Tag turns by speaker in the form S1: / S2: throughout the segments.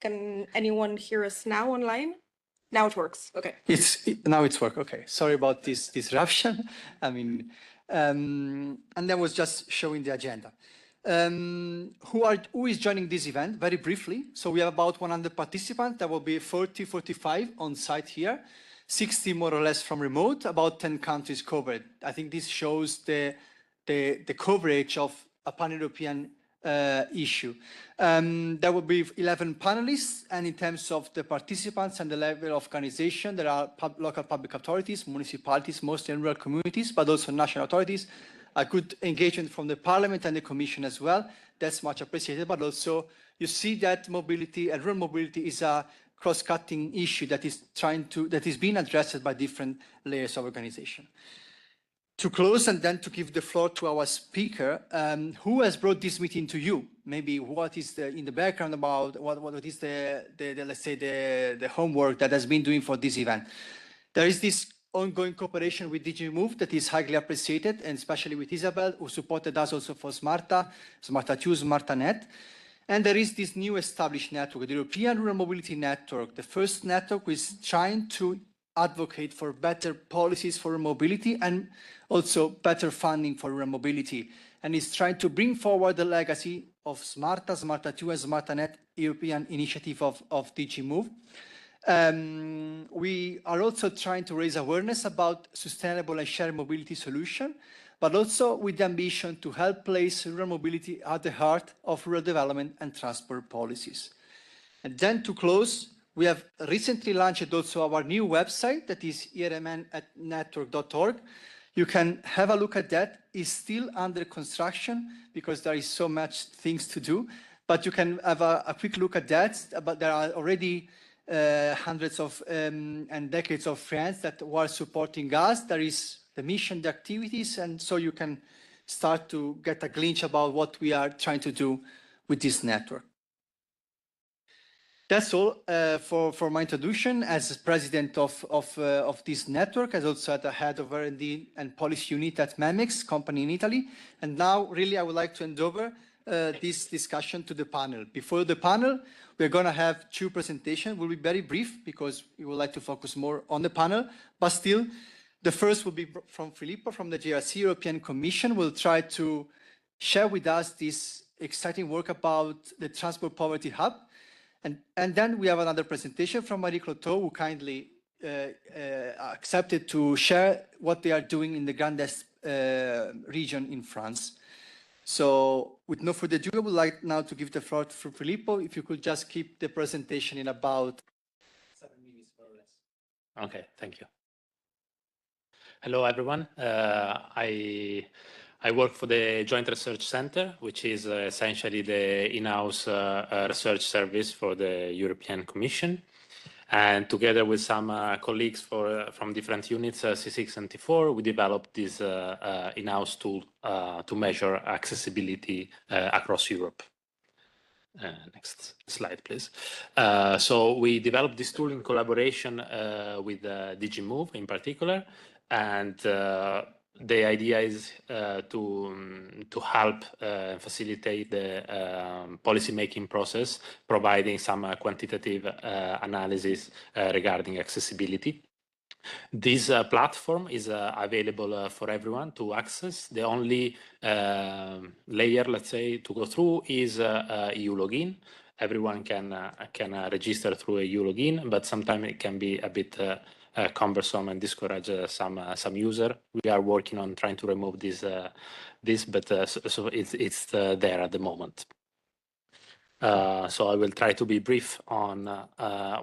S1: Can anyone hear us now online? Now it works. Okay.
S2: Now it's work. Okay. Sorry about this disruption. I mean, and then was just showing the agenda. Who is joining this event? Very briefly. So we have about 100 participants. There will be 40, 45 on site here, 60 more or less from remote, about 10 countries covered. I think this shows the coverage of a pan-European issue. There will be 11 panelists, and in terms of the participants and the level of organization, there are local public authorities, municipalities, mostly in rural communities, but also national authorities, a good engagement from the Parliament and the Commission as well. That's much appreciated, but also you see that mobility and rural mobility is a cross-cutting issue that is being addressed by different layers of organization. To close and then to give the floor to our speaker, who has brought this meeting to you? Maybe what is in the background about what is let's say the homework that has been doing for this event? There is this ongoing cooperation with DG Move that is highly appreciated, and especially with Isabel, who supported us also for Smarta 2, SmartaNet. And there is this new established network, the European Rural Mobility Network. The first network is trying to advocate for better policies for mobility and also better funding for rural mobility, and is trying to bring forward the legacy of Smarta 2 and SmartaNet European initiative of DG Move. We are also trying to raise awareness about sustainable and shared mobility solution, but also with the ambition to help place rural mobility at the heart of rural development and transport policies. And then to close, we have recently launched also our new website that is ERMN@network.org. You can have a look at that. It's still under construction because there is so much things to do, but you can have a quick look at that. But there are already hundreds of and decades of friends that were supporting us. There is the mission, the activities, and so you can start to get a glimpse about what we are trying to do with this network. That's all for my introduction as president of this network, as also at the head of R&D and policy unit at MEPs company in Italy. And now, really, I would like to hand over this discussion to the panel. Before the panel, we're going to have two presentations. We'll be very brief because we would like to focus more on the panel, but still, the first will be from Filippo from the JRC European Commission. We'll try to share with us this exciting work about the Transport Poverty Hub. And then we have another presentation from Marie Cloteau, who kindly accepted to share what they are doing in the Grand Est region in France. So with no further ado, I would like now to give the floor to Filippo. If you could just keep the presentation in about 7 minutes, more or less.
S3: Okay, thank you. Hello, everyone. I work for the Joint Research Center, which is essentially the in-house research service for the European Commission. And together with some colleagues from different units, C6 and T4, we developed this in-house tool to measure accessibility across Europe. Next slide, please. So we developed this tool in collaboration with DG Move in particular, and the idea is to help facilitate the policy-making process, providing some quantitative analysis regarding accessibility. This platform is available for everyone to access. The only layer, let's say, to go through is EU login. Everyone can register through a EU login, but sometimes it can be a bit cumbersome and discourage some user. We are working on trying to remove this, but so it's there at the moment. So I will try to be brief on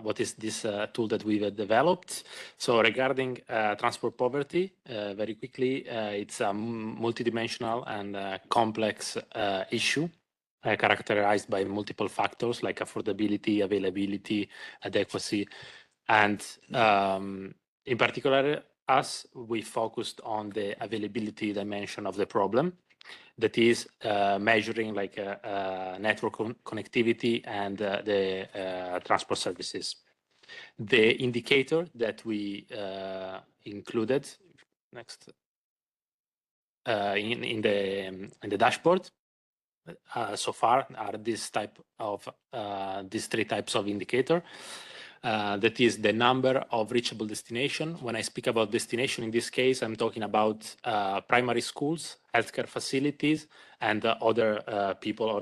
S3: what is this tool that we've developed. So regarding transport poverty, very quickly, it's a multidimensional and complex issue characterized by multiple factors like affordability, availability, adequacy. And in particular, we focused on the availability dimension of the problem, that is measuring like network connectivity and the transport services. The indicator that we included next in the dashboard so far are these three types of indicator. That is the number of reachable destination. When I speak about destination, in this case, I'm talking about primary schools, healthcare facilities, and other people or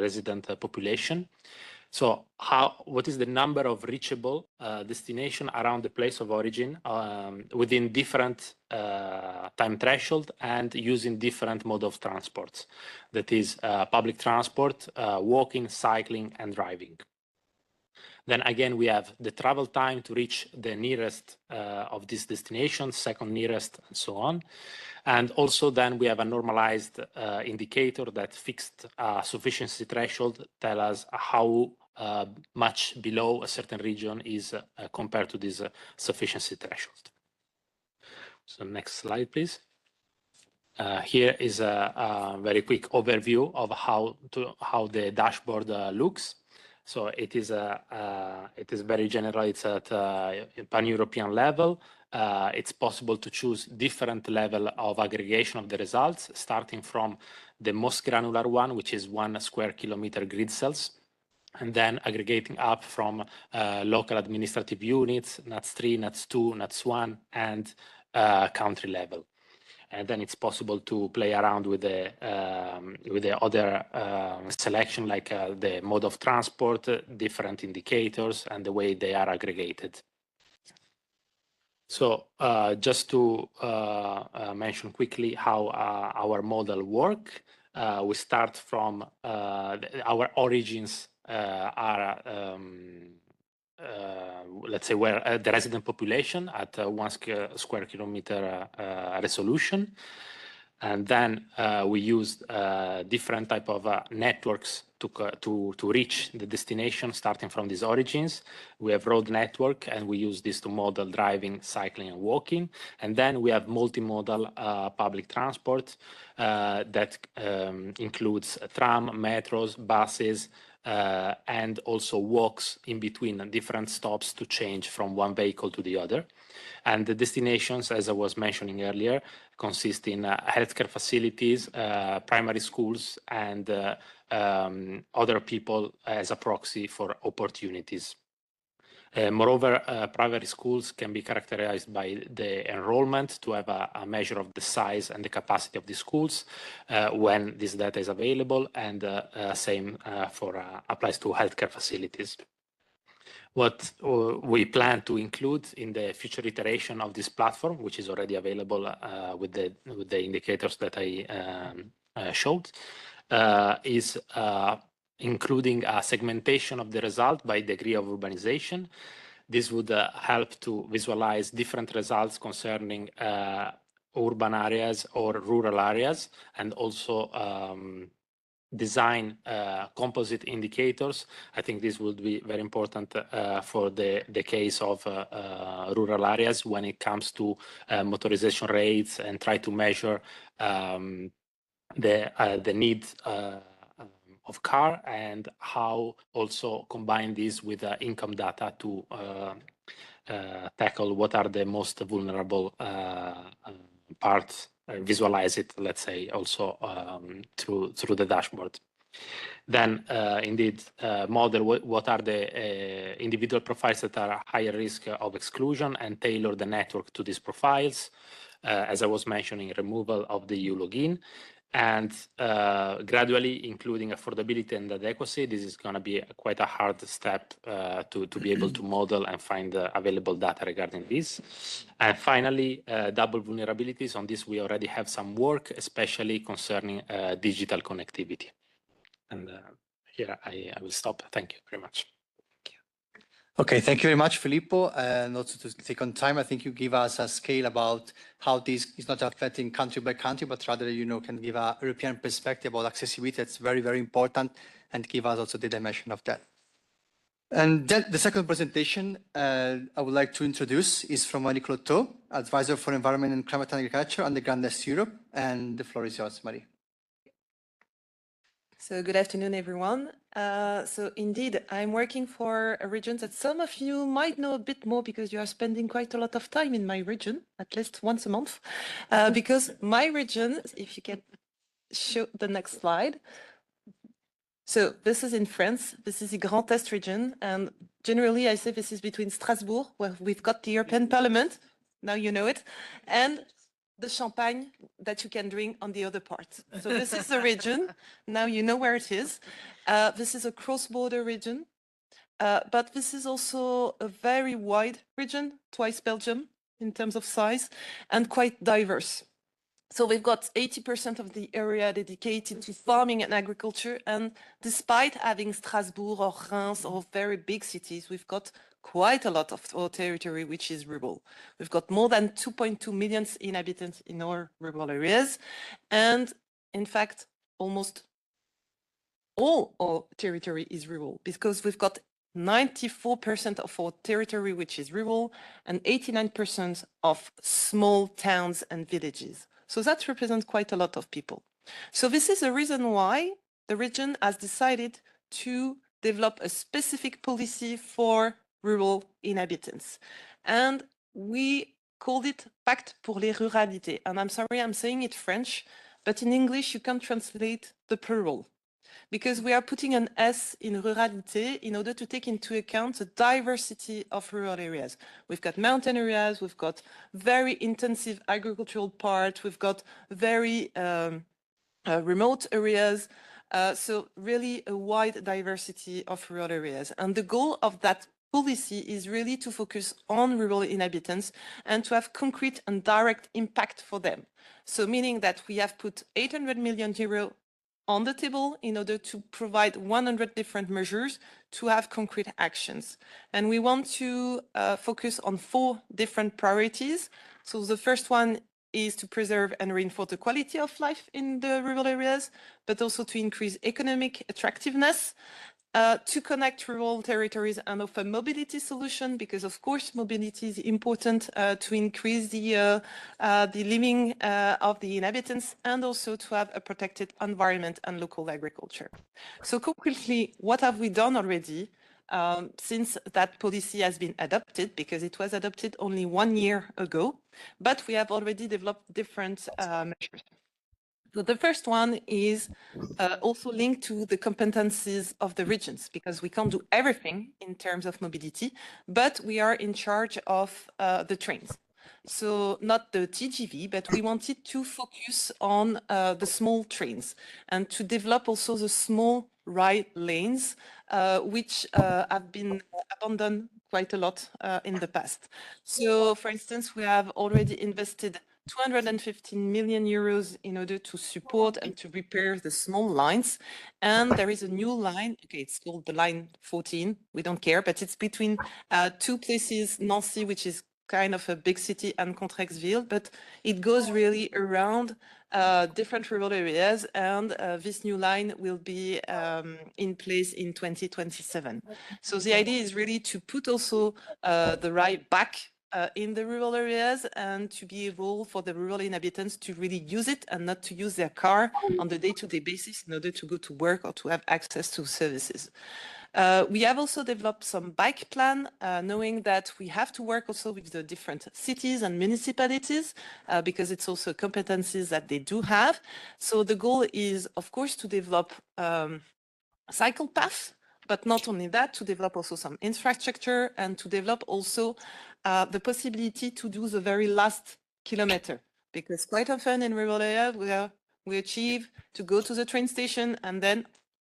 S3: resident population. So what is the number of reachable destination around the place of origin within different time threshold and using different mode of transport? That is public transport, walking, cycling, and driving. Then again, we have the travel time to reach the nearest of these destinations, second nearest, and so on. And also then we have a normalized indicator that fixed sufficiency threshold tell us how much below a certain region is compared to this sufficiency threshold. So next slide, please. Here is a very quick overview of how the dashboard looks. So it is very general. It's at pan-European level. It's possible to choose different level of aggregation of the results, starting from the most granular one, which is 1 square kilometer grid cells, and then aggregating up from local administrative units, NUTS 3, NUTS 2, NUTS 1, and country level. And then it's possible to play around with the other selection, like the mode of transport, different indicators, and the way they are aggregated. So just to mention quickly how our model work, we start from our origins are let's say where the resident population at 1 square kilometer resolution, and then we used different type of networks to reach the destination starting from these origins. We have road network, and we use this to model driving, cycling, and walking. And then we have multimodal public transport that includes tram, metros, buses, and also walks in between different stops to change from one vehicle to the other. And the destinations, as I was mentioning earlier, consist in healthcare facilities, primary schools, and other people as a proxy for opportunities. Moreover, private schools can be characterized by the enrollment to have a measure of the size and the capacity of the schools when this data is available, and same applies to healthcare facilities. What we plan to include in the future iteration of this platform, which is already available with the indicators that I showed, is including a segmentation of the result by degree of urbanization. This would help to visualize different results concerning urban areas or rural areas, and also design composite indicators. I think this would be very important for the case of rural areas when it comes to motorization rates, and try to measure the need of car, and how also combine this with income data to tackle what are the most vulnerable parts, visualize it, let's say, also through the dashboard. Then indeed model what are the individual profiles that are higher risk of exclusion, and tailor the network to these profiles. As I was mentioning, removal of the EU login, and gradually including affordability and adequacy. This is going to be quite a hard step to be able to model and find available data regarding this. And finally, double vulnerabilities. On this, we already have some work, especially concerning digital connectivity. And here I will stop. Thank you very much.
S2: Okay, thank you very much, Filippo. And also to take on time, I think you give us a scale about how this is not affecting country by country, but rather, can give a European perspective about accessibility. That's very, very important, and give us also the dimension of that. And then the second presentation I would like to introduce is from Marie Cloteau, Advisor for Environment and Climate and Agriculture on the Grand Est Europe. And the floor is yours, Marie.
S1: So good afternoon, everyone. So indeed, I'm working for a region that some of you might know a bit more, because you are spending quite a lot of time in my region, at least once a month. Because my region, if you can show the next slide, So this is in France. This is the Grand Est region. And generally, I say this is between Strasbourg, where we've got the European Parliament. Now you know it. And the Champagne that you can drink on the other part. So this is the region. Now you know where it is. This is a cross-border region. But this is also a very wide region, twice Belgium in terms of size, and quite diverse. So we've got 80% of the area dedicated to farming and agriculture. And despite having Strasbourg or Reims or very big cities, we've got quite a lot of our territory which is rural. We've got more than 2.2 million inhabitants in our rural areas. And in fact, almost all our territory is rural because we've got 94% of our territory which is rural and 89% of small towns and villages. So that represents quite a lot of people. So this is the reason why the region has decided to develop a specific policy for rural inhabitants. And we called it Pacte pour les ruralités. And I'm sorry, I'm saying it French, but in English, you can translate the plural because we are putting an S in ruralité in order to take into account the diversity of rural areas. We've got mountain areas, we've got very intensive agricultural part, we've got very remote areas. So really a wide diversity of rural areas. And the goal of that policy is really to focus on rural inhabitants and to have concrete and direct impact for them. So meaning that we have put 800 million euro on the table in order to provide 100 different measures to have concrete actions. And we want to focus on 4 different priorities. So the first one is to preserve and reinforce the quality of life in the rural areas, but also to increase economic attractiveness, to connect rural territories and offer mobility solution, because of course mobility is important to increase the living of the inhabitants, and also to have a protected environment and local agriculture. So concretely, what have we done already since that policy has been adopted, because it was adopted only 1 year ago, but we have already developed different measures. So the first one is also linked to the competencies of the regions, because we can't do everything in terms of mobility, but we are in charge of the trains. So not the TGV, but we wanted to focus on the small trains and to develop also the small ride lanes, which have been abandoned quite a lot in the past. So for instance, we have already invested 215 million euros in order to support and to repair the small lines. And there is a new line, okay, it's called the line 14, we don't care, but it's between 2 places, Nancy, which is kind of a big city, and Contrexeville, but it goes really around different rural areas, and this new line will be in place in 2027. So the idea is really to put also the ride back in the rural areas, and to be able for the rural inhabitants to really use it and not to use their car on the day-to-day basis in order to go to work or to have access to services. We have also developed some bike plan, knowing that we have to work also with the different cities and municipalities, because it's also competencies that they do have. So the goal is, of course, to develop cycle paths, but not only that, to develop also some infrastructure and to develop also the possibility to do the very last kilometer. Because quite often in rural areas, we achieve to go to the train station and then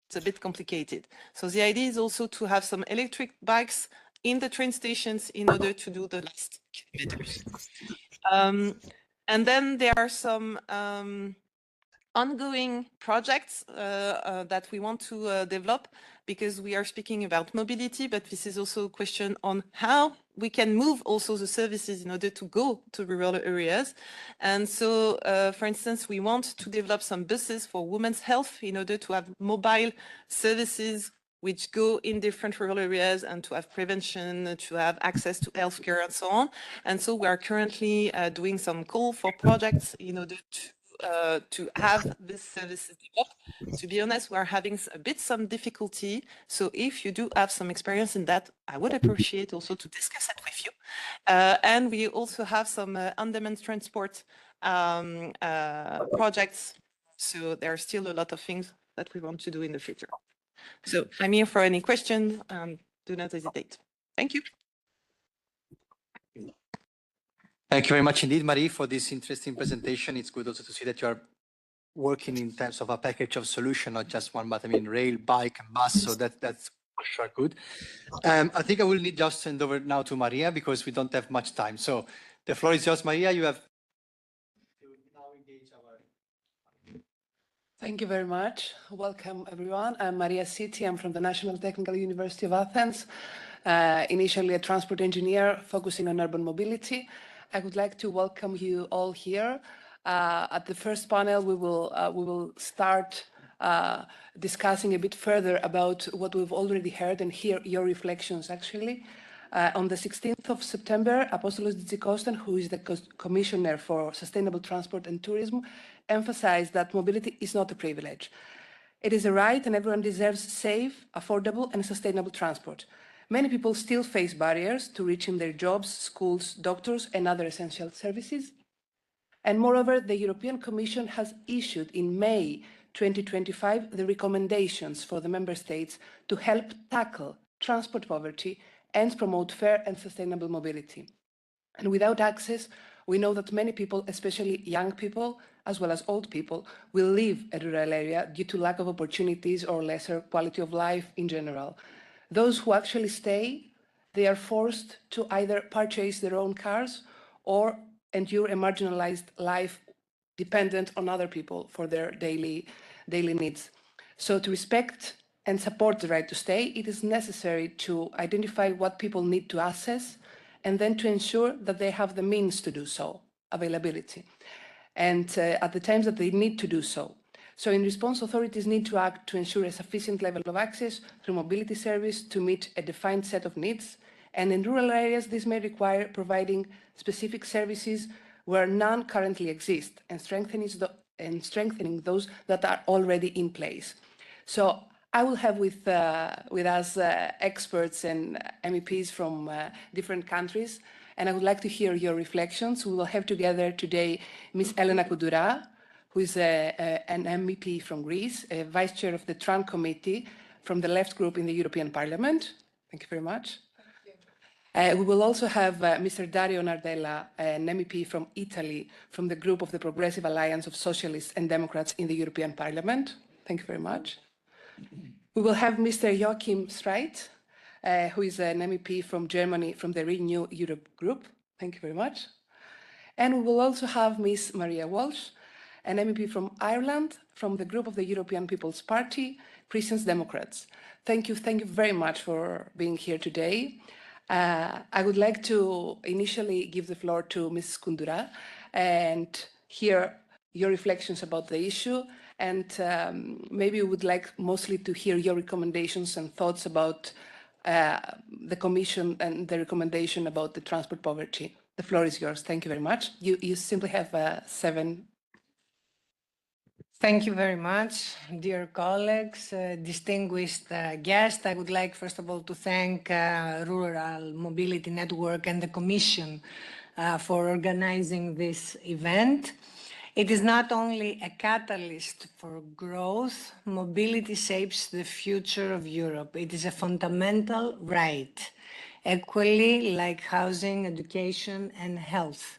S1: it's a bit complicated. So the idea is also to have some electric bikes in the train stations in order to do the last kilometers. And then there are some ongoing projects that we want to develop, because we are speaking about mobility, but this is also a question on how we can move also the services in order to go to rural areas. And so, for instance, we want to develop some buses for women's health in order to have mobile services which go in different rural areas and to have prevention, to have access to healthcare and so on. And so we are currently doing some call for projects in order to have this services developed. To be honest, we are having a bit some difficulty. So if you do have some experience in that, I would appreciate also to discuss it with you. And we also have some on-demand transport projects. So there are still a lot of things that we want to do in the future. So I'm here for any questions. Do not hesitate. Thank you.
S2: Thank you very much indeed, Marie, for this interesting presentation. It's good also to see that you are working in terms of a package of solution, not just one, but I mean rail, bike, and bus. So that's for sure good. I think I will need just to hand over now to Maria because we don't have much time. So the floor is yours, Maria. You have to now engage our.
S4: Thank you very much. Welcome, everyone. I'm Maria Siti. I'm from the National Technical University of Athens, initially a transport engineer focusing on urban mobility. I would like to welcome you all here. At the first panel, we will start discussing a bit further about what we've already heard and hear your reflections, actually. On the 16th of September, Apostolos Ditsikostan, who is the Commissioner for Sustainable Transport and Tourism, emphasized that mobility is not a privilege. It is a right and everyone deserves safe, affordable and sustainable transport. Many people still face barriers to reaching their jobs, schools, doctors and other essential services. And moreover, the European Commission has issued in May 2025 the recommendations for the Member States to help tackle transport poverty and promote fair and sustainable mobility. And without access, we know that many people, especially young people, as well as old people, will live in a rural area due to lack of opportunities or lesser quality of life in general. Those who actually stay, they are forced to either purchase their own cars or endure a marginalized life dependent on other people for their daily needs. So to respect and support the right to stay, it is necessary to identify what people need to access and then to ensure that they have the means to do so, availability, and at the times that they need to do so. So in response, authorities need to act to ensure a sufficient level of access through mobility service to meet a defined set of needs. And in rural areas, this may require providing specific services where none currently exist and strengthening those that are already in place. So I will have with us experts and MEPs from different countries, and I would like to hear your reflections. We will have together today Ms. Elena Koudoura, who is an MEP from Greece, a Vice Chair of the TRAN Committee from the Left Group in the European Parliament. Thank you very much. We will also have Mr. Dario Nardella, an MEP from Italy, from the group of the Progressive Alliance of Socialists and Democrats in the European Parliament. Thank you very much. We will have Mr. Joachim Streit, who is an MEP from Germany, from the Renew Europe group. Thank you very much. And we will also have Ms. Maria Walsh, an MEP from Ireland, from the group of the European People's Party, Christian Democrats. Thank you very much for being here today. I would like to initially give the floor to Ms. Koudoura and hear your reflections about the issue, and maybe we would like mostly to hear your recommendations and thoughts about the Commission and the recommendation about the transport poverty. The floor is yours. Thank you very much. You simply have 7.
S5: Thank you very much, dear colleagues, distinguished guests. I would like, first of all, to thank Rural Mobility Network and the Commission for organizing this event. It is not only a catalyst for growth, mobility shapes the future of Europe. It is a fundamental right, equally like housing, education, and health.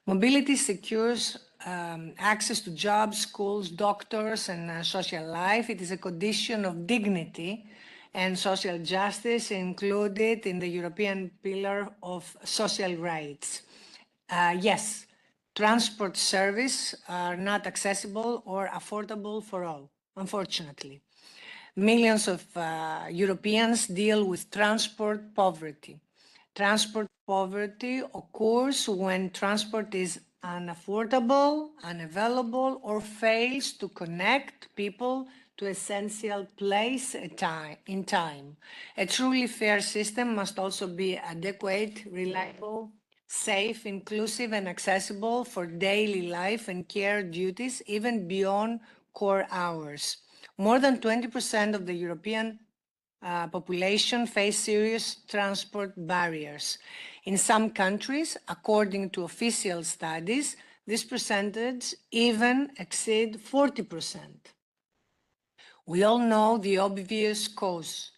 S5: Mobility secures access to jobs, schools, doctors, and social life. It is a condition of dignity and social justice included in the European Pillar of Social Rights. Yes, transport services are not accessible or affordable for all, unfortunately. Millions of Europeans deal with transport poverty. Transport poverty occurs when transport is unaffordable, unavailable, or fails to connect people to essential place in time. A truly fair system must also be adequate, reliable, safe, inclusive, and accessible for daily life and care duties, even beyond core hours. More than 20% of the European population face serious transport barriers. In some countries, according to official studies, this percentage even exceeds 40%. We all know the obvious cause.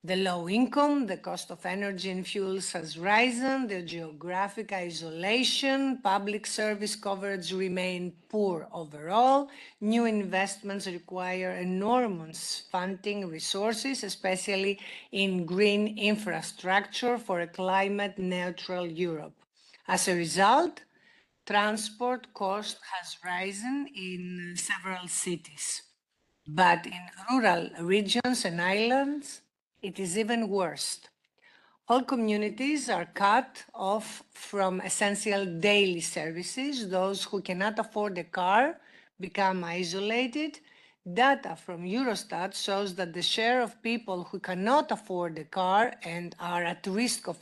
S5: The low income, the cost of energy and fuels has risen, the geographic isolation, public service coverage remain poor overall, new investments require enormous funding resources, especially in green infrastructure for a climate neutral Europe. As a result, transport cost has risen in several cities. But in rural regions and islands, it is even worse. Whole communities are cut off from essential daily services. Those who cannot afford a car become isolated. Data from Eurostat shows that the share of people who cannot afford a car and are at risk of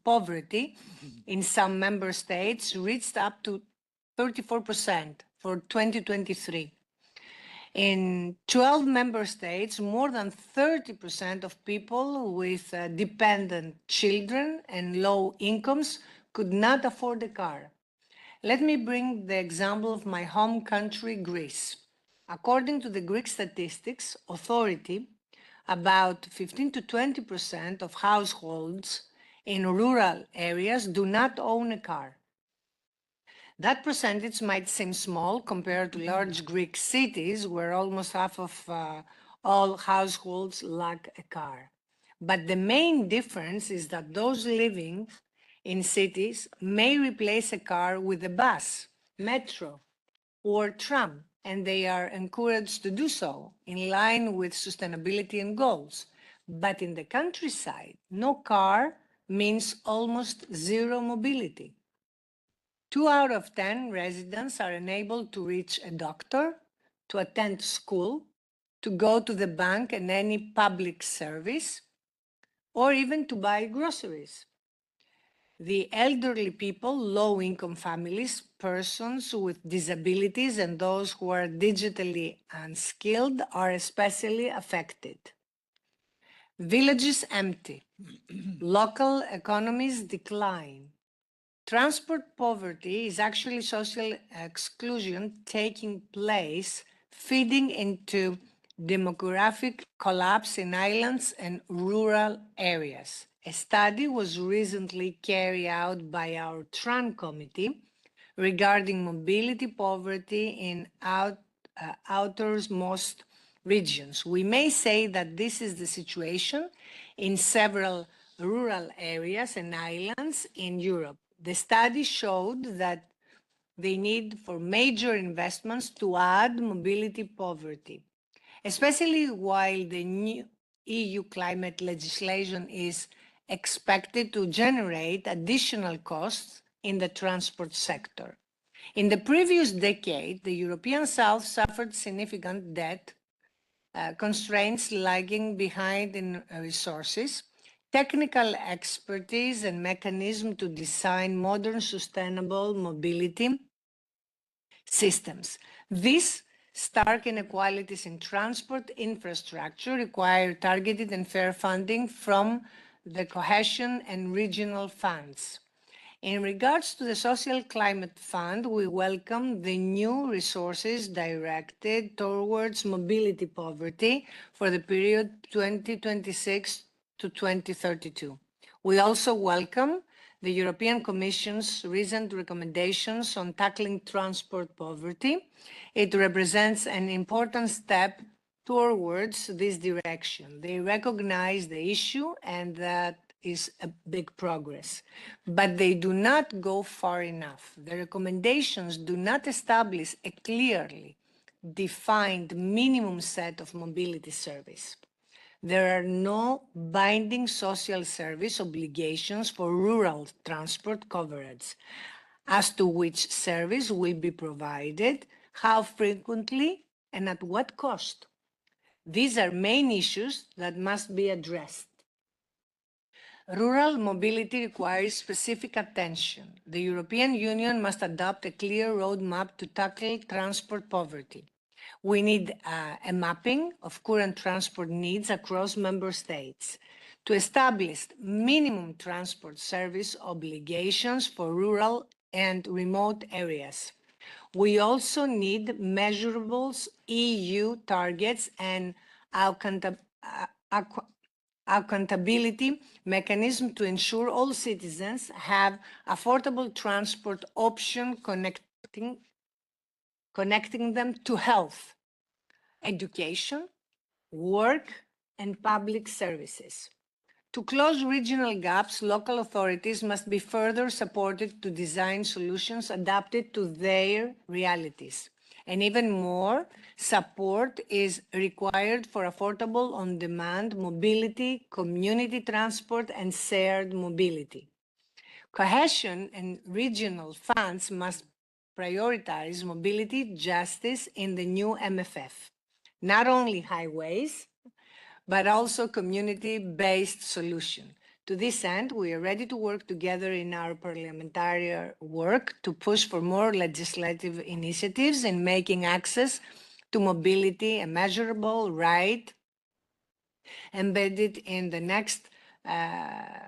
S5: poverty in some member states reached up to 34% for 2023. In 12 member states, more than 30% of people with dependent children and low incomes could not afford a car. Let me bring the example of my home country, Greece. According to the Greek Statistics Authority, about 15 to 20% of households in rural areas do not own a car. That percentage might seem small compared to large Greek cities where almost half of all households lack a car. But the main difference is that those living in cities may replace a car with a bus, metro, or tram, and they are encouraged to do so in line with sustainability and goals. But in the countryside, no car means almost zero mobility. 2 out of 10 residents are unable to reach a doctor, to attend school, to go to the bank and any public service, or even to buy groceries. The elderly people, low-income families, persons with disabilities, and those who are digitally unskilled are especially affected. Villages empty. Local economies decline. Transport poverty is actually social exclusion taking place, feeding into demographic collapse in islands and rural areas. A study was recently carried out by our TRAN committee regarding mobility poverty in outermost regions. We may say that this is the situation in several rural areas and islands in Europe. The study showed that they need for major investments to add mobility poverty, especially while the new EU climate legislation is expected to generate additional costs in the transport sector. In the previous decade, the European South suffered significant debt constraints lagging behind in resources, technical expertise and mechanism to design modern sustainable mobility systems. These stark inequalities in transport infrastructure require targeted and fair funding from the cohesion and regional funds. In regards to the Social Climate Fund, we welcome the new resources directed towards mobility poverty for the period 2026 to 2032. We also welcome the European Commission's recent recommendations on tackling transport poverty. It represents an important step towards this direction. They recognize the issue, and that is a big progress, but they do not go far enough. The recommendations do not establish a clearly defined minimum set of mobility service. There are no binding social service obligations for rural transport coverage as to which service will be provided, how frequently, and at what cost. These are main issues that must be addressed. Rural mobility requires specific attention. The European Union must adopt a clear roadmap to tackle transport poverty. We need a mapping of current transport needs across member states to establish minimum transport service obligations for rural and remote areas. We also need measurable EU targets and accountability mechanism to ensure all citizens have affordable transport option connecting them to health, education, work, and public services. To close regional gaps, local authorities must be further supported to design solutions adapted to their realities. And even more, support is required for affordable on-demand mobility, community transport, and shared mobility. Cohesion and regional funds must prioritize mobility justice in the new MFF. Not only highways, but also community-based solution. To this end, we are ready to work together in our parliamentary work to push for more legislative initiatives in making access to mobility a measurable right embedded in the next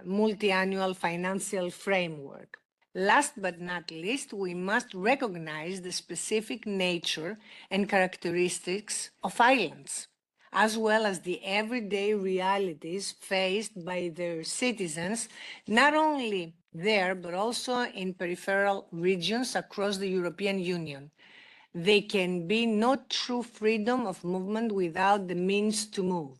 S5: multi-annual financial framework. Last but not least, we must recognize the specific nature and characteristics of islands, as well as the everyday realities faced by their citizens, not only there, but also in peripheral regions across the European Union. There can be no true freedom of movement without the means to move.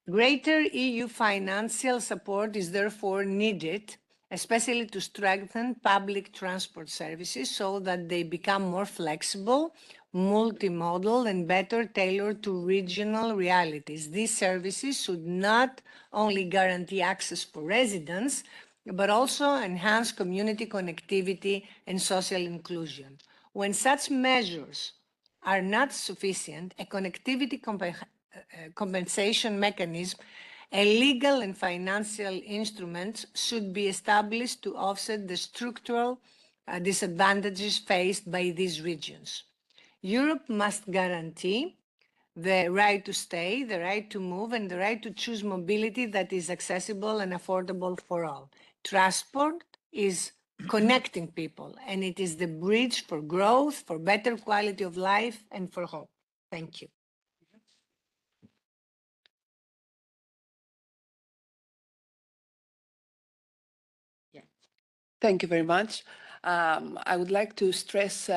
S5: Greater EU financial support is therefore needed, especially to strengthen public transport services so that they become more flexible, multimodal, and better tailored to regional realities. These services should not only guarantee access for residents, but also enhance community connectivity and social inclusion. When such measures are not sufficient, a connectivity compensation mechanism, a legal and financial instruments should be established to offset the structural disadvantages faced by these regions. Europe must guarantee the right to stay, the right to move, and the right to choose mobility that is accessible and affordable for all. Transport is connecting people, and it is the bridge for growth, for better quality of life, and for hope. Thank you.
S4: Thank you very much. I would like to stress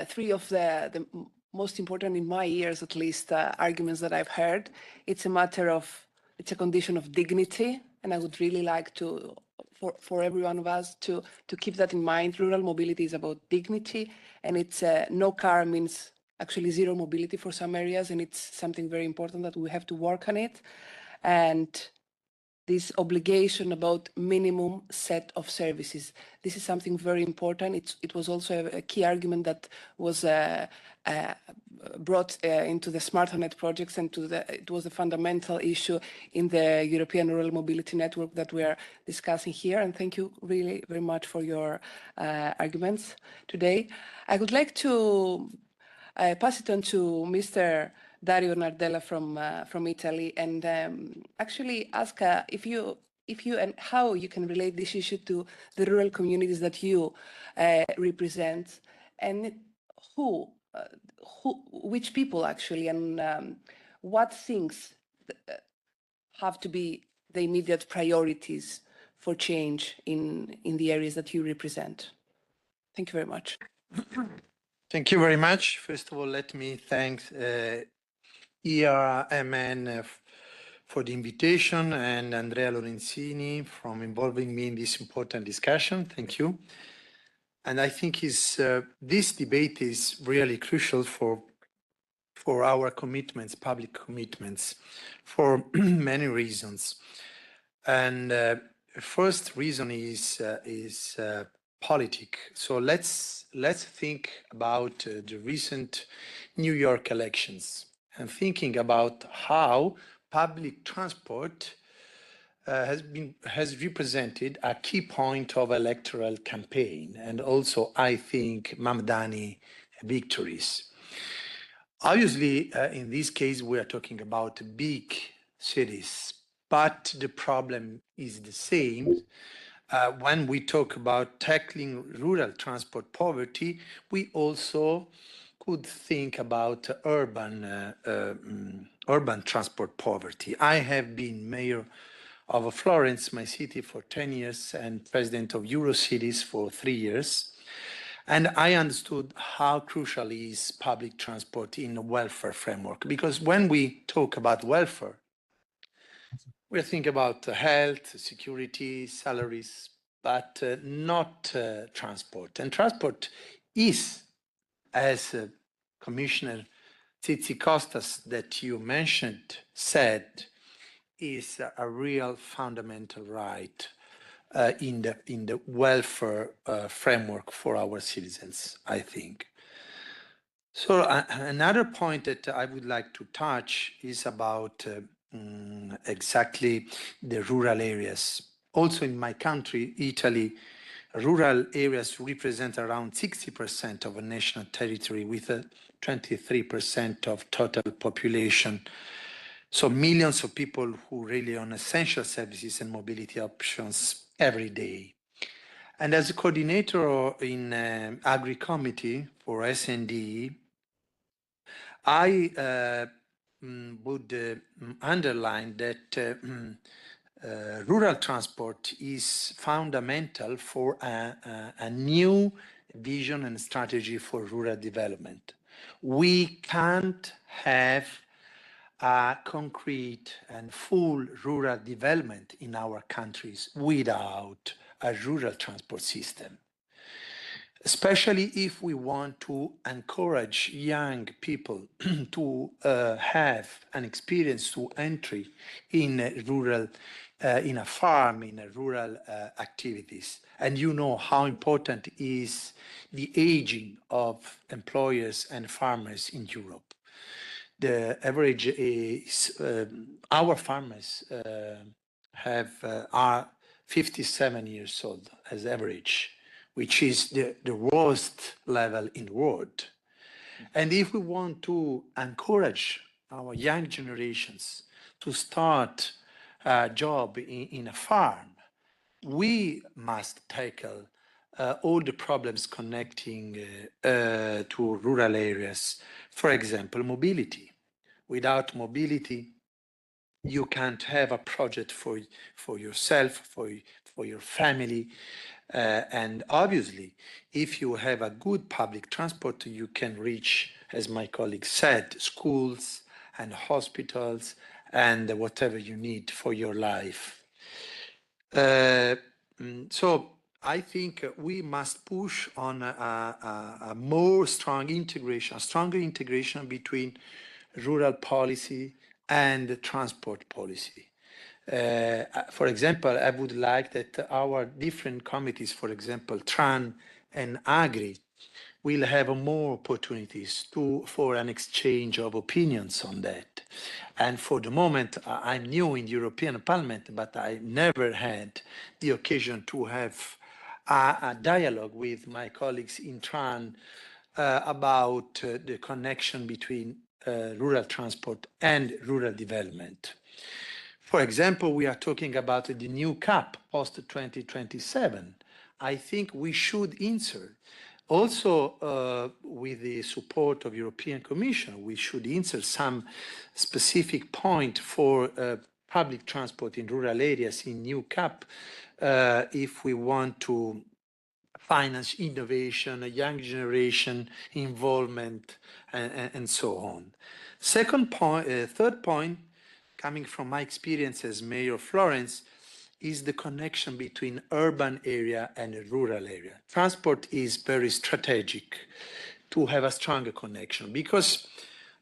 S4: three of the most important, in my ears at least, arguments that I've heard. It's a condition of dignity, and I would really like to, for every one of us to keep that in mind. Rural mobility is about dignity, and it's no car means actually zero mobility for some areas, and it's something very important that we have to work on it. And this obligation about minimum set of services. This is something very important. It was also a key argument that was brought into the SmartNet projects, and it was a fundamental issue in the European Rural Mobility Network that we are discussing here. And thank you really very much for your arguments today. I would like to pass it on to Mr. Dario Nardella from Italy, and actually ask if you and how you can relate this issue to the rural communities that you represent, and which people actually, and what things have to be the immediate priorities for change in the areas that you represent. Thank you very much.
S6: Thank you very much. First of all, let me thank ERMN for the invitation, and Andrea Lorenzini for involving me in this important discussion. Thank you. And I think this debate is really crucial for our commitments, public commitments, for many reasons. And first reason is politic. So let's think about the recent New York elections, and thinking about how public transport has represented a key point of electoral campaign, and also, I think, Mamdani victories. Obviously, in this case, we are talking about big cities, but the problem is the same when we talk about tackling rural transport poverty, we also could think about urban transport poverty. I have been mayor of Florence, my city, for 10 years and president of Eurocities for 3 years. And I understood how crucial is public transport in a welfare framework, because when we talk about welfare, we think about health, security, salaries, but not transport. And transport is, as Commissioner Tzitzikostas that you mentioned said, is a real fundamental right in the welfare framework for our citizens, I think. So another point that I would like to touch is about exactly the rural areas. Also in my country, Italy, rural areas represent around 60% of a national territory with a 23% of total population. So millions of people who rely on essential services and mobility options every day. And as a coordinator in Agri Committee for S&D, I would underline that rural transport is fundamental for a new vision and strategy for rural development. We can't have a concrete and full rural development in our countries without a rural transport system, especially if we want to encourage young people to have an experience to entry in rural, in a farm, in a rural activities. And you know how important is the aging of employers and farmers in Europe. The average is, our farmers are 57 years old as average, which is the worst level in the world. And if we want to encourage our young generations to start a job in a farm, we must tackle all the problems connecting to rural areas. For example, mobility. Without mobility, you can't have a project for yourself, for your family. And obviously, if you have a good public transport, you can reach, as my colleague said, schools and hospitals and whatever you need for your life. So I think we must push on a more strong integration, a stronger integration between rural policy and transport policy. For example, I would like that our different committees, for example, TRAN and AGRI, will have more opportunities for an exchange of opinions on that. And for the moment, I'm new in the European Parliament, but I never had the occasion to have a dialogue with my colleagues in TRAN about the connection between rural transport and rural development. For example, we are talking about the new CAP post-2027. I think we should insert also, with the support of European Commission, we should insert some specific point for public transport in rural areas in new CAP if we want to finance innovation, a young generation involvement, and so on. Second point, third point, coming from my experience as Mayor of Florence, is the connection between urban area and rural area. Transport is very strategic to have a stronger connection, because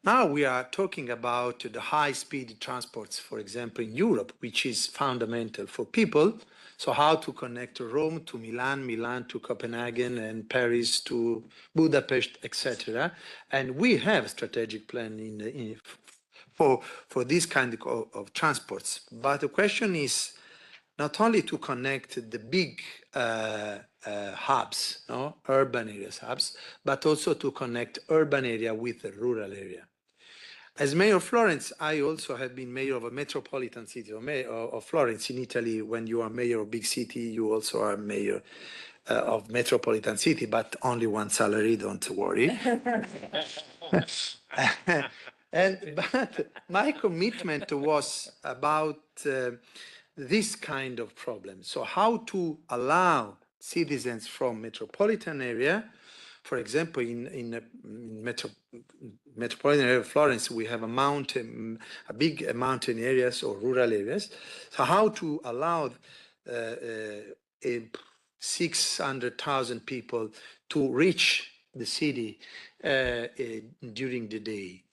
S6: now we are talking about the high-speed transports, for example, in Europe, which is fundamental for people. So how to connect Rome to Milan, Milan to Copenhagen, and Paris to Budapest, etc. And we have a strategic plan for this kind of transports. But the question is not only to connect the big hubs, urban areas hubs, but also to connect urban area with the rural area. As mayor of Florence, I also have been mayor of a metropolitan city of Florence in Italy. When you are mayor of big city, you also are mayor of metropolitan city, but only one salary, don't worry. But my commitment was about this kind of problem. So how to allow citizens from metropolitan area, for example, in metropolitan area of Florence, we have a big mountain areas or rural areas. So how to allow 600,000 people to reach the city during the day.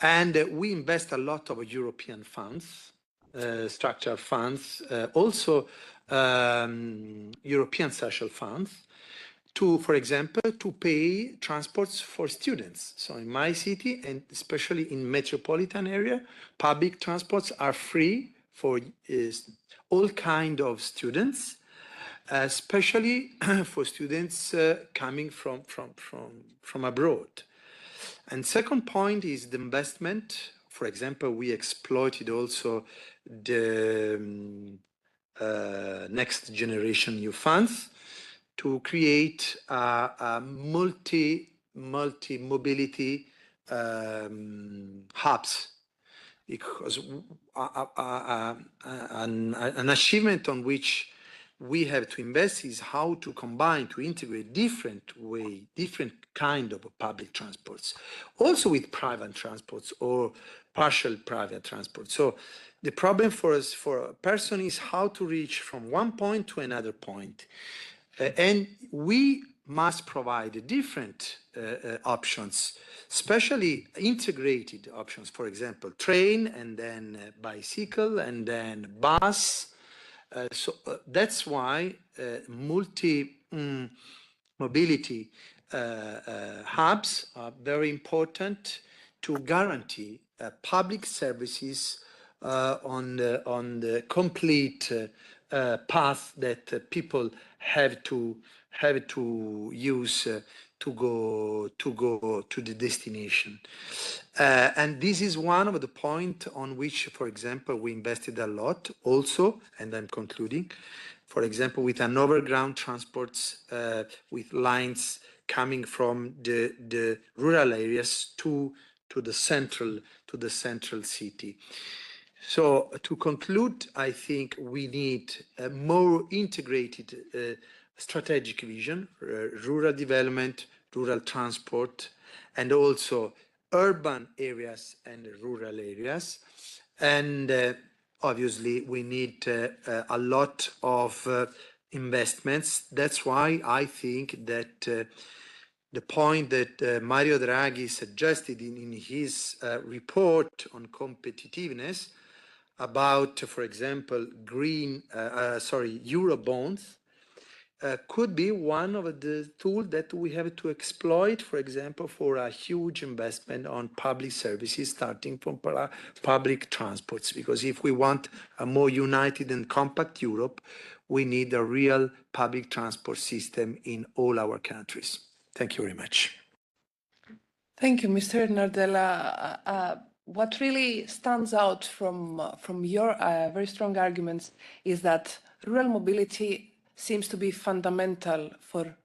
S6: And we invest a lot of European funds, structural funds, also European social funds, to, for example, to pay transports for students. So in my city, and especially in metropolitan area, public transports are free for all kind of students, especially for students coming from abroad. And second point is the investment. For example, we exploited also the next generation EU funds to create a multi-mobility hubs, because an achievement on which we have to invest is how to combine, to integrate different kind of public transports, also with private transports or partial private transport. So the problem for us, for a person, is how to reach from one point to another point. And we must provide different options, especially integrated options, for example, train and then bicycle and then bus. So that's why multi-mobility hubs are very important to guarantee public services on the complete path that people have to use to go to the destination. And this is one of the points on which, for example, we invested a lot also, and I'm concluding, for example, with an overground transports, with lines coming from the rural areas to the central city. So to conclude, I think we need a more integrated strategic vision, rural development, rural transport, and also urban areas and rural areas. And obviously we need a lot of investments. That's why I think that the point that Mario Draghi suggested in his report on competitiveness about, for example, Euro bonds, could be one of the tools that we have to exploit, for example, for a huge investment on public services, starting from public transports. Because if we want a more united and compact Europe, we need a real public transport system in all our countries. Thank you very much.
S4: Thank you, Mr. Nardella. What really stands out from your very strong arguments is that rural mobility seems to be fundamental for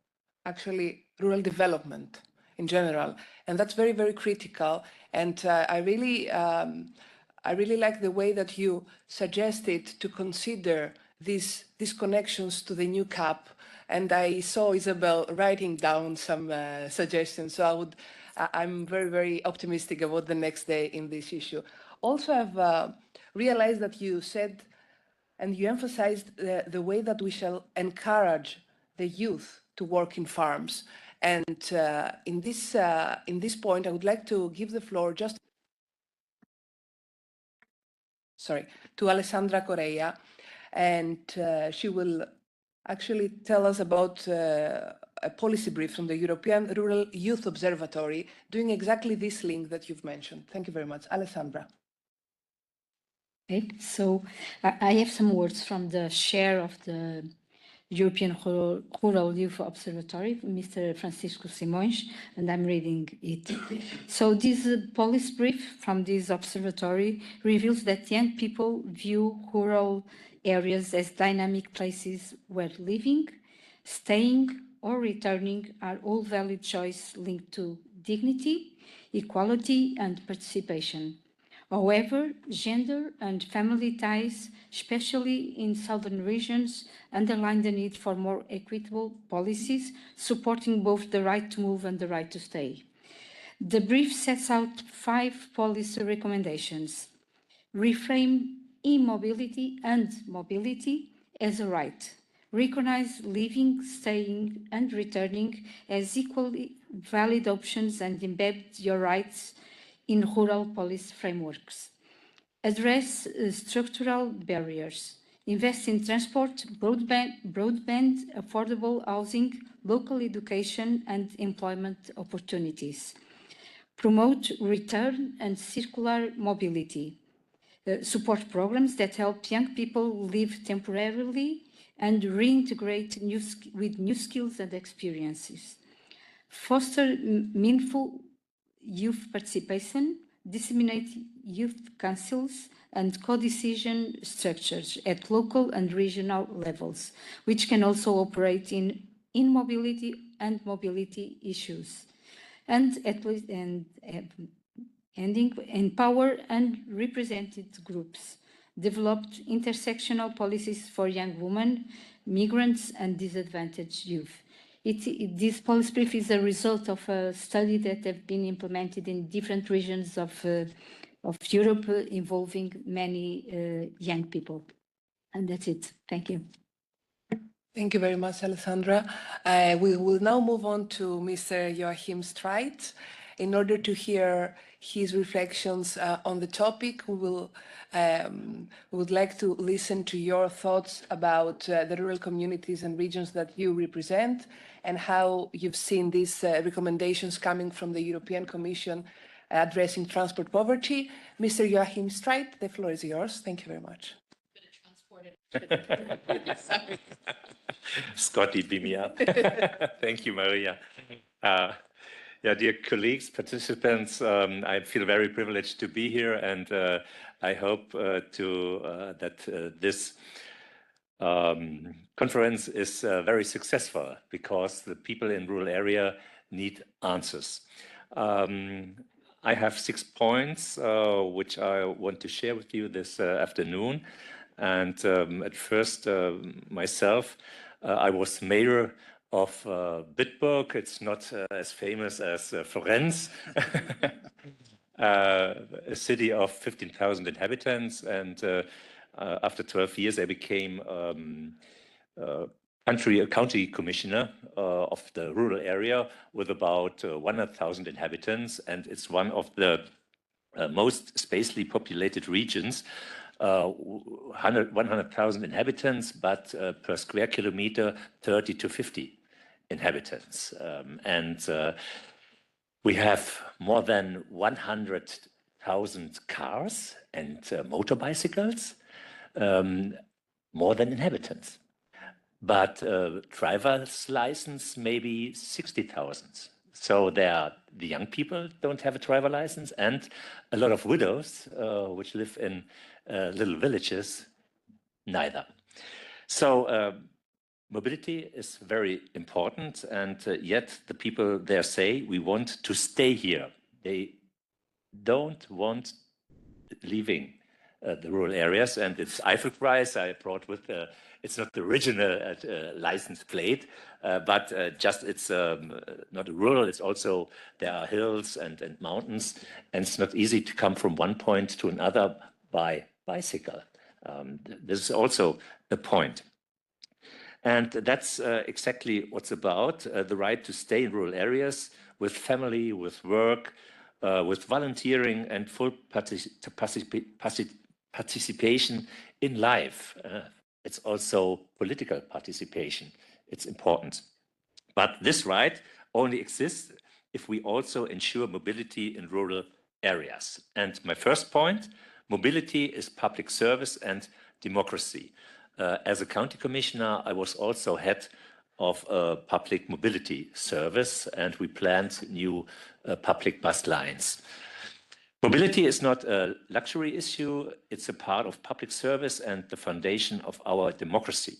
S4: actually rural development in general, and that's very, very critical. And I really like the way that you suggested to consider these connections to the new CAP. And I saw Isabel writing down some suggestions, so I'm very, very optimistic about the next day in this issue. Also, I've realized that you said and you emphasized the way that we shall encourage the youth to work in farms. And in this point, I would like to give the floor to Alessandra Correa, and she will actually tell us about a policy brief from the European Rural Youth Observatory doing exactly this link that you've mentioned. Thank you very much. Alessandra.
S7: Okay, so I have some words from the chair of the European Rural Youth Observatory, Mr. Francisco Simões, and I'm reading it. So this policy brief from this observatory reveals that young people view rural areas as dynamic places where living, staying, or returning are all valid choices linked to dignity, equality, and participation. However, gender and family ties, especially in southern regions, underline the need for more equitable policies supporting both the right to move and the right to stay. The brief sets out 5 policy recommendations. Reframe immobility and mobility as a right. Recognize living, staying, and returning as equally valid options and embed your rights in rural policy frameworks. Address structural barriers. Invest in transport, broadband, affordable housing, local education, and employment opportunities. Promote return and circular mobility. Support programs that help young people live temporarily and reintegrate with new skills and experiences. Foster meaningful youth participation, disseminate youth councils and co-decision structures at local and regional levels, which can also operate in mobility and mobility issues. And empower unrepresented groups. Developed intersectional policies for young women, migrants, and disadvantaged youth. This policy brief is a result of a study that have been implemented in different regions of Europe involving many young people. And that's it. Thank you.
S4: Thank you very much, Alessandra. We will now move on to Mr. Joachim Streit. In order to hear his reflections on the topic, we would like to listen to your thoughts about the rural communities and regions that you represent and how you've seen these recommendations coming from the European Commission addressing transport poverty. Mr. Joachim Streit, the floor is yours. Thank you very much.
S8: Scotty, beam me up. Thank you, Maria. Yeah, dear colleagues, participants, I feel very privileged to be here, and I hope that this conference is very successful because the people in rural area need answers. I have 6 points which I want to share with you this afternoon. And at first, myself, I was mayor of Bitburg. It's not as famous as Florence, a city of 15,000 inhabitants. And after 12 years, I became county commissioner of the rural area with about 100,000 inhabitants. And it's one of the most sparsely populated regions. 100,000 inhabitants, but per square kilometer, 30 to 50 inhabitants. We have more than 100,000 cars and motorbicycles, more than inhabitants. But driver's license, maybe 60,000. So the young people don't have a driver license, and a lot of widows, which live in little villages, neither. So mobility is very important, and yet the people there say, we want to stay here. They don't want leaving the rural areas, and it's Eiffelkreis I brought with it's not the original license plate, but just it's not rural, it's also, there are hills and mountains, and it's not easy to come from one point to another by bicycle. This is also a point. And that's exactly what's about, the right to stay in rural areas with family, with work, with volunteering and full participation in life. It's also political participation. It's important. But this right only exists if we also ensure mobility in rural areas. And my first point, mobility is public service and democracy. As a county commissioner, I was also head of a public mobility service, and we planned new public bus lines. Mobility is not a luxury issue, it's a part of public service and the foundation of our democracy,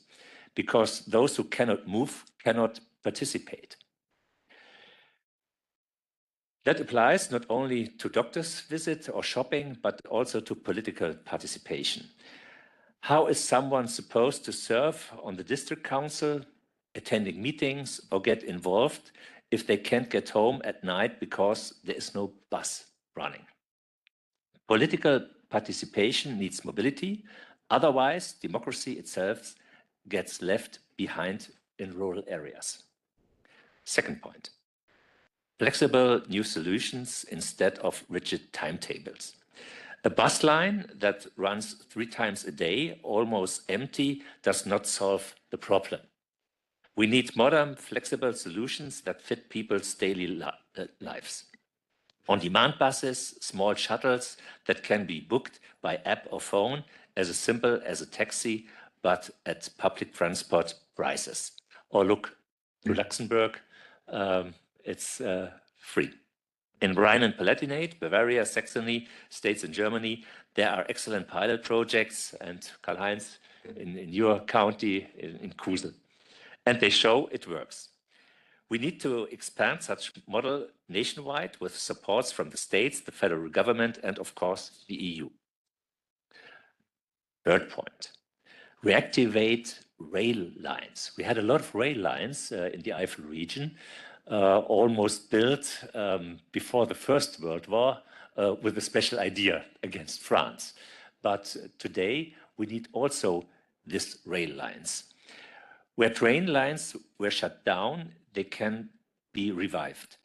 S8: because those who cannot move cannot participate. That applies not only to doctor's visit or shopping, but also to political participation. How is someone supposed to serve on the district council, attending meetings, or get involved if they can't get home at night because there is no bus running? Political participation needs mobility, otherwise democracy itself gets left behind in rural areas. Second point, flexible new solutions instead of rigid timetables. A bus line that runs 3 times a day, almost empty, does not solve the problem. We need modern, flexible solutions that fit people's daily lives. On-demand buses, small shuttles that can be booked by app or phone as simple as a taxi, but at public transport prices. Or look to Luxembourg, it's free. In Rhine-Palatinate, Bavaria, Saxony, states in Germany, there are excellent pilot projects, and Karl-Heinz, in your county, in Kusel. And they show it works. We need to expand such model nationwide with supports from the states, the federal government, and of course, the EU. Third point, reactivate rail lines. We had a lot of rail lines in the Eifel region, almost built before the First World War with a special idea against France. But today, we need also these rail lines. Where train lines were shut down, they can be revived.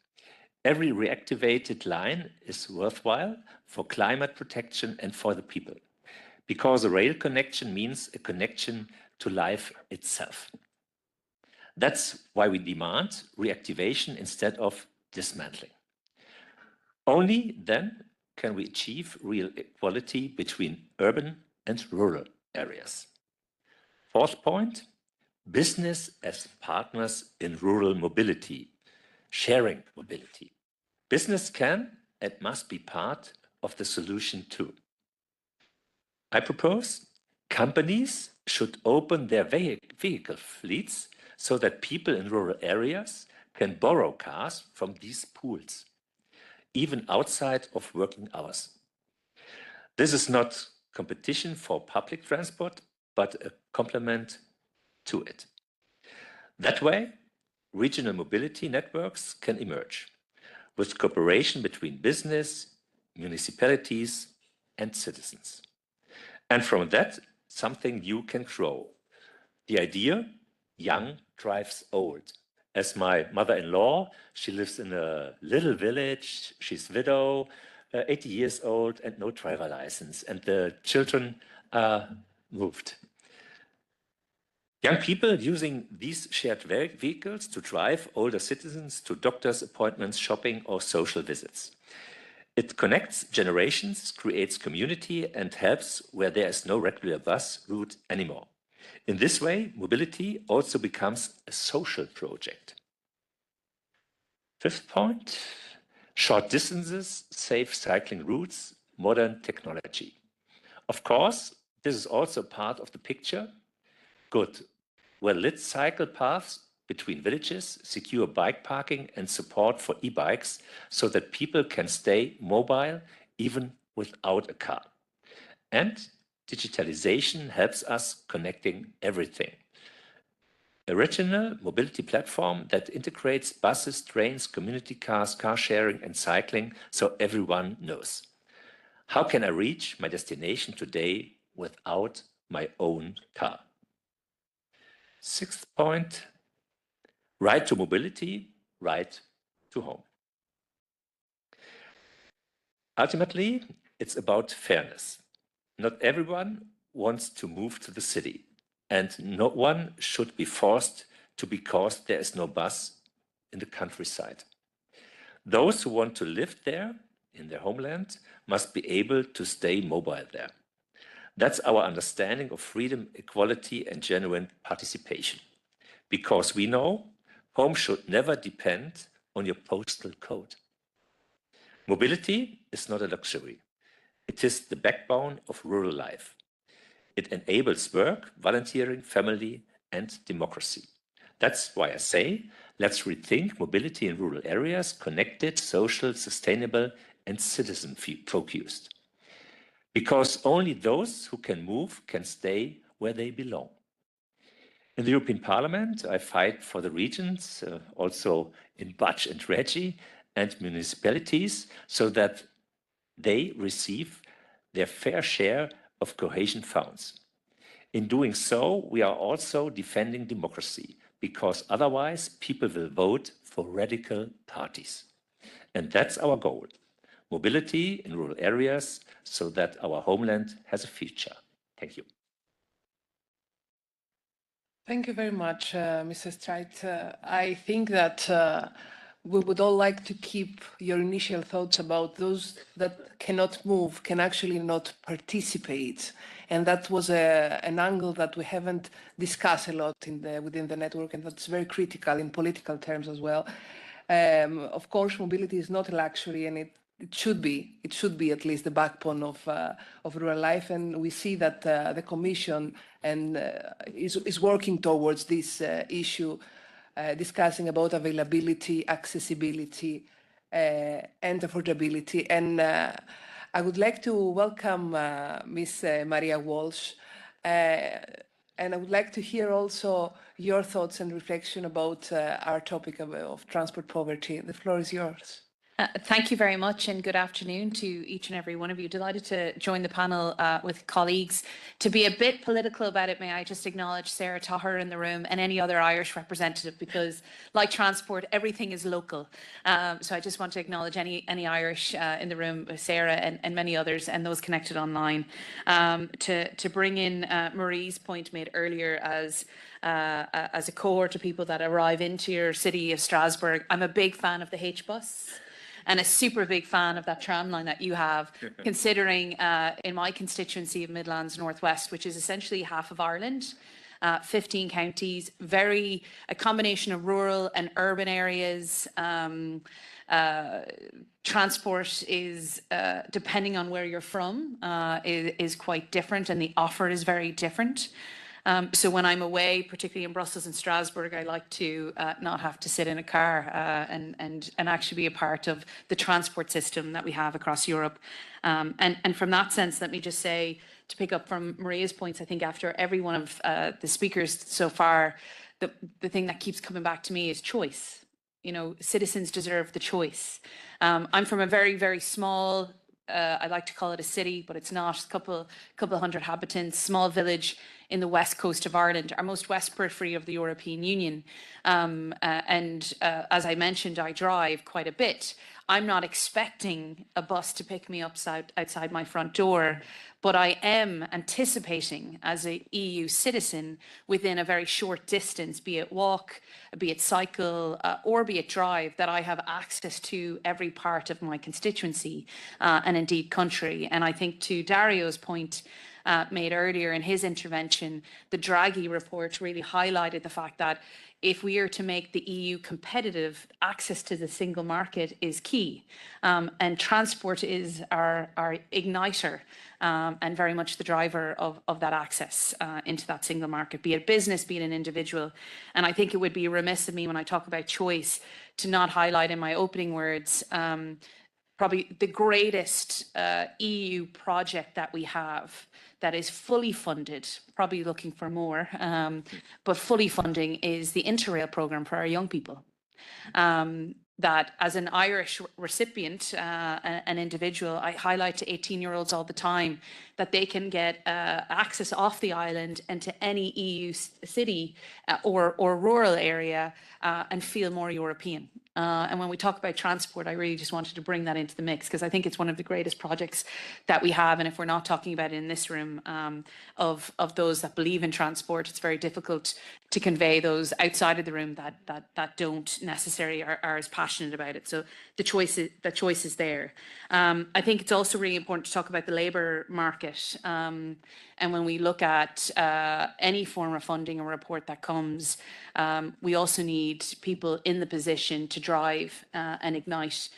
S8: Every reactivated line is worthwhile for climate protection and for the people, because a rail connection means a connection to life itself. That's why we demand reactivation instead of dismantling. Only then can we achieve real equality between urban and rural areas. Fourth point, business as partners in rural mobility, sharing mobility. Business can and must be part of the solution too. I propose companies should open their vehicle fleets so that people in rural areas can borrow cars from these pools, even outside of working hours. This is not competition for public transport, but a complement to it. That way, regional mobility networks can emerge with cooperation between business, municipalities, and citizens. And from that, something new can grow. The idea, young drives old. As my mother-in-law, she lives in a little village, she's widow, 80 years old and no driver license, and the children are moved. Young people using these shared vehicles to drive older citizens to doctor's appointments, shopping, or social visits. It connects generations, creates community, and helps where there is no regular bus route anymore. In this way, mobility also becomes a social project. Fifth point, short distances, safe cycling routes, modern technology. Of course, this is also part of the picture. Good, well-lit cycle paths between villages, secure bike parking, and support for e-bikes so that people can stay mobile even without a car. And digitalization helps us connecting everything. A regional mobility platform that integrates buses, trains, community cars, car sharing, and cycling so everyone knows. How can I reach my destination today without my own car? Sixth point, right to mobility, right to home. Ultimately, it's about fairness. Not everyone wants to move to the city, and no one should be forced to because there is no bus in the countryside. Those who want to live there, in their homeland, must be able to stay mobile there. That's our understanding of freedom, equality, and genuine participation. Because we know home should never depend on your postal code. Mobility is not a luxury. It is the backbone of rural life. It enables work, volunteering, family, and democracy. That's why I say, let's rethink mobility in rural areas, connected, social, sustainable, and citizen-focused. Because only those who can move can stay where they belong. In the European Parliament, I fight for the regions, also in Budge and Regi, and municipalities, so that they receive their fair share of cohesion funds. In doing so, we are also defending democracy, because otherwise people will vote for radical parties. And that's our goal, mobility in rural areas so that our homeland has a future. Thank you.
S4: Thank you very much, Mr. Streit. I think that we would all like to keep your initial thoughts about those that cannot move, can actually not participate. And that was an angle that we haven't discussed a lot within the network, and that's very critical in political terms as well. Of course, mobility is not a luxury, and it should be at least the backbone of rural life. And we see that the Commission is working towards this issue, discussing about availability, accessibility, and affordability. And I would like to welcome Ms. Maria Walsh. And I would like to hear also your thoughts and reflection about our topic of transport poverty. The floor is yours.
S9: Thank you very much, and good afternoon to each and every one of you. Delighted to join the panel with colleagues. To be a bit political about it, may I just acknowledge Sarah Taher in the room and any other Irish representative, because like transport, everything is local. So I just want to acknowledge any Irish in the room, Sarah and many others, and those connected online. To bring in Marie's point made earlier as a cohort of people that arrive into your city of Strasbourg. I'm a big fan of the H-bus. And a super big fan of that tram line that you have, considering in my constituency of Midlands Northwest, which is essentially half of Ireland, 15 counties, a combination of rural and urban areas. Transport is, depending on where you're from, is quite different, and the offer is very different. So when I'm away, particularly in Brussels and Strasbourg, I like to not have to sit in a car and actually be a part of the transport system that we have across Europe. And from that sense, let me just say, to pick up from Maria's points, I think after every one of the speakers so far, the thing that keeps coming back to me is choice. You know, citizens deserve the choice. I'm from a very, very small, I like to call it a city, but it's not, a couple hundred inhabitants, small village in the west coast of Ireland, our most west periphery of the European Union. As I mentioned, I drive quite a bit. I'm not expecting a bus to pick me up outside my front door, but I am anticipating as an EU citizen within a very short distance, be it walk, be it cycle, or be it drive, that I have access to every part of my constituency and indeed country. And I think to Dario's point, made earlier in his intervention, the Draghi report really highlighted the fact that if we are to make the EU competitive, access to the single market is key. And transport is our igniter and very much the driver of that access into that single market, be it business, be it an individual. And I think it would be remiss of me when I talk about choice to not highlight in my opening words probably the greatest EU project that we have that is fully funded, probably looking for more, but fully funding is the Interrail programme for our young people. That as an Irish recipient, an individual, I highlight to 18-year-olds all the time that they can get access off the island and to any EU city or rural area and feel more European. And when we talk about transport, I really just wanted to bring that into the mix because I think it's one of the greatest projects that we have. And if we're not talking about it in this room of those that believe in transport, it's very difficult to convey those outside of the room that don't necessarily are as passionate about it. So the choice is there. I think it's also really important to talk about the labour market. And when we look at any form of funding or report that comes, we also need people in the position to drive and ignite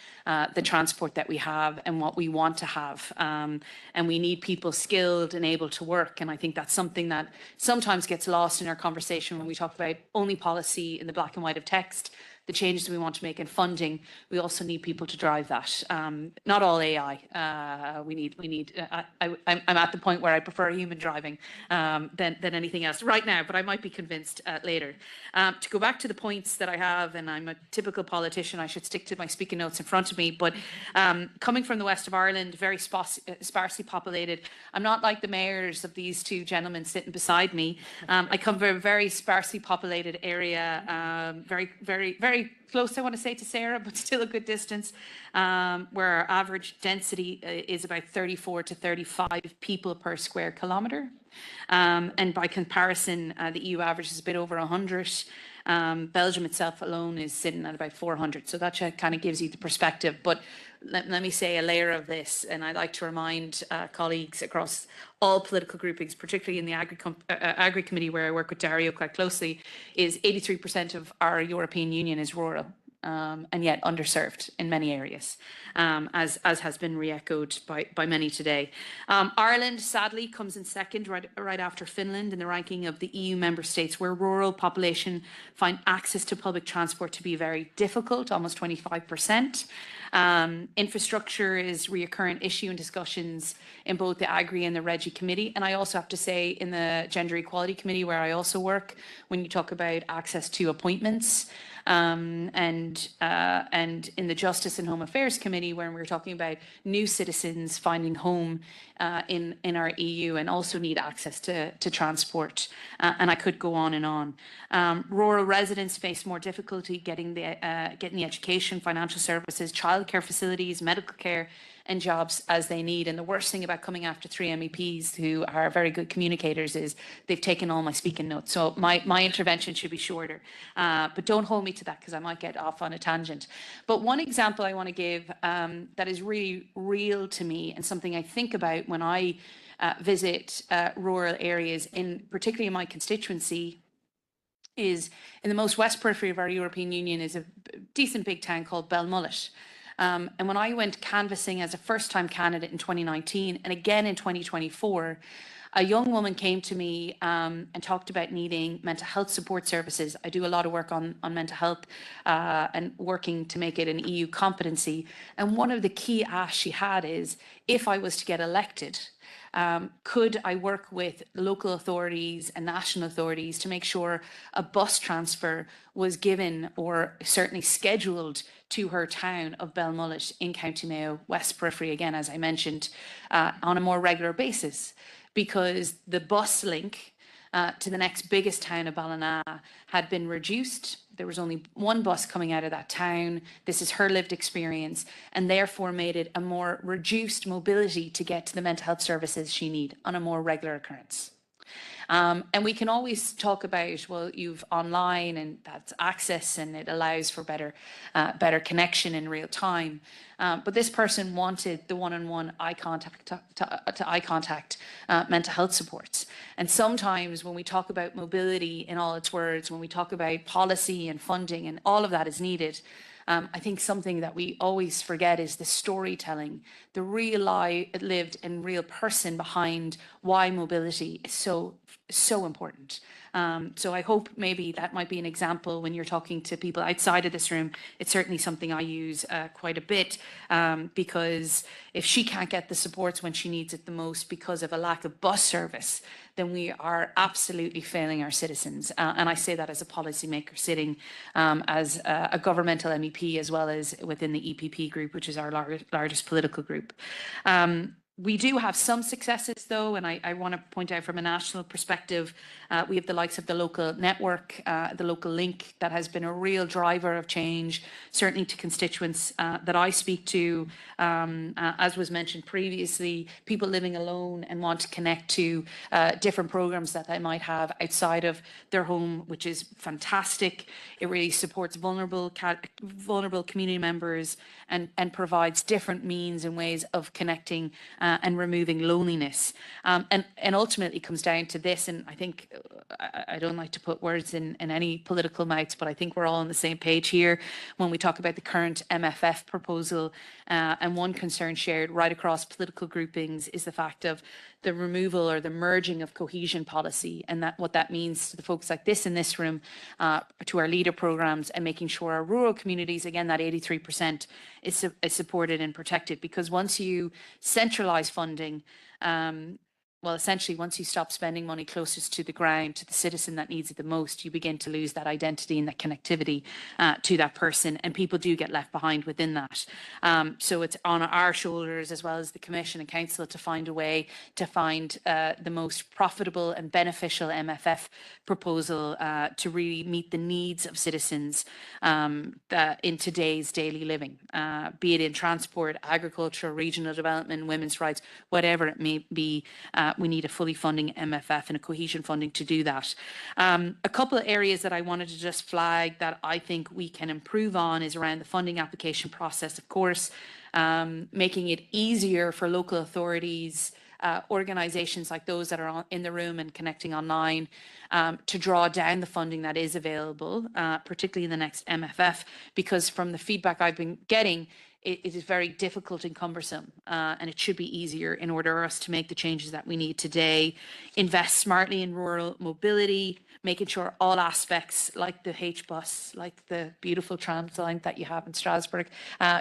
S9: the transport that we have and what we want to have. And we need people skilled and able to work. And I think that's something that sometimes gets lost in our conversation when we talk about only policy in the black and white of text. The changes we want to make in funding, we also need people to drive that. Not all AI. I'm at the point where I prefer human driving than anything else right now, but I might be convinced later. To go back to the points that I have, and I'm a typical politician, I should stick to my speaking notes in front of me, but coming from the west of Ireland, very sparsely populated, I'm not like the mayors of these two gentlemen sitting beside me. I come from a very sparsely populated area, very close, I want to say, to Sarah, but still a good distance, where our average density is about 34 to 35 people per square kilometre. And by comparison, the EU average is a bit over 100. Belgium itself alone is sitting at about 400. So that kind of gives you the perspective. But let me say a layer of this, and I'd like to remind colleagues across all political groupings, particularly in the Agri Committee, where I work with Dario quite closely, is 83% of our European Union is rural. And yet underserved in many areas, as has been re-echoed by many today. Ireland, sadly, comes in second, right after Finland in the ranking of the EU member states, where rural population find access to public transport to be very difficult, almost 25%. Infrastructure is a recurrent issue in discussions in both the Agri and the Regi Committee. And I also have to say in the Gender Equality Committee, where I also work, when you talk about access to appointments, and in the Justice and Home Affairs Committee, when we're talking about new citizens finding home in our EU and also need access to transport. And I could go on and on. Rural residents face more difficulty getting the education, financial services, childcare facilities, medical care, and jobs as they need. And the worst thing about coming after three MEPs who are very good communicators is they've taken all my speaking notes. So my intervention should be shorter. But don't hold me to that because I might get off on a tangent. But one example I want to give that is really real to me and something I think about when I visit rural areas, particularly in my constituency, is in the most west periphery of our European Union is a decent big town called Belmullet. And when I went canvassing as a first-time candidate in 2019 and again in 2024, a young woman came to me and talked about needing mental health support services. I do a lot of work on mental health and working to make it an EU competency. And one of the key asks she had is, if I was to get elected, could I work with local authorities and national authorities to make sure a bus transfer was given or certainly scheduled to her town of Belmullet in County Mayo, West Periphery, again, as I mentioned, on a more regular basis, because the bus link to the next biggest town of Ballina had been reduced. There was only one bus coming out of that town. This is her lived experience, and therefore made it a more reduced mobility to get to the mental health services she needs on a more regular occurrence. And we can always talk about, well, you've online and that's access and it allows for better connection in real time. But this person wanted the one-on-one eye contact to eye contact mental health supports. And sometimes when we talk about mobility in all its words, when we talk about policy and funding and all of that is needed, I think something that we always forget is the storytelling, the real lived and real person behind why mobility is so important. So I hope maybe that might be an example when you're talking to people outside of this room. It's certainly something I use quite a bit because if she can't get the supports when she needs it the most because of a lack of bus service, then we are absolutely failing our citizens. And I say that as a policymaker sitting as a governmental MEP as well as within the EPP group, which is our largest political group. We do have some successes, though, and I want to point out from a national perspective, we have the likes of the local network, the local link, that has been a real driver of change, certainly to constituents that I speak to. As was mentioned previously, people living alone and want to connect to different programs that they might have outside of their home, which is fantastic. It really supports vulnerable community members and provides different means and ways of connecting and removing loneliness. And ultimately comes down to this, and I think, I don't like to put words in any political mouths, but I think we're all on the same page here when we talk about the current MFF proposal. And one concern shared right across political groupings is the fact of the removal or the merging of cohesion policy, and that what that means to the folks like this in this room, to our leader programs, and making sure our rural communities, again, that 83% is supported and protected. Because once you centralise funding, well, essentially, once you stop spending money closest to the ground, to the citizen that needs it the most, you begin to lose that identity and that connectivity to that person, and people do get left behind within that. So it's on our shoulders, as well as the Commission and Council, to find a way to find the most profitable and beneficial MFF proposal to really meet the needs of citizens in today's daily living, be it in transport, agriculture, regional development, women's rights, whatever it may be. We need a fully funding MFF and a cohesion funding to do that. A couple of areas that I wanted to just flag that I think we can improve on is around the funding application process, of course, making it easier for local authorities, organisations like those that are in the room and connecting online, to draw down the funding that is available, particularly in the next MFF, because from the feedback I've been getting, it is very difficult and cumbersome, and it should be easier in order for us to make the changes that we need today. Invest smartly in rural mobility, making sure all aspects like the H-bus, like the beautiful trams line that you have in Strasbourg,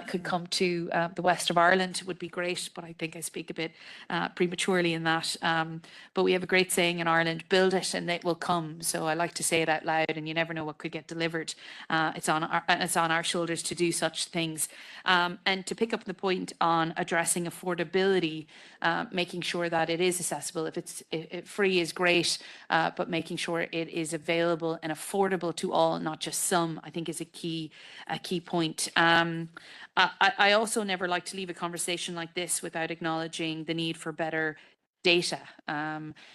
S9: could come to the west of Ireland would be great, but I think I speak a bit prematurely in that. But we have a great saying in Ireland, build it and it will come. So I like to say it out loud, and you never know what could get delivered. It's on our shoulders to do such things. And to pick up the point on addressing affordability, making sure that it is accessible. If free is great, but making sure it is available and affordable to all, not just some, I think is a key point. I also never like to leave a conversation like this without acknowledging the need for better data,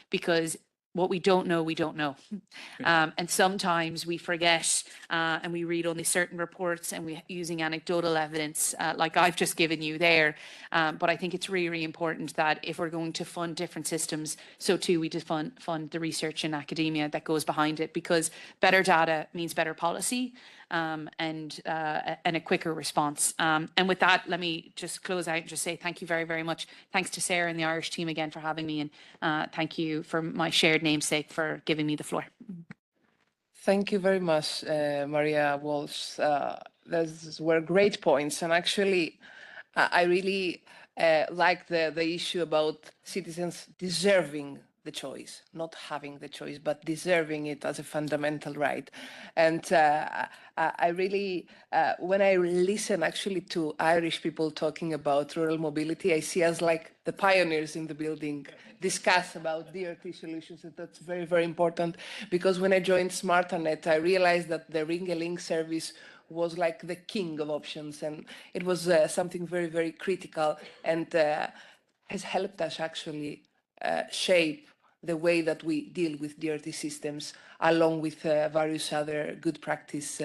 S9: because what we don't know, we don't know. And sometimes we forget, and we read only certain reports, and we're using anecdotal evidence like I've just given you there. But I think it's really, really important that if we're going to fund different systems, so too we fund the research in academia that goes behind it, because better data means better policy. And a quicker response. And with that, let me just close out and just say thank you very, very much. Thanks to Sarah and the Irish team again for having me, and thank you for my shared namesake for giving me the floor.
S4: Thank you very much, Maria Walsh. Those were great points, and actually, I really like the issue about citizens deserving the choice, not having the choice, but deserving it as a fundamental right. And I really, when I listen actually to Irish people talking about rural mobility, I see us like the pioneers in the building discuss about DRT solutions, and that's very, very important, because when I joined SmarterNet, I realized that the Ring-a-Link service was like the king of options, and it was something very, very critical, and has helped us actually shape the way that we deal with DRT systems, along with various other good practice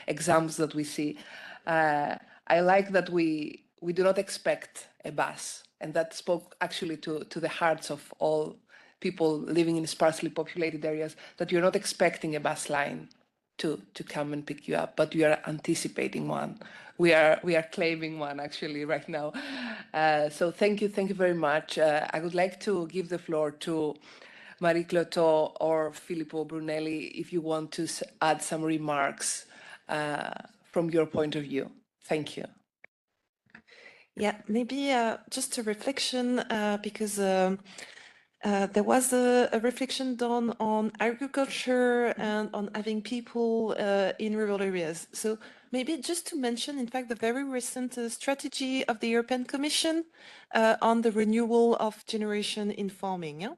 S4: examples that we see. I like that we do not expect a bus, and that spoke actually to the hearts of all people living in sparsely populated areas, that you're not expecting a bus line to come and pick you up, but you are anticipating one. We are claiming one actually right now. So thank you very much. I would like to give the floor to Marie Cloteau or Filippo Brunelli if you want to add some remarks from your point of view. Thank you.
S1: Yeah, maybe just a reflection, because There was a reflection done on agriculture and on having people in rural areas. So maybe just to mention, in fact, the very recent strategy of the European Commission on the renewal of generation in farming. Yeah?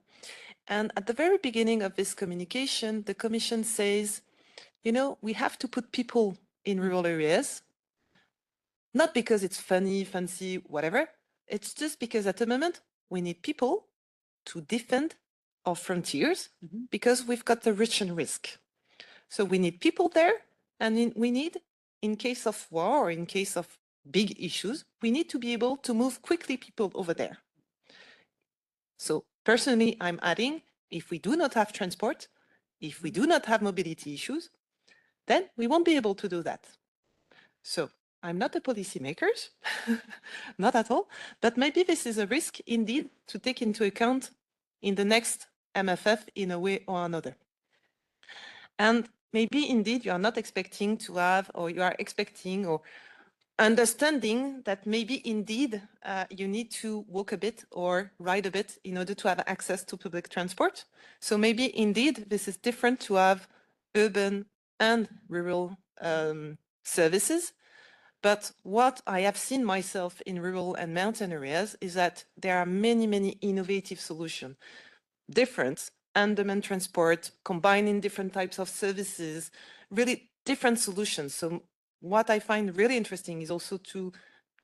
S1: And at the very beginning of this communication, the Commission says, you know, we have to put people in rural areas, not because it's funny, fancy, whatever. It's just because at the moment we need people to defend our frontiers because we've got the rich and risk. So we need people there, and we need, in case of war or in case of big issues, we need to be able to move quickly people over there. So personally, I'm adding, if we do not have transport, if we do not have mobility issues, then we won't be able to do that. So I'm not a policymaker, not at all, but maybe this is a risk indeed to take into account in the next MFF in a way or another. And maybe indeed you are not expecting to have, or you are expecting or understanding that maybe indeed you need to walk a bit or ride a bit in order to have access to public transport. So maybe indeed this is different to have urban and rural services. But what I have seen myself in rural and mountain areas is that there are many, many innovative solutions, different undermanned transport, combining different types of services, really different solutions. So what I find really interesting is also to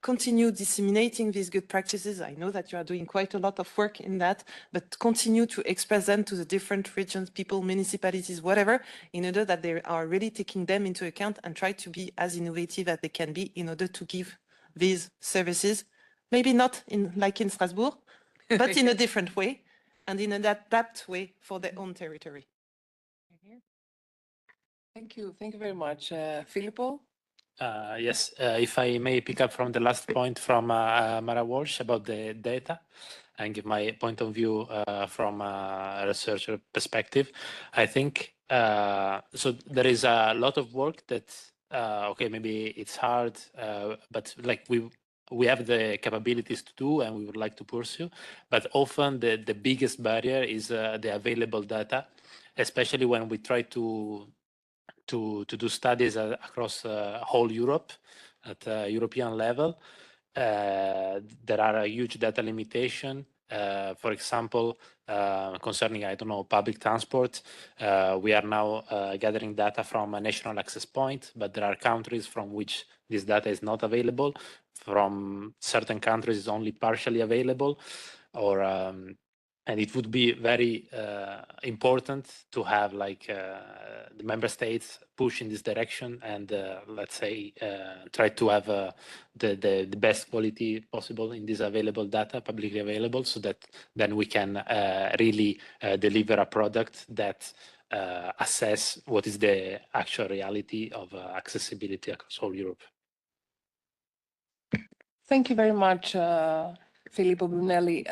S1: continue disseminating these good practices. I know that you are doing quite a lot of work in that, but continue to express them to the different regions, people, municipalities, whatever, in order that they are really taking them into account and try to be as innovative as they can be in order to give these services, maybe not like in Strasbourg, but in a different way and in an adapt way for their own territory.
S4: Thank you. Thank you very much. Filippo?
S3: Yes, if I may pick up from the last point from Mara Walsh about the data and give my point of view from a researcher perspective, I think so there is a lot of work that, okay, maybe it's hard, but like we have the capabilities to do and we would like to pursue, but often the biggest barrier is the available data, especially when we try to do studies across whole Europe at a European level. There are a huge data limitation. For example, concerning, I don't know, public transport, we are now gathering data from a national access point, but there are countries from which this data is not available. From certain countries, it's only partially available, or and it would be very important to have like the member states push in this direction and let's say try to have the best quality possible in this available data, publicly available, so that then we can really deliver a product that assess what is the actual reality of accessibility across all Europe.
S4: Thank you very much, Filippo Brunelli.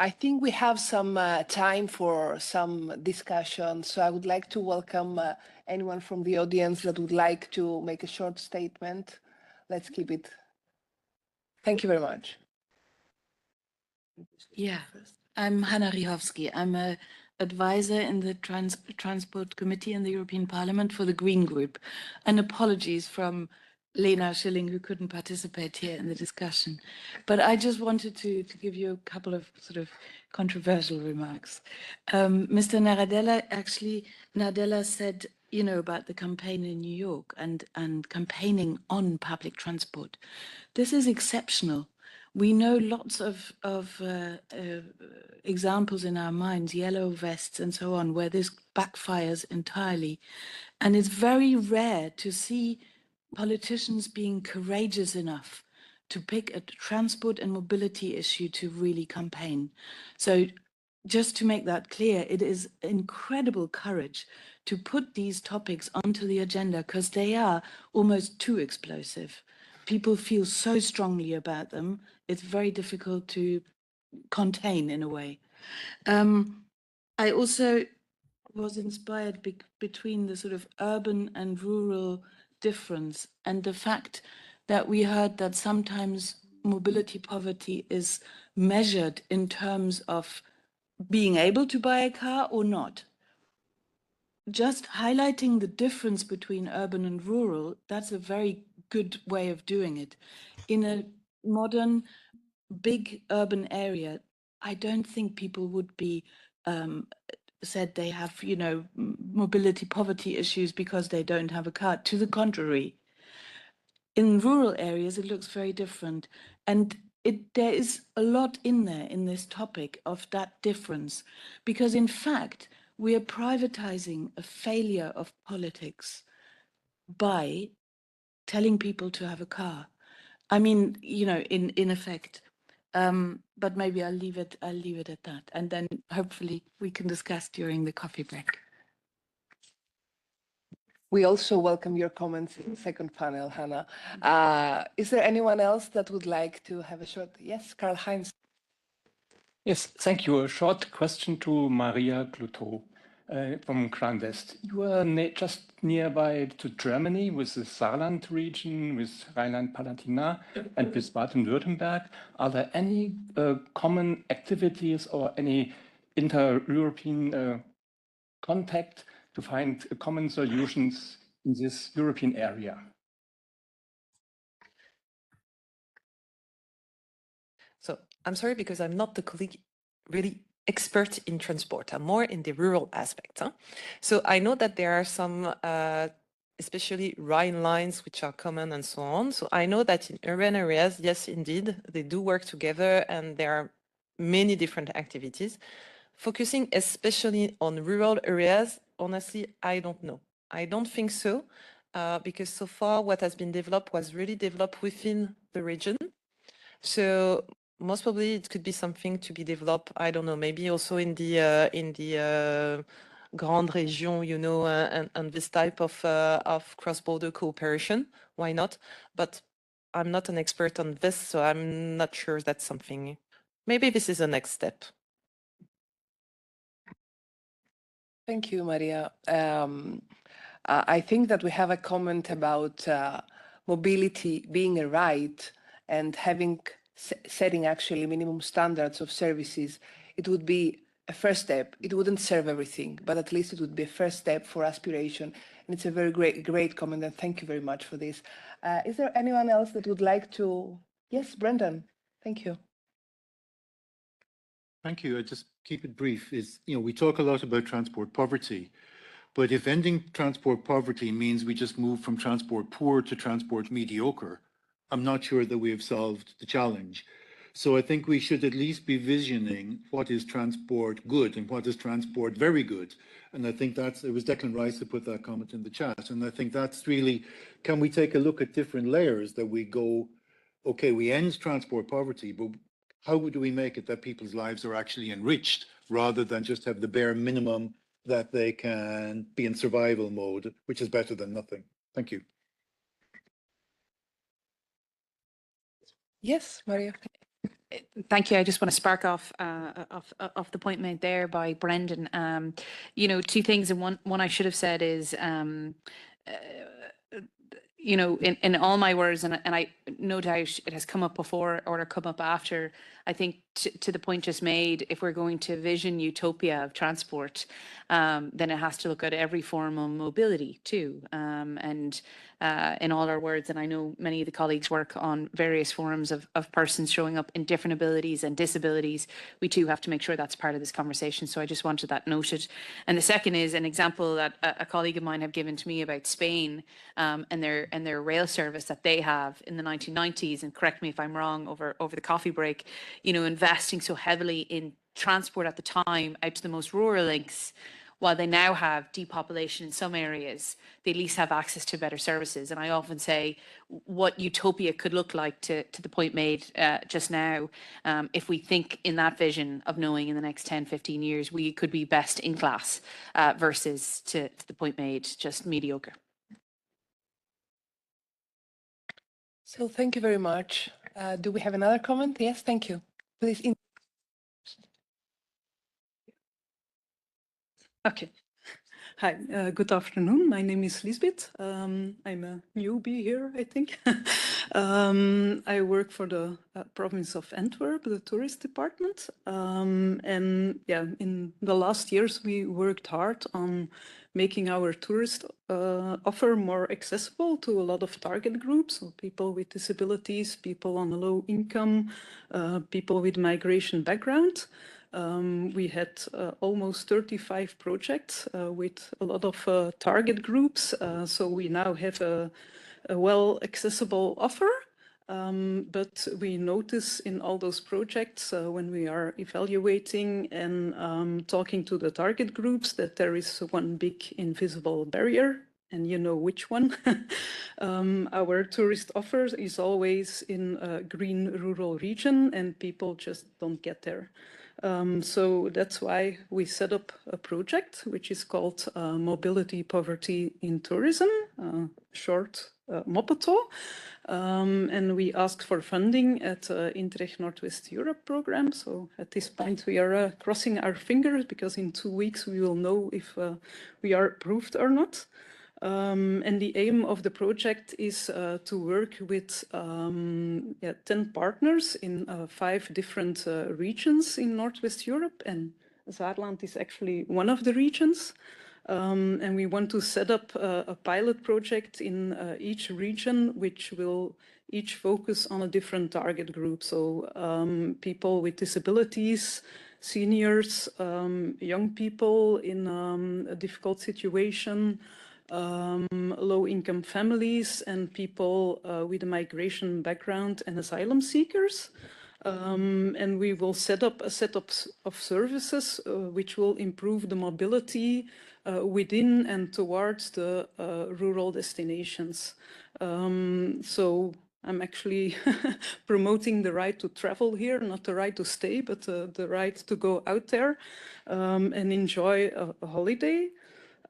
S4: I think we have some time for some discussion, so I would like to welcome anyone from the audience that would like to make a short statement. Let's keep it. Thank you very much.
S10: Yeah, I'm Hanna Richowski. I'm an advisor in the Transport Committee in the European Parliament for the Green Group. And apologies from Lena Schilling, who couldn't participate here in the discussion. But I just wanted to give you a couple of sort of controversial remarks. Mr. Nadella said, you know, about the campaign in New York and campaigning on public transport. This is exceptional. We know lots of examples in our minds, yellow vests and so on, where this backfires entirely. And it's very rare to see politicians being courageous enough to pick a transport and mobility issue to really campaign. So just to make that clear, it is incredible courage to put these topics onto the agenda because they are almost too explosive. People feel so strongly about them, it's very difficult to contain in a way. I also was inspired between the sort of urban and rural difference and the fact that we heard that sometimes mobility poverty is measured in terms of being able to buy a car or not. Just highlighting the difference between urban and rural, that's a very good way of doing it. In a modern, big urban area, I don't think people would be said they have, you know, mobility poverty issues because they don't have a car. To the contrary. In rural areas, it looks very different. And there is a lot in there in this topic of that difference, because in fact, we are privatizing a failure of politics by telling people to have a car. I mean, you know, in effect. But maybe I'll leave it at that, and then hopefully we can discuss during the coffee break.
S4: We also welcome your comments in the second panel, Hannah. Is there anyone else that would like to have a short? Yes, Karl-Heinz.
S11: Yes, thank you. A short question to Maria Cloteau from Grand-Est. You are just nearby to Germany with the Saarland region, with Rhineland-Palatinat, and with Baden-Württemberg. Are there any common activities or any inter-European contact to find common solutions in this European area?
S1: So I'm sorry, because I'm not the colleague really expert in transport. I'm more in the rural aspect. So I know that there are some, especially Rhine lines, which are common and so on. So I know that in urban areas, yes, indeed, they do work together and there are many different activities. Focusing especially on rural areas, honestly, I don't know. I don't think so, because so far what has been developed was really developed within the region. So most probably it could be something to be developed, I don't know, maybe also in the Grande Région, you know, and this type of cross-border cooperation. Why not? But I'm not an expert on this, so I'm not sure that's something. Maybe this is the next step.
S4: Thank you, Maria. I think that we have a comment about mobility being a right and setting actually minimum standards of services. It would be a first step. It wouldn't serve everything, but at least it would be a first step for aspiration. And it's a very great comment, and thank you very much for this. Is there anyone else that would like to? Yes, Brendan. Thank you.
S12: Thank you. I just keep it brief. We talk a lot about transport poverty, but if ending transport poverty means we just move from transport poor to transport mediocre, I'm not sure that we have solved the challenge. So I think we should at least be visioning what is transport good and what is transport very good. And I think it was Declan Rice who put that comment in the chat. And I think that's really, can we take a look at different layers that we go, okay, we end transport poverty, but how do we make it that people's lives are actually enriched rather than just have the bare minimum that they can be in survival mode, which is better than nothing? Thank you.
S4: Yes, Maria.
S9: Thank you. I just want to spark off the point made there by Brendan. You know, two things, and one I should have said is, you know, in all my words, and I no doubt it has come up before or come up after. I think to the point just made, if we're going to vision utopia of transport, then it has to look at every form of mobility too. And in all our words, and I know many of the colleagues work on various forms of persons showing up in different abilities and disabilities, we too have to make sure that's part of this conversation. So I just wanted that noted. And the second is an example that a colleague of mine have given to me about Spain and their rail service that they have in the 1990s, and correct me if I'm wrong, over the coffee break, you know, investing so heavily in transport at the time out to the most rural links. While they now have depopulation in some areas, they at least have access to better services. And I often say what utopia could look like, to the point made just now, if we think in that vision of knowing in the next 10, 15 years, we could be best in class versus to the point made, just mediocre.
S4: So thank you very much. Do we have another comment? Yes, thank you. Please.
S13: Okay. Hi, good afternoon. My name is Lisbeth. I'm a newbie here, I think. I work for the province of Antwerp, the tourist department. And yeah, in the last years, we worked hard on making our tourist offer more accessible to a lot of target groups, so people with disabilities, people on a low income, people with migration background. We had almost 35 projects with a lot of target groups. So we now have a well accessible offer. But we notice in all those projects when we are evaluating and talking to the target groups that there is one big invisible barrier, and you know which one. Our tourist offer is always in a green rural region and people just don't get there. So that's why we set up a project which is called Mobility Poverty in Tourism, short MOPETO. And we asked for funding at Interreg Northwest Europe program. So at this point we are crossing our fingers because in 2 weeks we will know if we are approved or not. And the aim of the project is to work with 10 partners in 5 different regions in Northwest Europe, and Saarland is actually one of the regions. And we want to set up a pilot project in each region, which will each focus on a different target group. So people with disabilities, seniors, young people in a difficult situation, low-income families and people with a migration background and asylum seekers. And we will set up a set of services which will improve the mobility within and towards the rural destinations. So I'm actually promoting the right to travel here, not the right to stay, but the right to go out there and enjoy a holiday.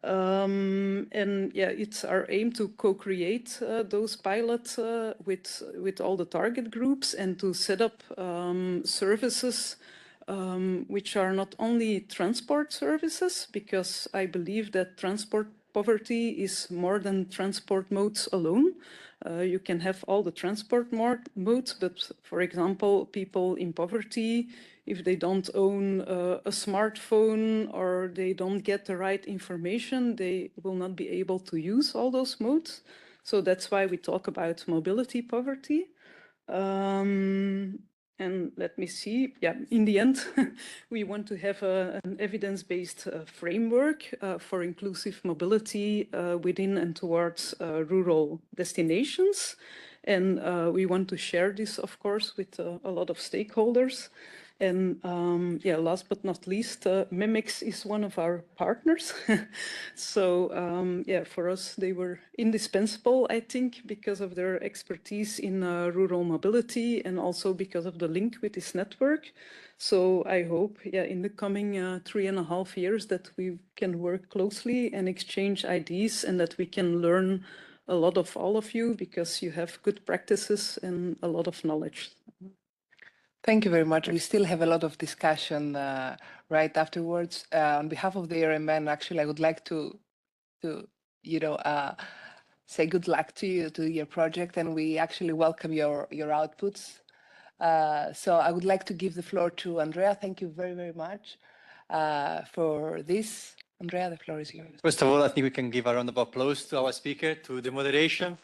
S13: And yeah, it's our aim to co-create those pilots with all the target groups and to set up services which are not only transport services, because I believe that transport poverty is more than transport modes alone. You can have all the transport modes, but for example, people in poverty, if they don't own a smartphone or they don't get the right information, they will not be able to use all those modes. So that's why we talk about mobility poverty. And let me see, yeah, in the end, we want to have an evidence-based framework for inclusive mobility within and towards rural destinations. And we want to share this, of course, with a lot of stakeholders. And yeah, last but not least, MEMEX is one of our partners. So yeah, for us, they were indispensable, I think, because of their expertise in rural mobility and also because of the link with this network. So I hope, yeah, in the coming 3.5 years that we can work closely and exchange ideas and that we can learn a lot of all of you because you have good practices and a lot of knowledge.
S4: Thank you very much. We still have a lot of discussion right afterwards. On behalf of the ERMN, actually, I would like to say good luck to you, to your project, and we actually welcome your outputs. So I would like to give the floor to Andrea. Thank you very, very much for this. Andrea, the floor is yours.
S2: First of all, I think we can give a round of applause to our speaker, to the moderation.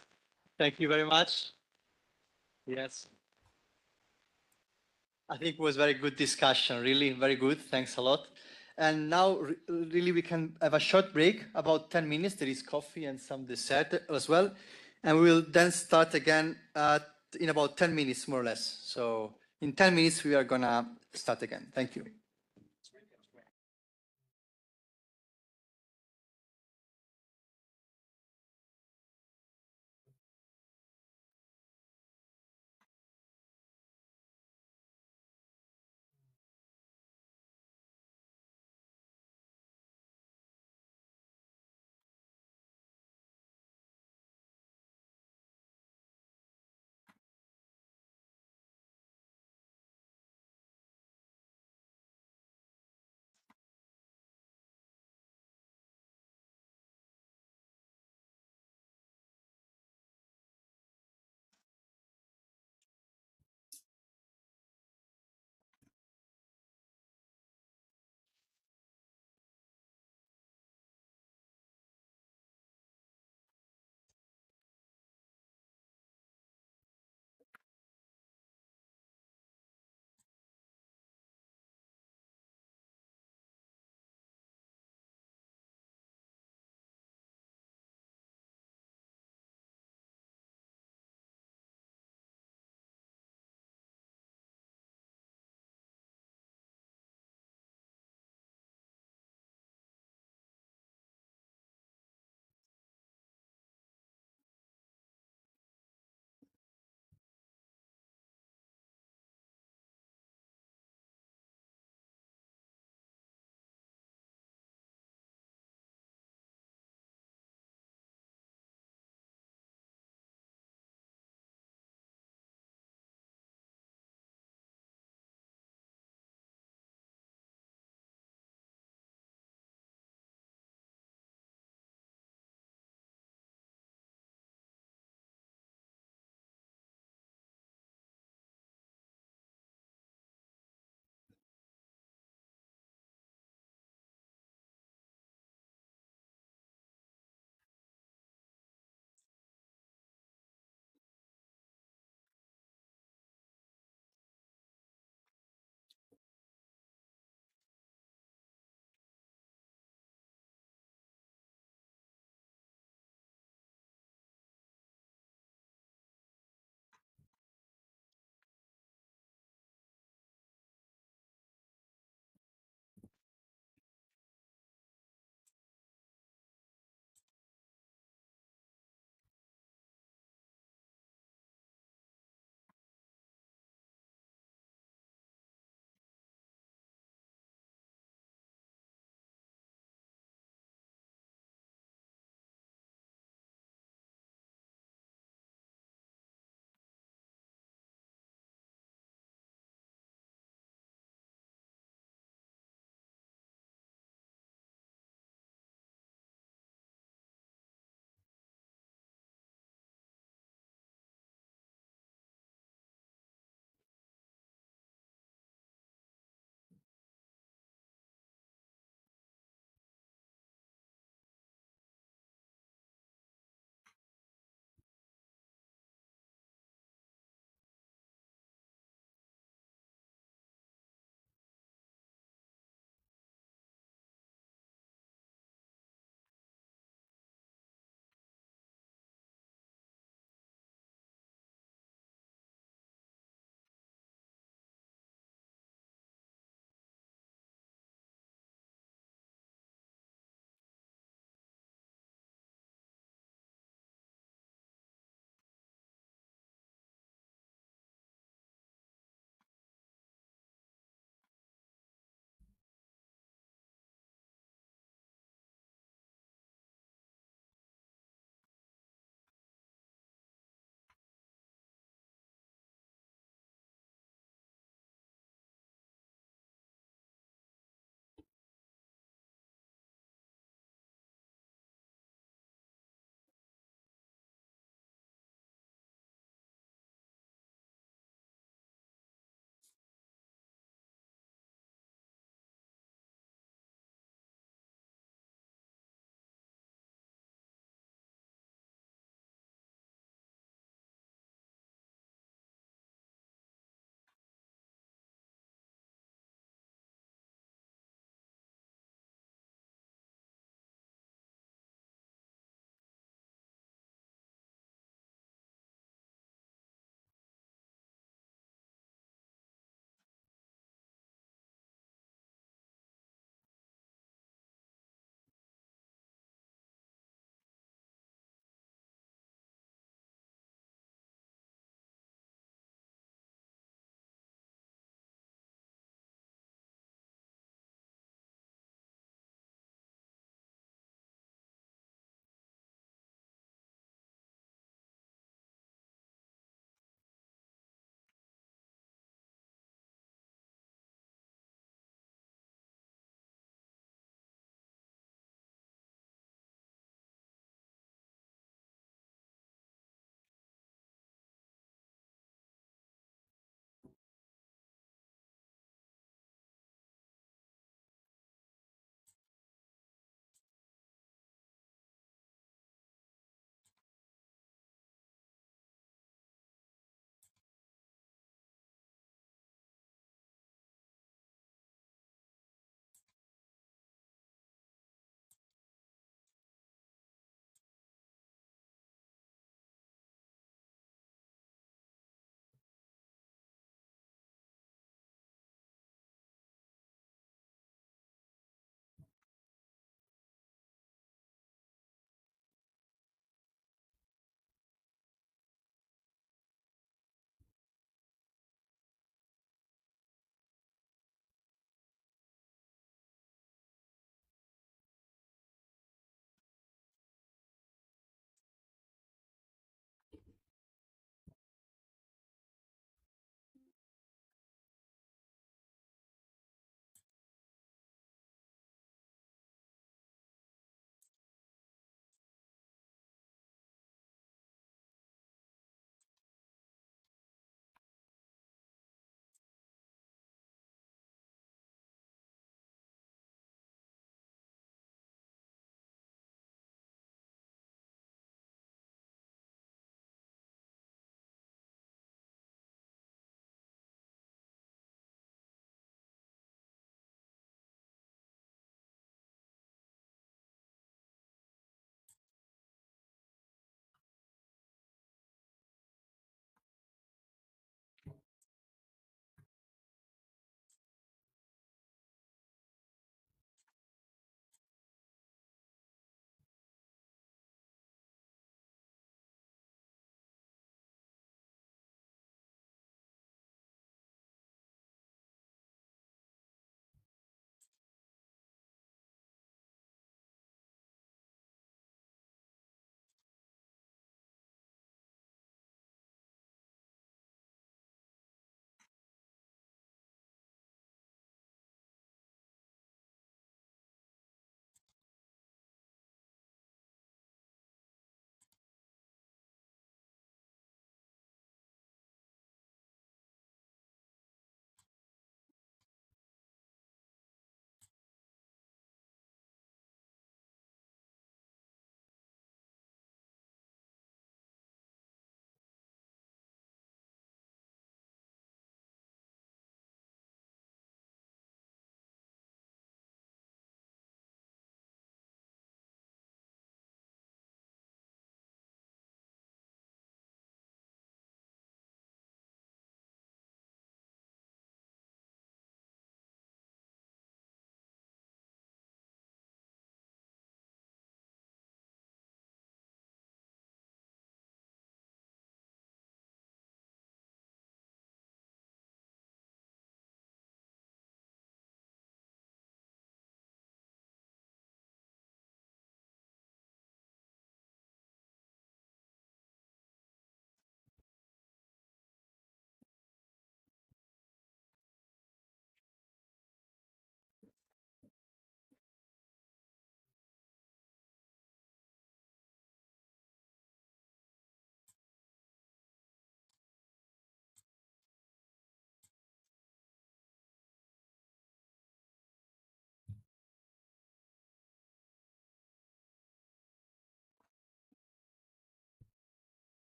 S2: Thank you very much. Yes. I think it was very good discussion, really very good. Thanks a lot. And now really we can have a short break, about 10 minutes. There is coffee and some dessert as well. And we will then start again in about 10 minutes, more or less. So in 10 minutes, we are gonna start again. Thank you.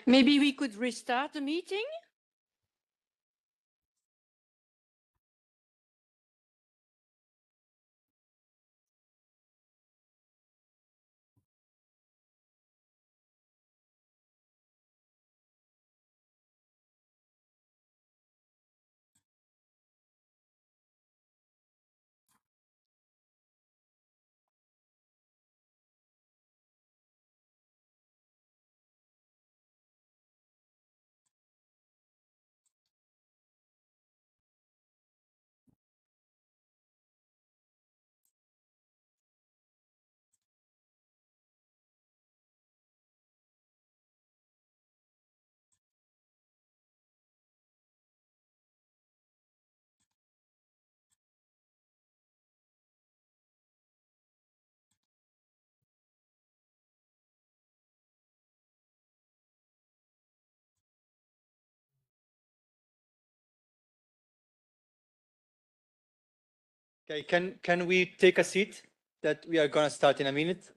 S14: Maybe we could restart the meeting?
S2: Okay, can we take a seat that we are going to start in a minute?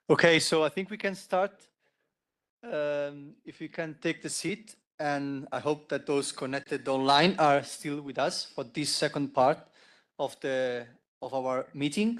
S2: Okay, so I think we can start. If you can take the seat, and I hope that those connected online are still with us for this second part of our meeting.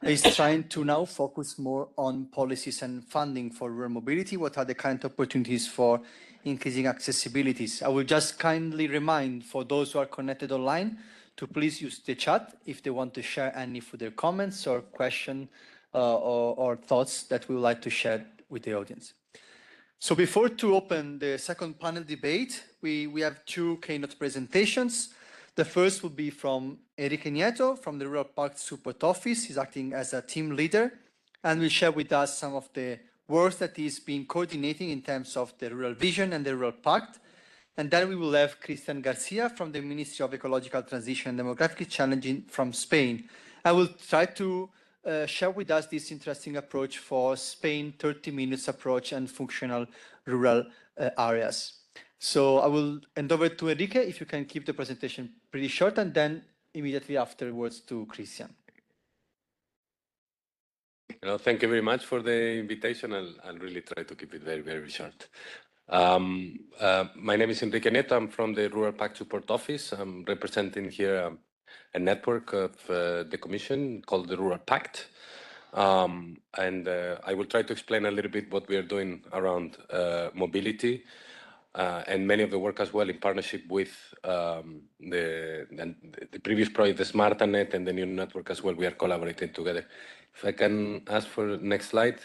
S2: Is trying to now focus more on policies and funding for rural mobility. What are the current opportunities for increasing accessibilities? I will just kindly remind for those who are connected online to please use the chat if they want to share any further comments or questions or thoughts that we would like to share with the audience. So before to open the second panel debate, we have two keynote presentations. The first will be from Enrique Nieto from the Rural Pact Support Office. He's acting as a team leader and will share with us some of the work that he's been coordinating in terms of the Rural Vision and the Rural Pact. And then we will have Cristian Garcia from the Ministry of Ecological Transition and Demographic Challenge from Spain. I will try to share with us this interesting approach for Spain, 30 minutes approach and functional rural areas. So I will hand over to Enrique, if you can keep the presentation pretty short, and then immediately afterwards to Cristian.
S15: Thank you very much for the invitation. I'll really try to keep it very, very short. My name is Enrique Nieto. I'm from the Rural Pact Support Office. I'm representing here a network of the Commission called the Rural Pact. And I will try to explain a little bit what we are doing around mobility and many of the work as well in partnership with the previous project, the SmartNet, and the new network as well. We are collaborating together. If I can ask for the next slide.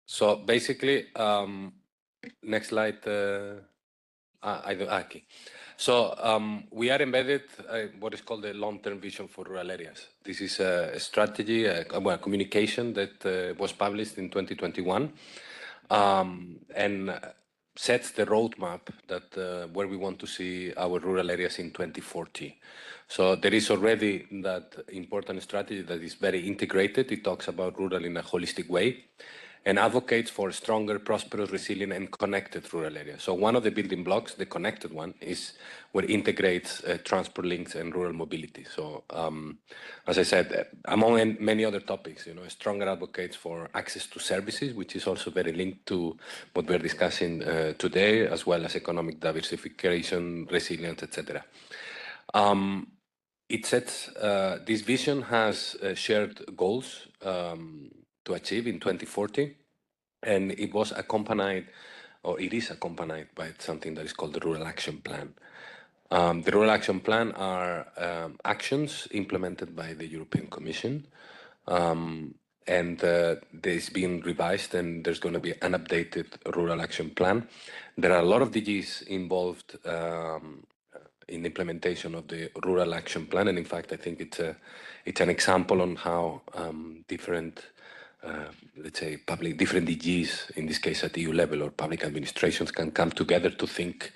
S15: So basically, next slide. Okay. So we are embedded what is called the long-term vision for rural areas. This is a strategy, a communication that was published in 2021 and sets the roadmap that where we want to see our rural areas in 2040. So there is already that important strategy that is very integrated. It talks about rural in a holistic way and advocates for stronger, prosperous, resilient, and connected rural areas. So one of the building blocks, the connected one, is where it integrates transport links and rural mobility. So as I said, among many other topics, stronger advocates for access to services, which is also very linked to what we're discussing today, as well as economic diversification, resilience, etc. It sets, this vision has shared goals to achieve in 2040, and it was accompanied, or it is accompanied by something that is called the Rural Action Plan. The Rural Action Plan are actions implemented by the European Commission, and there's been revised, and there's going to be an updated Rural Action Plan. There are a lot of DGs involved in the implementation of the Rural Action Plan, and in fact, I think it's an example on how different, let's say, different DGs, in this case at EU level or public administrations, can come together to think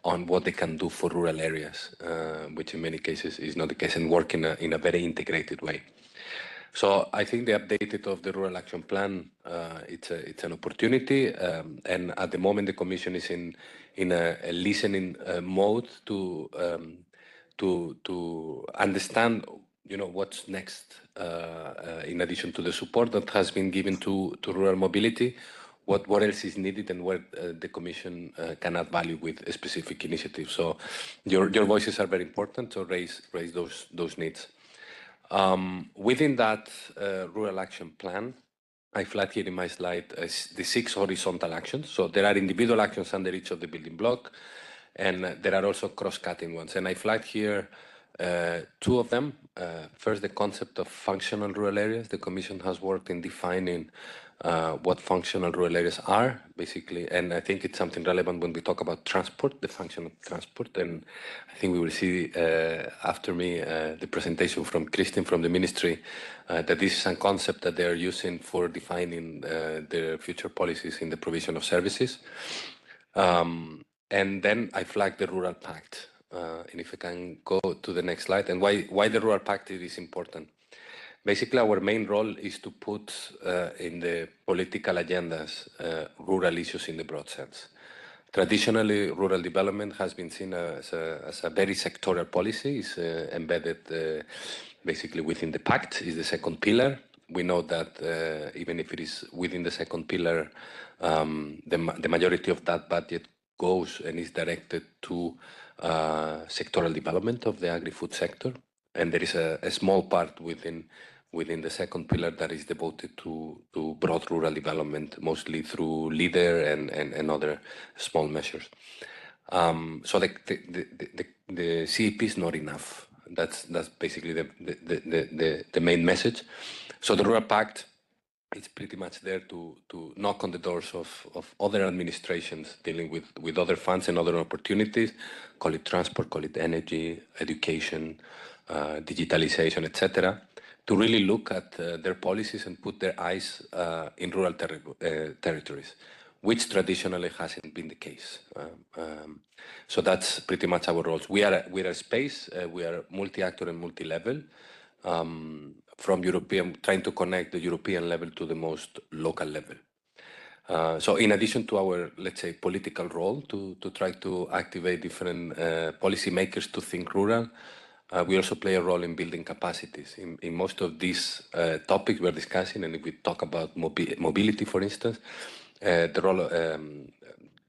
S15: on what they can do for rural areas, which in many cases is not the case, and work in a very integrated way. So I think the updated of the Rural Action Plan, it's an opportunity, and at the moment the Commission is in a listening mode to understand, what's next, in addition to the support that has been given to rural mobility. What else is needed, and where the Commission can add value with a specific initiative. So your voices are very important, so raise those needs. Within that Rural Action Plan, I flag here in my slide the 6 horizontal actions. So there are individual actions under each of the building block, and there are also cross-cutting ones. And I flag here 2 of them. First, the concept of functional rural areas. The Commission has worked in defining what functional rural areas are, basically, and I think it's something relevant when we talk about transport, the function of transport, and I think we will see after me the presentation from Christine from the ministry that this is a concept that they are using for defining their future policies in the provision of services. And then I flag the Rural Pact, and if I can go to the next slide, and why the Rural Pact is important. Basically, our main role is to put in the political agendas rural issues in the broad sense. Traditionally, rural development has been seen as a very sectoral policy. It's embedded basically within the pact, is the second pillar. We know that even if it is within the second pillar, the majority of that budget goes and is directed to sectoral development of the agri-food sector. And there is a small part within the second pillar that is devoted to broad rural development, mostly through LEADER and other small measures. So the CAP is not enough. That's basically the main message. So the Rural Pact is pretty much there to knock on the doors of other administrations dealing with other funds and other opportunities, call it transport, call it energy, education, digitalization, etc., to really look at their policies and put their eyes in rural territories, which traditionally hasn't been the case. So that's pretty much our roles. We are a space, we are multi-actor and multi-level, from European, trying to connect the European level to the most local level. So in addition to our, let's say, political role to try to activate different policymakers to think rural, we also play a role in building capacities. In most of these topics we're discussing, and if we talk about mobility, for instance, the role,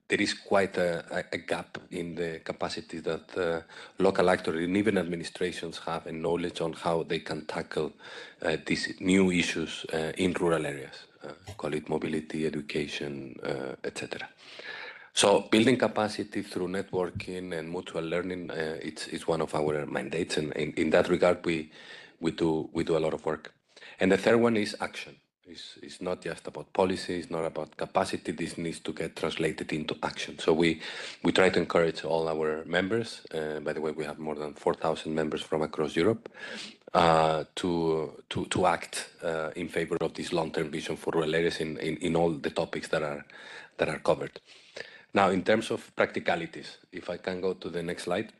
S15: there is quite a gap in the capacity that local actors and even administrations have in knowledge on how they can tackle these new issues in rural areas, call it mobility, education, etc. So building capacity through networking and mutual learning, it's one of our mandates, and in that regard, we do a lot of work. And the third one is action. It's not just about policy, it's not about capacity. This needs to get translated into action. So we try to encourage all our members. By the way, we have more than 4,000 members from across Europe to act in favor of this long-term vision for rural areas in all the topics that are covered. Now, in terms of practicalities, if I can go to the next slide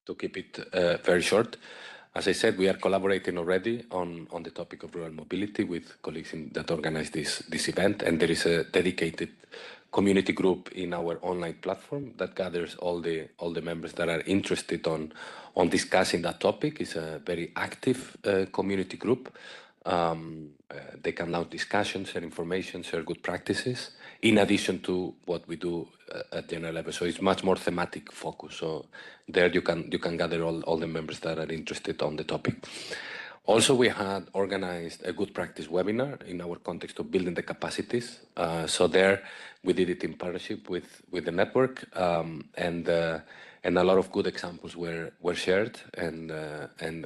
S15: to keep it very short. As I said, we are collaborating already on the topic of rural mobility with colleagues that organize this event, and there is a dedicated community group in our online platform that gathers all the members that are interested on discussing that topic. It's a very active community group. They can launch discussions, share information, share good practices, in addition to what we do at general level. So it's much more thematic focus. So there you can gather all the members that are interested on the topic. Also, we had organized a good practice webinar in our context of building the capacities. So there, we did it in partnership with the network, and a lot of good examples were shared, and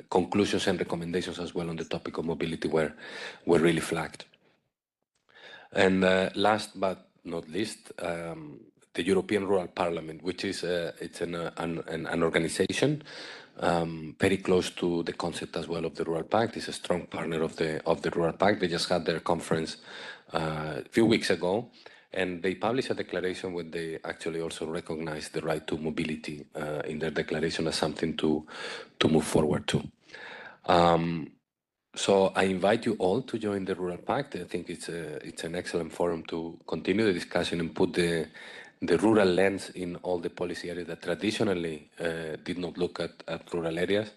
S15: conclusions and recommendations as well on the topic of mobility were really flagged. And last but not least, the European Rural Parliament, which is it's an organization very close to the concept as well of the Rural Pact. It's a strong partner of the Rural Pact. They just had their conference a few weeks ago, and they published a declaration where they actually also recognized the right to mobility in their declaration as something to move forward to. So I invite you all to join the Rural Pact. I think it's an excellent forum to continue the discussion and put the rural lens in all the policy areas that traditionally did not look at rural areas.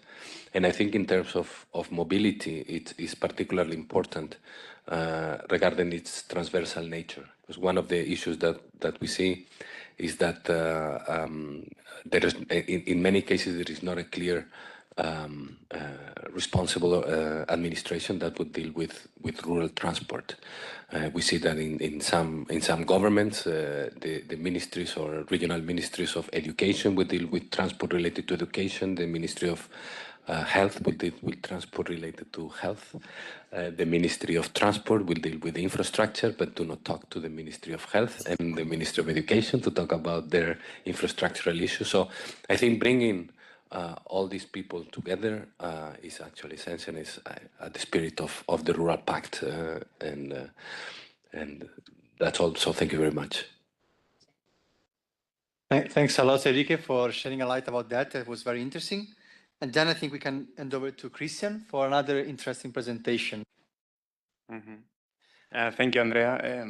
S15: And I think in terms of mobility, it is particularly important regarding its transversal nature. Because one of the issues that we see is that there is, in many cases, there is not a clear responsible administration that would deal with rural transport. We see that in some governments, the ministries or regional ministries of education would deal with transport related to education. The Ministry of Health will deal with transport related to health. The Ministry of Transport will deal with infrastructure, but do not talk to the Ministry of Health and the Ministry of Education to talk about their infrastructural issues. So I think bringing all these people together is actually essential, is at the spirit of the Rural Pact, and that's all. So thank you very much.
S2: Thanks a lot, Enrique, for shedding a light about that. It was very interesting. And then I think we can hand over to Christian for another interesting presentation.
S16: Thank you, Andrea.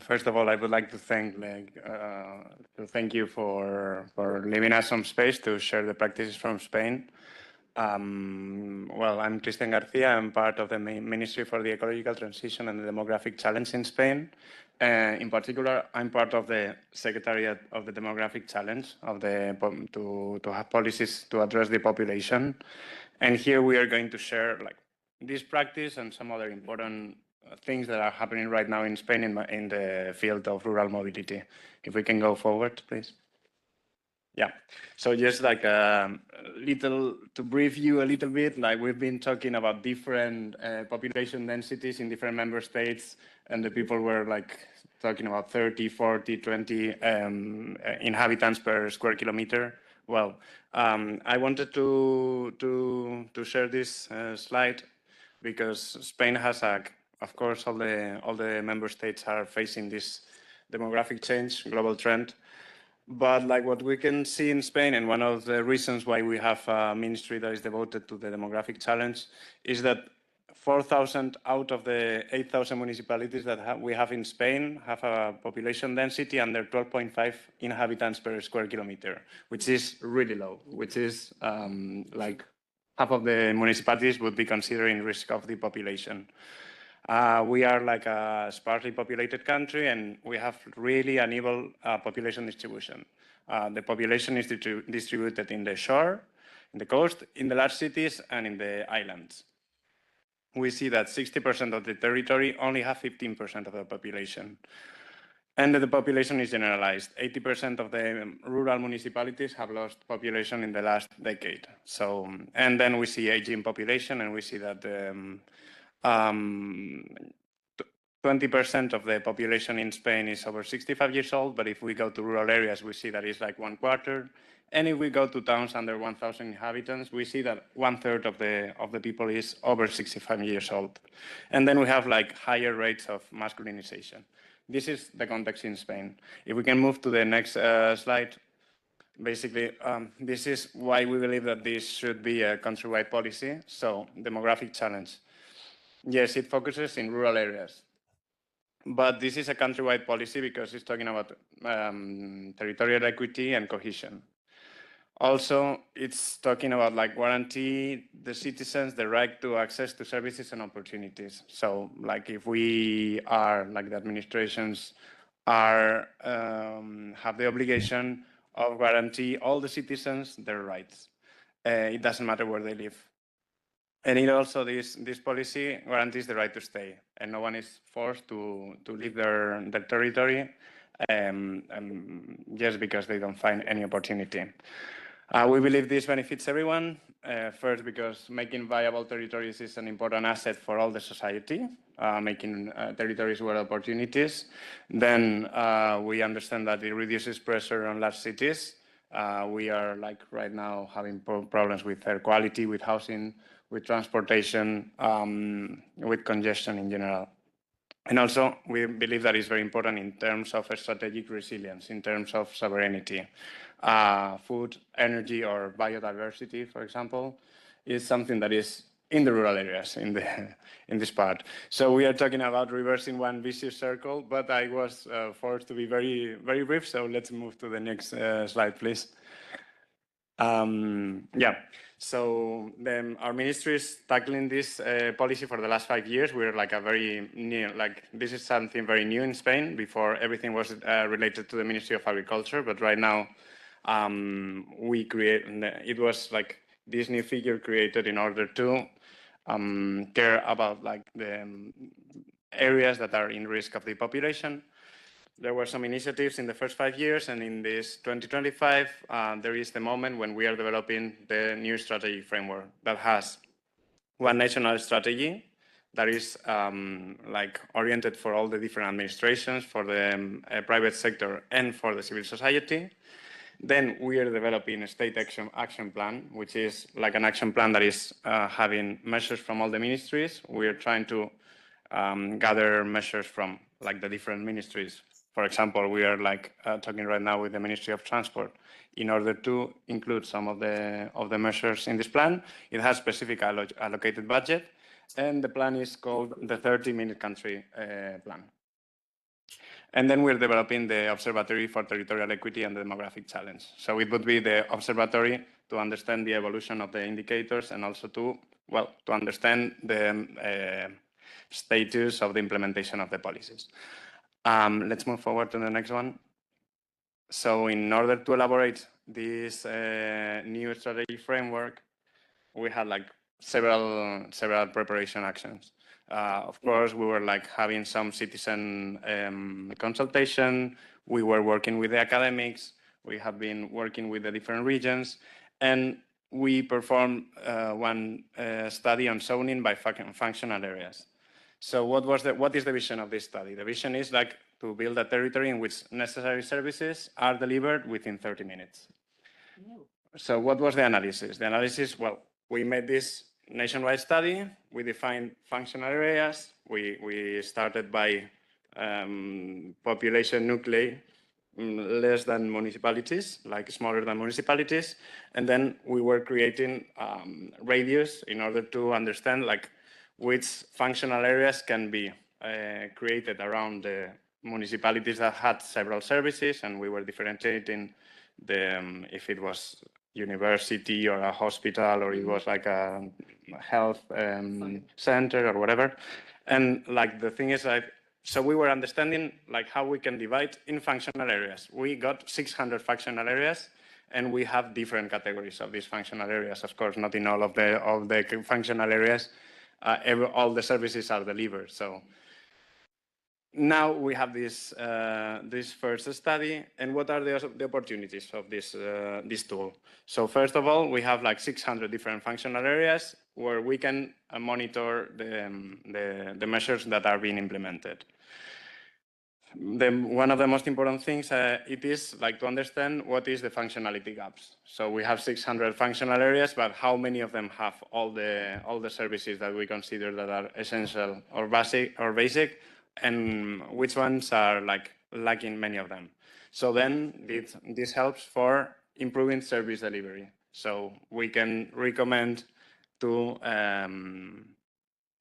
S16: First of all, I would like to thank you for leaving us some space to share the practices from Spain. Well, I'm Christian Garcia. I'm part of the Ministry for the Ecological Transition and the Demographic Challenge in Spain. In particular, I'm part of the Secretariat of the Demographic Challenge to have policies to address the population. And here we are going to share this practice and some other important things that are happening right now in Spain in the field of rural mobility. If we can go forward, please. Yeah, so just to brief you a little bit, we've been talking about different population densities in different member states, and the people were talking about 30, 40, 20 inhabitants per square kilometer. Well, I wanted to share this slide because Spain has of course, all the member states are facing this demographic change, global trend. But what we can see in Spain, and one of the reasons why we have a ministry that is devoted to the demographic challenge, is that 4,000 out of the 8,000 municipalities that we have in Spain have a population density under 12.5 inhabitants per square kilometer, which is really low, which is half of the municipalities would be considering risk of depopulation. We are a sparsely populated country, and we have really uneven population distribution. The population is distributed in the shore, in the coast, in the large cities, and in the islands. We see that 60% of the territory only have 15% of the population. And the population is generalized. 80% of the rural municipalities have lost population in the last decade. So, and then we see aging population, and we see that 20% of the population in Spain is over 65 years old, but if we go to rural areas, we see that it's like 1/4. And if we go to towns under 1,000 inhabitants, we see that 1/3 of the people is over 65 years old. And then we have higher rates of masculinization. This is the context in Spain. If we can move to the next slide. Basically, this is why we believe that this should be a countrywide policy. So, demographic challenge. Yes, it focuses in rural areas. But this is a countrywide policy because it's talking about territorial equity and cohesion. Also, it's talking about guarantee the citizens the right to access to services and opportunities. So, if we are, the administrations are, have the obligation of guarantee all the citizens their rights. It doesn't matter where they live. And it also, this policy guarantees the right to stay, and no one is forced to leave their territory just because they don't find any opportunity. We believe this benefits everyone. First, because making viable territories is an important asset for all the society, making territories where opportunities. Then we understand that it reduces pressure on large cities. We are like right now having problems with air quality, with housing, with transportation, with congestion in general. And also, we believe that is very important in terms of strategic resilience, in terms of sovereignty. Food, energy, or biodiversity, for example, is something that is in the rural areas in this part. So we are talking about reversing one vicious circle, but I was forced to be very, very brief. So let's move to the next slide, please. Yeah, so then our ministry is tackling this policy for the last 5 years. We're like a very new, like this is something very new in Spain. Before everything was related to the Ministry of Agriculture, but right now it was like this new figure created in order to care about like the areas that are in risk of depopulation. There were some initiatives in the first 5 years, and in this 2025, there is the moment when we are developing the new strategy framework that has one national strategy that is like oriented for all the different administrations, for the private sector, and for the civil society. Then we are developing a state action plan, which is like an action plan that is having measures from all the ministries. We are trying to gather measures from like the different ministries. For example, we are like talking right now with the Ministry of Transport in order to include some of the measures in this plan. It has specific allocated budget, and the plan is called the 30-minute country plan. And then we're developing the Observatory for Territorial Equity and the Demographic Challenge. So it would be the observatory to understand the evolution of the indicators and also to understand the status of the implementation of the policies. Let's move forward to the next one. So in order to elaborate this new strategy framework, we had like several preparation actions. Of course, we were like having some citizen consultation. We were working with the academics. We have been working with the different regions, and we performed one study on zoning by functional areas. So what is the vision of this study? The vision is like to build a territory in which necessary services are delivered within 30 minutes. So what was the analysis? The analysis, well, we made this nationwide study. We defined functional areas. We started by population nuclei less than municipalities, like smaller than municipalities. And then we were creating radius in order to understand like which functional areas can be created around the municipalities that had several services, and we were differentiating if it was university or a hospital or it was like a health center or whatever. And like the thing is like, so we were understanding like how we can divide in functional areas. We got 600 functional areas, and we have different categories of these functional areas. Of course, not in all of the functional areas, all the services are delivered. So now we have this first study, and what are the opportunities of this tool? So first of all, we have like 600 different functional areas where we can monitor the measures that are being implemented. One of the most important things it is like to understand what is the functionality gaps. So we have 600 functional areas, but how many of them have all the services that we consider that are essential or basic, and which ones are like lacking many of them. So then this helps for improving service delivery. So we can recommend to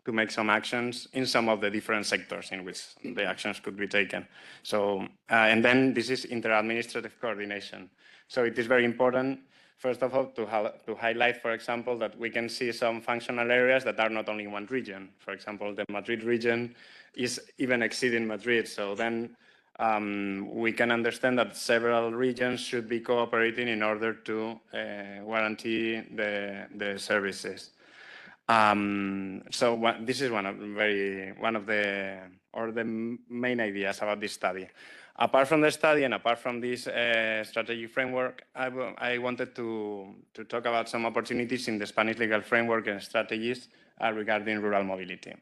S16: make some actions in some of the different sectors in which the actions could be taken. So, and then this is inter-administrative coordination. So it is very important, first of all, to highlight, for example, that we can see some functional areas that are not only in one region. For example, the Madrid region is even exceeding Madrid. So then we can understand that several regions should be cooperating in order to guarantee the services. This is one of the main ideas about this study. Apart from the study and apart from this strategic framework, I wanted to talk about some opportunities in the Spanish legal framework and strategies regarding rural mobility.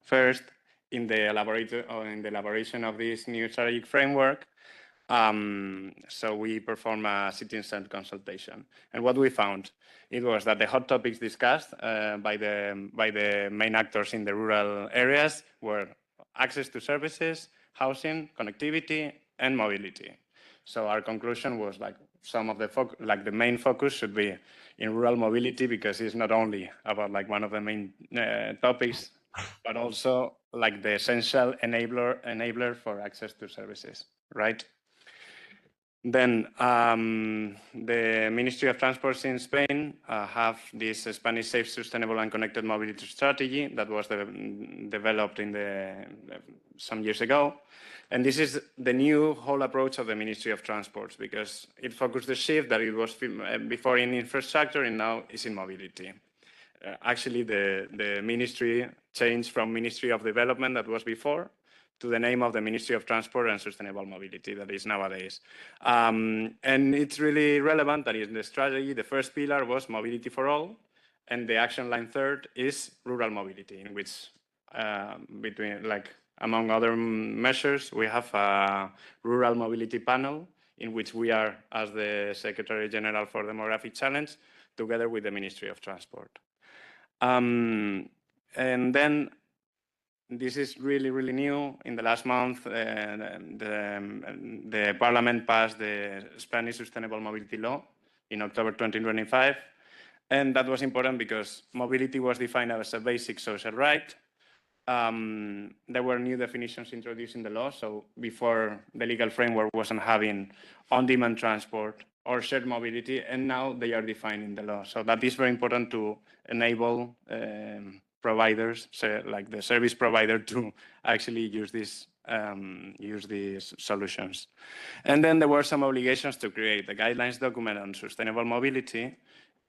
S16: First, in the elaboration of this new strategic framework, so we performed a citizen consultation. And what we found, it was that the hot topics discussed by the main actors in the rural areas were access to services, housing, connectivity, and mobility. So our conclusion was like some of the main focus should be in rural mobility, because it's not only about like one of the main topics, but also like the essential enabler for access to services, right? Then the Ministry of Transport in Spain have this Spanish Safe, Sustainable and Connected Mobility Strategy that was developed some years ago. And this is the new whole approach of the Ministry of Transports, because it focused the shift that it was before in infrastructure and now is in mobility. Actually, the ministry changed from Ministry of Development that was before to the name of the Ministry of Transport and Sustainable Mobility that is nowadays. And it's really relevant that in the strategy, the first pillar was mobility for all, and the action line third is rural mobility, in which among other measures, we have a rural mobility panel in which we are, as the Secretary General for Demographic Challenge, together with the Ministry of Transport. And then this is really, really new. In the last month, the Parliament passed the Spanish Sustainable Mobility Law in October 2025. And that was important because mobility was defined as a basic social right. There were new definitions introduced in the law. So before, the legal framework wasn't having on-demand transport or shared mobility, and now they are defined in the law. So that is very important to enable providers, like the service provider, to actually use these solutions. And then there were some obligations to create the guidelines document on sustainable mobility.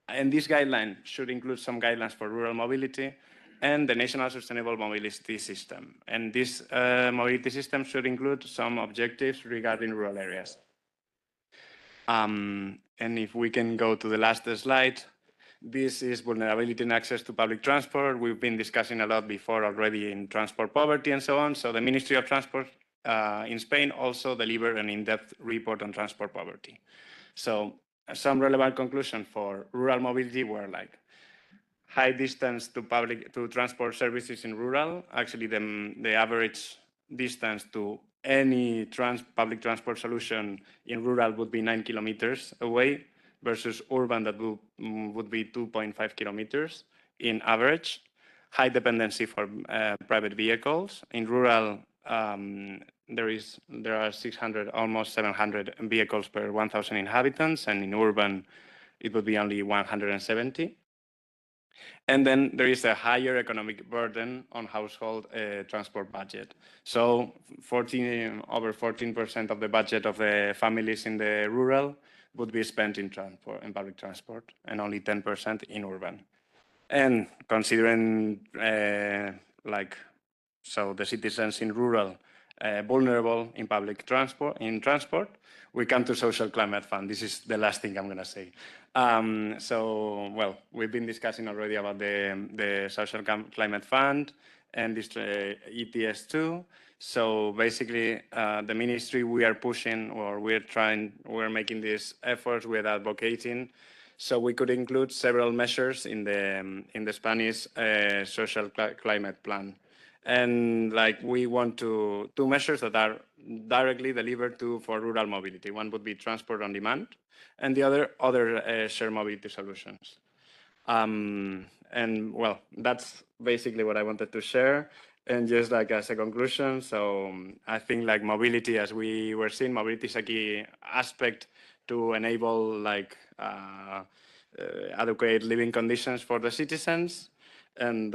S16: And this guideline should include some guidelines for rural mobility and the National Sustainable Mobility System. And this mobility system should include some objectives regarding rural areas. And if we can go to the last slide, this is vulnerability and access to public transport. We've been discussing a lot before already in transport poverty and so on. So the Ministry of Transport in Spain also delivered an in-depth report on transport poverty. So some relevant conclusions for rural mobility were like high distance to transport services in rural. Actually, the average distance to any public transport solution in rural would be 9 kilometers away, versus urban that would be 2.5 kilometers in average. High dependency for private vehicles. In rural, there are 600, almost 700 vehicles per 1,000 inhabitants, and in urban, it would be only 170. And then there is a higher economic burden on household transport budget. So over 14% of the budget of the families in the rural would be spent in public transport, and only 10% in urban. And considering the citizens in rural vulnerable in public transport, we come to social climate fund. This is the last thing I'm going to say. We've been discussing already about the social climate fund and this ETS2. So basically, the ministry, we are pushing, or we're making these efforts, we're advocating. So we could include several measures in the Spanish social climate plan. And we want two measures that are directly delivered for rural mobility. One would be transport on demand, and the other shared mobility solutions. That's basically what I wanted to share. And just as a conclusion, so I think mobility, as we were seeing, mobility is a key aspect to enable adequate living conditions for the citizens. And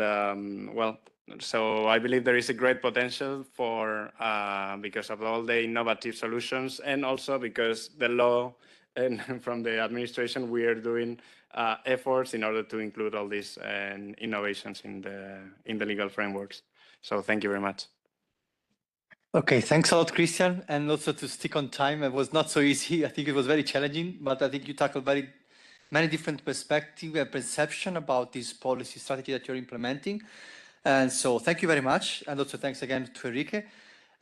S16: so I believe there is a great potential for, because of all the innovative solutions, and also because the law and from the administration, we are doing efforts in order to include all these innovations in the legal frameworks. So thank you very much.
S2: Okay, thanks a lot, Christian. And also to stick on time, it was not so easy. I think it was very challenging, but I think you tackled many different perspectives and perception about this policy strategy that you're implementing. And so thank you very much. And also thanks again to Enrique.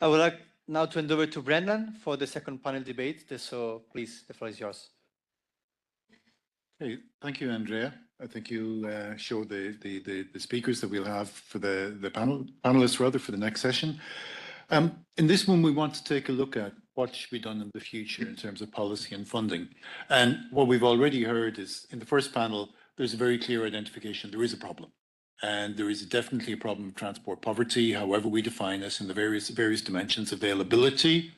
S2: I would like now to hand over to Brendan for the second panel debate. So please, the floor is yours.
S12: Hey, thank you, Andrea. I think you showed the speakers that we'll have for the panelists rather for the next session. In this one, we want to take a look at what should be done in the future in terms of policy and funding. And what we've already heard is in the first panel, there's a very clear identification. There is a problem. And there is definitely a problem of transport poverty, however we define this in the various dimensions: availability,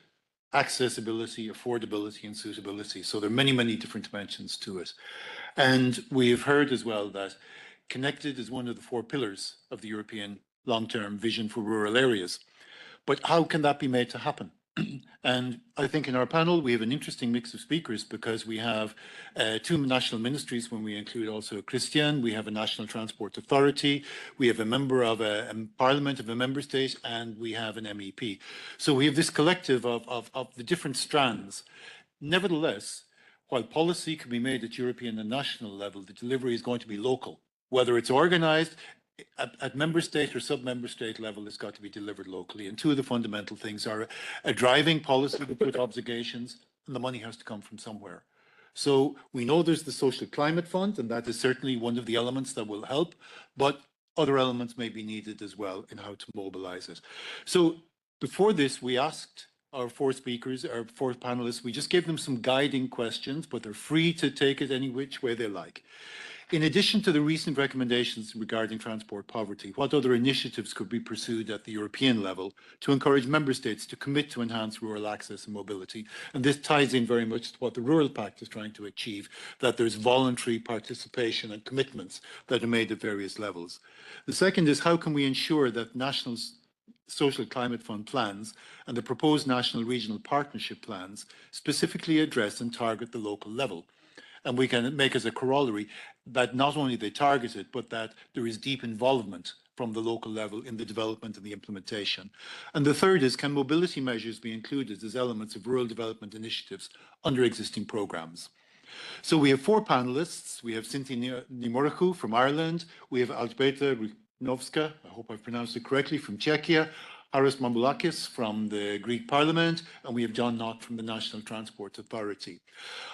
S12: accessibility, affordability, and suitability. So there are many different dimensions to it. And we've heard as well that connected is one of the 4 pillars of the European long-term vision for rural areas. But how can that be made to happen? And I think in our panel, we have an interesting mix of speakers because we have 2 national ministries when we include also Christian. We have a national transport authority. We have a member of a parliament of a member state, and we have an MEP. So we have this collective of the different strands. Nevertheless, while policy can be made at European and national level, the delivery is going to be local. Whether it's organized at member state or sub-member state level, it's got to be delivered locally. And 2 of the fundamental things are a driving policy with obligations, and the money has to come from somewhere. So we know there's the Social Climate Fund, and that is certainly one of the elements that will help, but other elements may be needed as well in how to mobilize it. So before this, we asked our 4 speakers, our 4 panelists, we just gave them some guiding questions, but they're free to take it any which way they like. In addition to the recent recommendations regarding transport poverty, what other initiatives could be pursued at the European level to encourage member states to commit to enhance rural access and mobility? And this ties in very much to what the Rural Pact is trying to achieve, that there's voluntary participation and commitments that are made at various levels. The second is, how can we ensure that national Social Climate Fund plans and the proposed national regional partnership plans specifically address and target the local level? And we can make as a corollary that not only they target it, but that there is deep involvement from the local level in the development and the implementation. And the third is, can mobility measures be included as elements of rural development initiatives under existing programmes? So we have 4 panelists. We have Cynthia Nimorku from Ireland. We have Alžbeta Rujnovska, I hope I've pronounced it correctly, from Czechia. Haris Mamboulakis from the Greek Parliament, and we have John Knott from the National Transport Authority.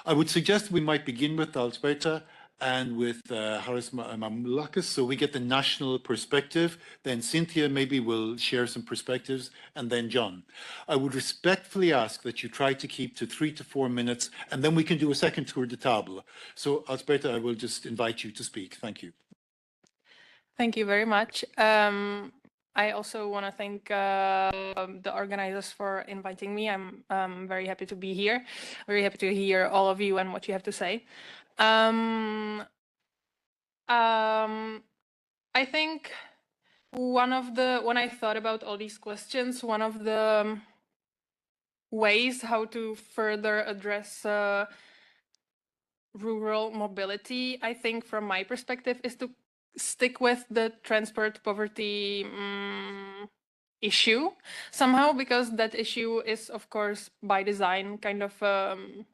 S12: I would suggest we might begin with Alžbeta and with Haris Mamboulakis, so we get the national perspective. Then Cynthia maybe will share some perspectives, and then John. I would respectfully ask that you try to keep to 3 to 4 minutes, and then we can do a second tour de table. So Alžbeta, I will just invite you to speak. Thank you.
S17: Thank you very much. I also want to thank the organizers for inviting me. I'm very happy to be here. Very happy to hear all of you and what you have to say. I think when I thought about all these questions, one of the ways how to further address rural mobility, I think from my perspective, is to stick with the transport poverty issue somehow, because that issue is, of course, by design kind of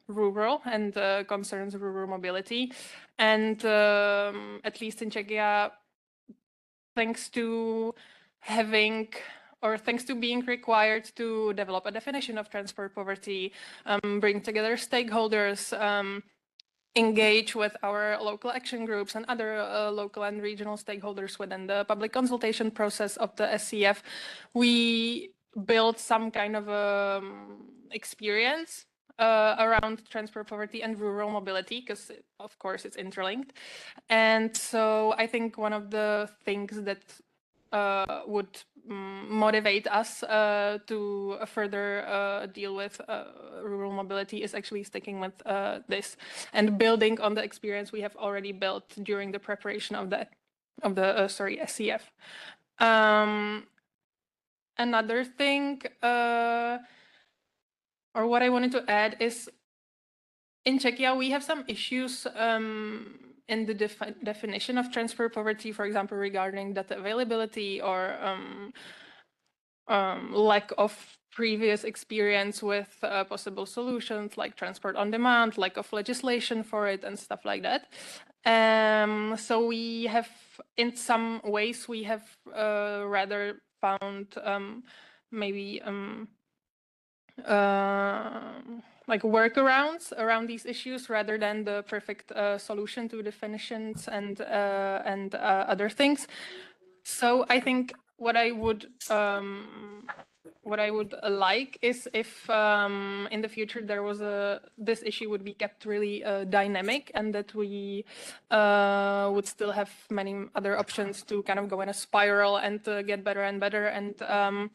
S17: rural and concerns rural mobility. And at least in Czechia, thanks to being required to develop a definition of transport poverty, bring together stakeholders, engage with our local action groups and other local and regional stakeholders within the public consultation process of the SCF, we built some kind of experience around transport poverty and rural mobility, because of course it's interlinked. And so I think one of the things that would motivate us to further deal with rural mobility is actually sticking with this and building on the experience we have already built during the preparation of the SCF. Another thing, or what I wanted to add is, in Czechia we have some issues in the definition of transport poverty, for example, regarding data availability or lack of previous experience with possible solutions like transport on demand, lack of legislation for it and stuff like that. So we have, in some ways, we have rather found maybe like workarounds around these issues rather than the perfect solution to definitions and other things. So I think what I would like is if in the future there was this issue would be kept really dynamic, and that we would still have many other options to kind of go in a spiral and get better and better, and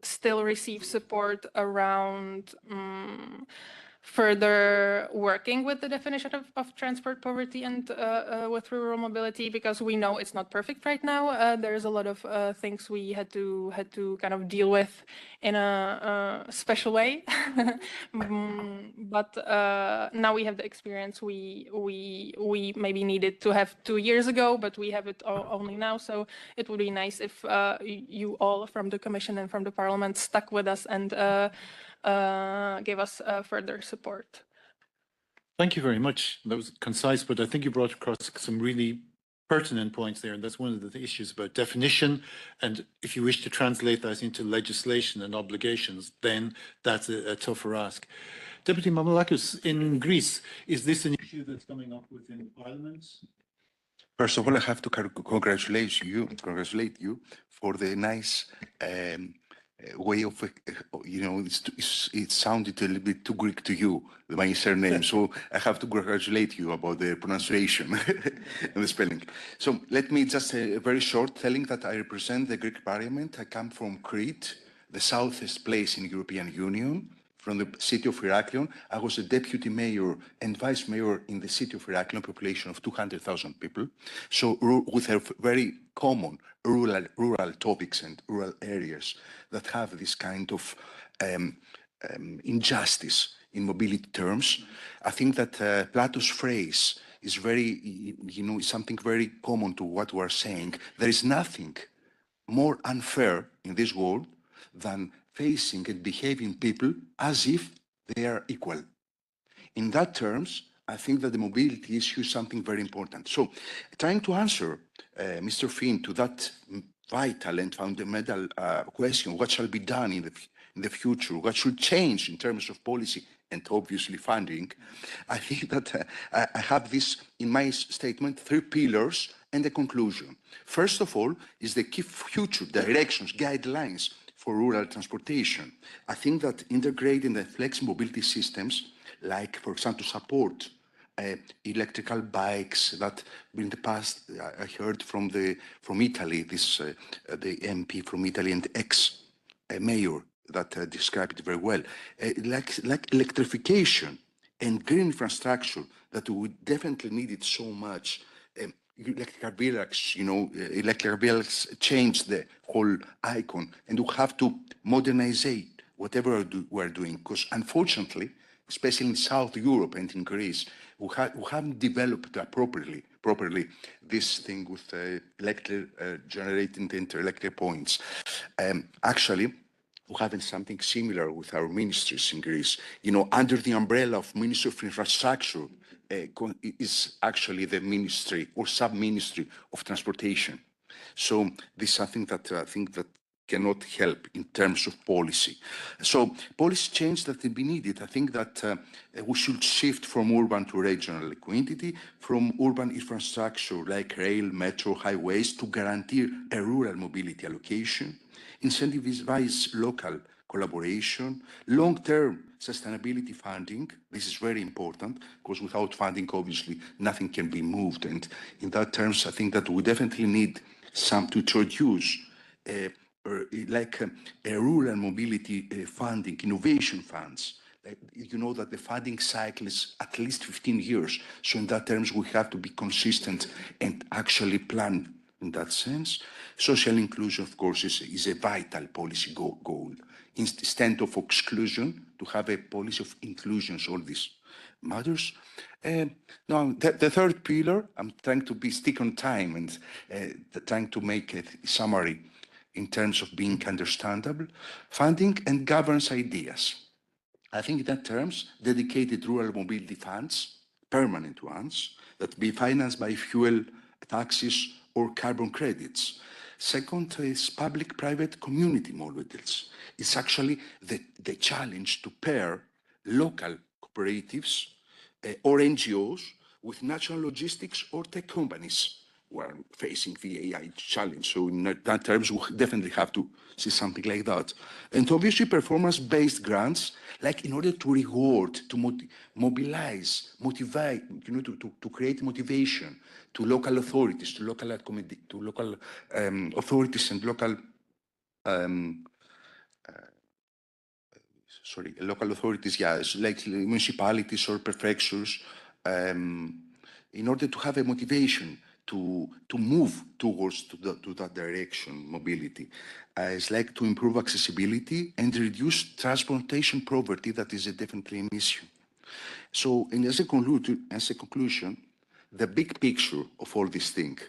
S17: still receive support around further working with the definition of transport poverty and with rural mobility, because we know it's not perfect right now. There's a lot of things we had to kind of deal with in a special way. But now we have the experience we maybe needed to have 2 years ago, but we have it only now. So it would be nice if you all from the Commission and from the Parliament stuck with us and gave us further support.
S12: Thank you very much. That was concise, but I think you brought across some really pertinent points there, and that's one of the issues about definition. And if you wish to translate that into legislation and obligations, then that's a tougher ask. Deputy Mamalakis, in Greece, is this an issue that's coming up within Parliament?
S18: First of all, I have to congratulate you for the nice way of, it sounded a little bit too Greek to you, my surname. So I have to congratulate you about the pronunciation and the spelling. So let me just very short telling that I represent the Greek Parliament. I come from Crete, the southest place in the European Union, from the city of Heraklion. I was a deputy mayor and vice mayor in the city of Heraklion, population of 200,000 people. So with a very common rural topics and rural areas that have this kind of injustice in mobility terms. I think that Plato's phrase is very, something very common to what we are saying. There is nothing more unfair in this world than facing and behaving people as if they are equal. In that terms, I think that the mobility issue is something very important. So, trying to answer Mr. Finn to that vital and fundamental question, what shall be done in the future, what should change in terms of policy and obviously funding, I think that I have this in my statement, 3 pillars and a conclusion. First of all is the key future directions, guidelines for rural transportation. I think that integrating the flexible mobility systems, like, for example, support electrical bikes that in the past I heard from Italy, the MP from Italy and ex-mayor that described it very well, like electrification and green infrastructure that we definitely needed so much. Electrical vehicles change the whole icon, and we have to modernize whatever we're doing, because unfortunately, especially in South Europe and in Greece, we haven't developed properly this thing with generating the interelectric points. Actually, we're having something similar with our ministries in Greece. Under the umbrella of Ministry of Infrastructure is actually the ministry or sub-ministry of transportation. So this is something that I think that cannot help in terms of policy. So policy change that will be needed. I think that we should shift from urban to regional liquidity, from urban infrastructure like rail, metro, highways to guarantee a rural mobility allocation, incentivize local collaboration, long-term sustainability funding. This is very important because without funding, obviously, nothing can be moved. And in that terms, I think that we definitely need some to introduce like a rural mobility funding, innovation funds. You know that the funding cycle is at least 15 years. So in that terms, we have to be consistent and actually plan in that sense. Social inclusion, of course, is a vital policy goal. Instead of exclusion, to have a policy of inclusion, all these matters. Now, the third pillar, I'm trying to stick on time and trying to make a summary in terms of being understandable, funding and governance ideas. I think in that terms, dedicated rural mobility funds, permanent ones, that be financed by fuel taxes or carbon credits. Second is public-private community models. It's actually the challenge to pair local cooperatives or NGOs with national logistics or tech companies who are facing the AI challenge. So in that terms, we definitely have to see something like that. And obviously performance-based grants, like in order to reward, to mobilize, motivate, to create motivation to local authorities, to local authorities and local local authorities, like municipalities or prefectures, in order to have a motivation to move towards to that direction, mobility. It's like to improve accessibility and reduce transportation poverty, that is definitely an issue. So, and as a conclusion, the big picture of all these things,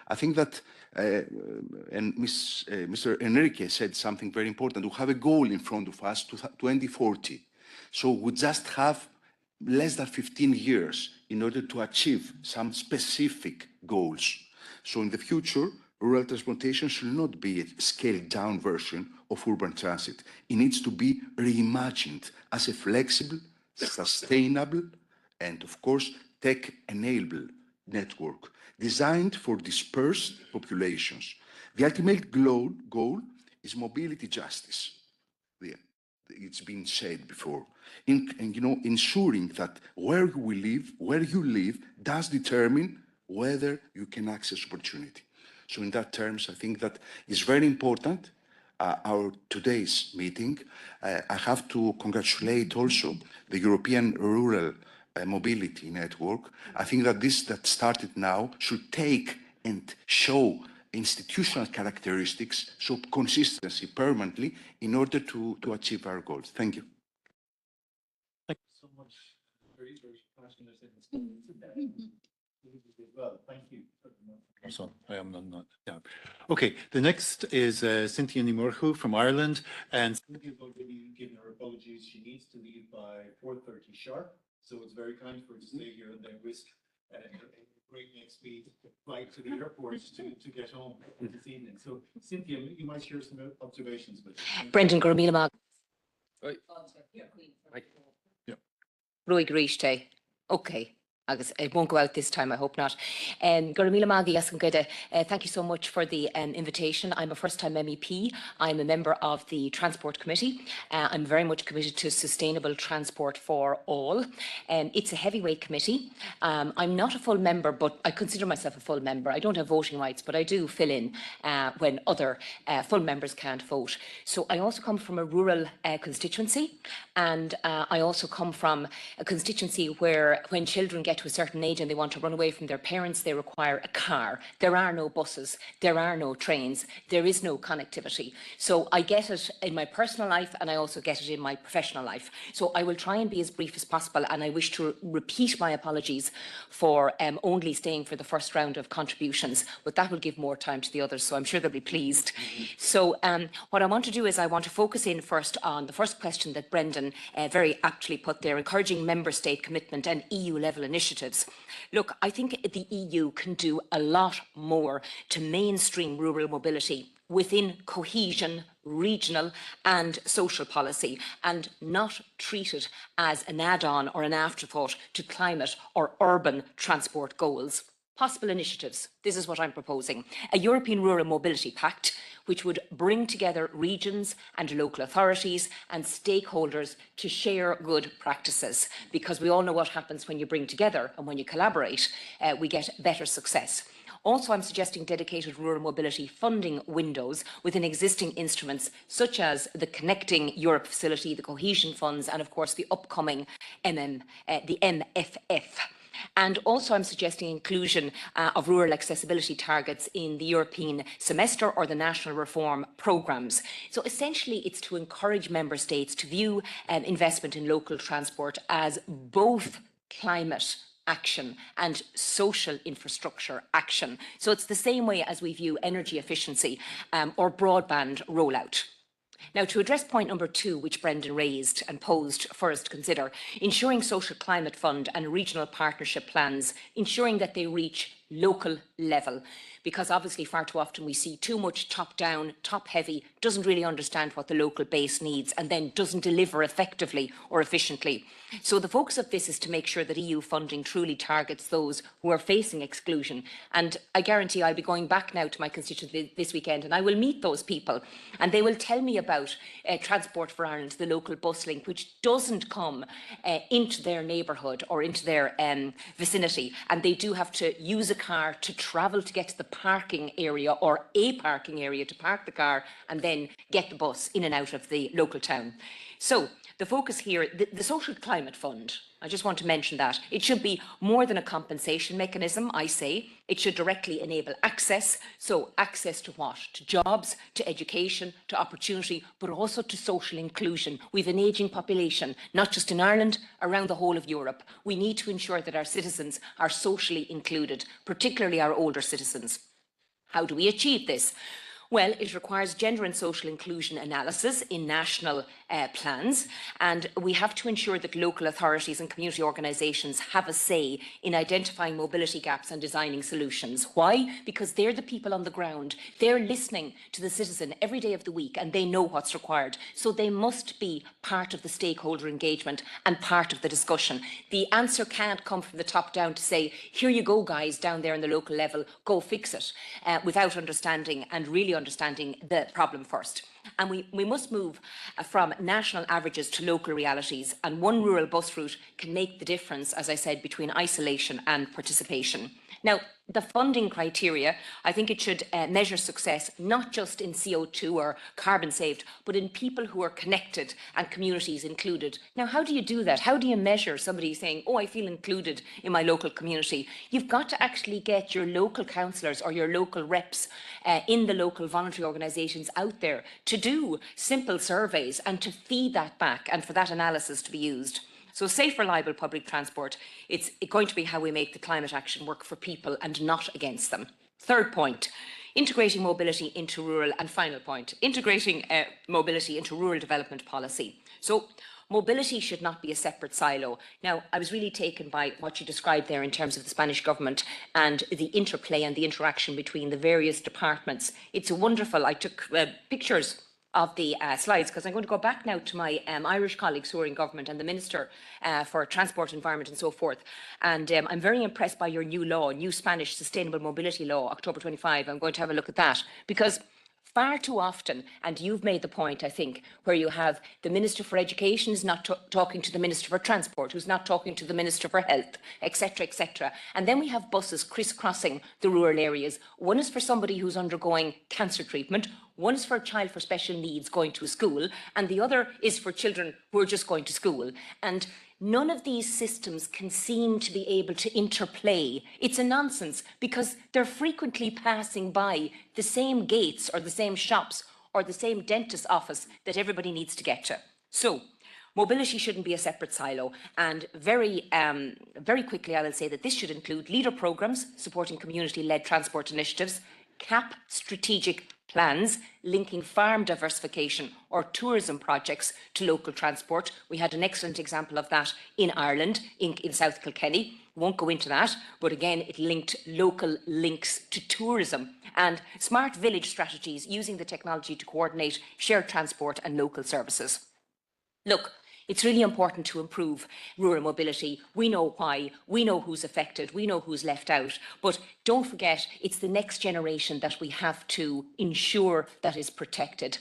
S18: I think that, and Mr. Enrique said something very important, we have a goal in front of us to 2040. So we just have less than 15 years in order to achieve some specific goals. So in the future, rural transportation should not be a scaled down version of urban transit. It needs to be reimagined as a flexible, sustainable, and of course, tech-enabled network designed for dispersed populations. The ultimate goal is mobility justice. It's been said before. Ensuring that where you live does determine whether you can access opportunity. So in that terms, I think that is very important, our today's meeting. I have to congratulate also the European Rural Mobility Network. I think that this that started now should take and show institutional characteristics, so consistency permanently in order to achieve our goals. Thank you.
S12: Thank you so much. Very, very passionate. Well, thank you. So I am not. Yeah. Okay. The next is Cynthia Nimorchu from Ireland, and Cynthia's already given her apologies. She needs to leave by 4:30 sharp, so it's very kind for her to stay here and then risk a breakneck speed flight to the airport to get home this evening. So Cynthia, you might share some observations with us.
S19: Brendan Gormila. Roy Grishte. Okay. It won't go out this time, I hope not. Thank you so much for the invitation. I'm a first-time MEP. I'm a member of the Transport Committee. I'm very much committed to sustainable transport for all. It's a heavyweight committee. I'm not a full member, but I consider myself a full member. I don't have voting rights, but I do fill in when other full members can't vote. So I also come from a rural constituency, and I also come from a constituency where when children get to a certain age and they want to run away from their parents, they require a car. There are no buses, there are no trains, there is no connectivity. So I get it in my personal life and I also get it in my professional life. So I will try and be as brief as possible, and I wish to repeat my apologies for only staying for the first round of contributions, but that will give more time to the others, so I'm sure they'll be pleased. So what I want to do is I want to focus in first on the first question that Brendan very aptly put there, encouraging member state commitment and EU level initiatives. Look, I think the EU can do a lot more to mainstream rural mobility within cohesion, regional and social policy, and not treat it as an add-on or an afterthought to climate or urban transport goals. Possible initiatives. This is what I'm proposing. A European Rural Mobility Pact, which would bring together regions and local authorities and stakeholders to share good practices, because we all know what happens when you bring together and when you collaborate, we get better success. Also, I'm suggesting dedicated rural mobility funding windows within existing instruments such as the Connecting Europe facility, the cohesion funds, and of course the upcoming the MFF. And also I'm suggesting inclusion of rural accessibility targets in the European semester or the national reform programmes. So essentially it's to encourage member states to view investment in local transport as both climate action and social infrastructure action. So it's the same way as we view energy efficiency or broadband rollout. Now, to address point number 2, which Brendan raised and posed for us to consider, ensuring social climate fund and regional partnership plans, ensuring that they reach local level, because obviously far too often we see too much top-down, top-heavy, doesn't really understand what the local base needs and then doesn't deliver effectively or efficiently. So the focus of this is to make sure that EU funding truly targets those who are facing exclusion. And I guarantee I'll be going back now to my constituency this weekend and I will meet those people and they will tell me about Transport for Ireland, the local bus link, which doesn't come into their neighbourhood or into their vicinity. And they do have to use a car to travel to get to the parking area or a parking area to park the car and then get the bus in and out of the local town. So the focus here, the Social Climate Fund, I just want to mention that. It should be more than a compensation mechanism, I say. It should directly enable access. So access to what? To jobs, to education, to opportunity, but also to social inclusion. We've an ageing population, not just in Ireland, around the whole of Europe. We need to ensure that our citizens are socially included, particularly our older citizens. How do we achieve this? Well, it requires gender and social inclusion analysis in national plans, and we have to ensure that local authorities and community organisations have a say in identifying mobility gaps and designing solutions. Why? Because they're the people on the ground. They're listening to the citizen every day of the week and they know what's required. So they must be part of the stakeholder engagement and part of the discussion. The answer can't come from the top down to say, here you go guys down there in the local level, go fix it, without understanding and really understanding the problem first. And we must move from national averages to local realities, and one rural bus route can make the difference, as I said, between isolation and participation. Now, the funding criteria, I think it should measure success not just in CO2 or carbon saved, but in people who are connected and communities included. Now, how do you do that? How do you measure somebody saying, oh, I feel included in my local community? You've got to actually get your local councillors or your local reps in the local voluntary organisations out there to do simple surveys and to feed that back and for that analysis to be used. So safe, reliable public transport, it's going to be how we make the climate action work for people and not against them. Third point, integrating mobility into rural, and final point, integrating mobility into rural development policy. So mobility should not be a separate silo. Now, I was really taken by what you described there in terms of the Spanish government and the interplay and the interaction between the various departments. It's wonderful. I took pictures of the slides, because I'm going to go back now to my Irish colleagues who are in government and the Minister for Transport, Environment and so forth. And I'm very impressed by your new law, new Spanish Sustainable Mobility Law, October 25. I'm going to have a look at that, because far too often, and you've made the point, I think, where you have the Minister for Education is not talking to the Minister for Transport, who's not talking to the Minister for Health, etc., etc. And then we have buses crisscrossing the rural areas. One is for somebody who's undergoing cancer treatment, one is for a child for special needs going to a school, and the other is for children who are just going to school. And none of these systems can seem to be able to interplay. It's a nonsense, because they're frequently passing by the same gates or the same shops or the same dentist's office that everybody needs to get to. So mobility shouldn't be a separate silo. And very quickly, I will say that this should include leader programmes supporting community-led transport initiatives, CAP strategic plans linking farm diversification or tourism projects to local transport. We had an excellent example of that in Ireland, in South Kilkenny. Won't go into that, but again, it linked local links to tourism and smart village strategies using the technology to coordinate shared transport and local services. Look, it's really important to improve rural mobility. We know why, we know who's affected, we know who's left out, but don't forget, it's the next generation that we have to ensure that is protected.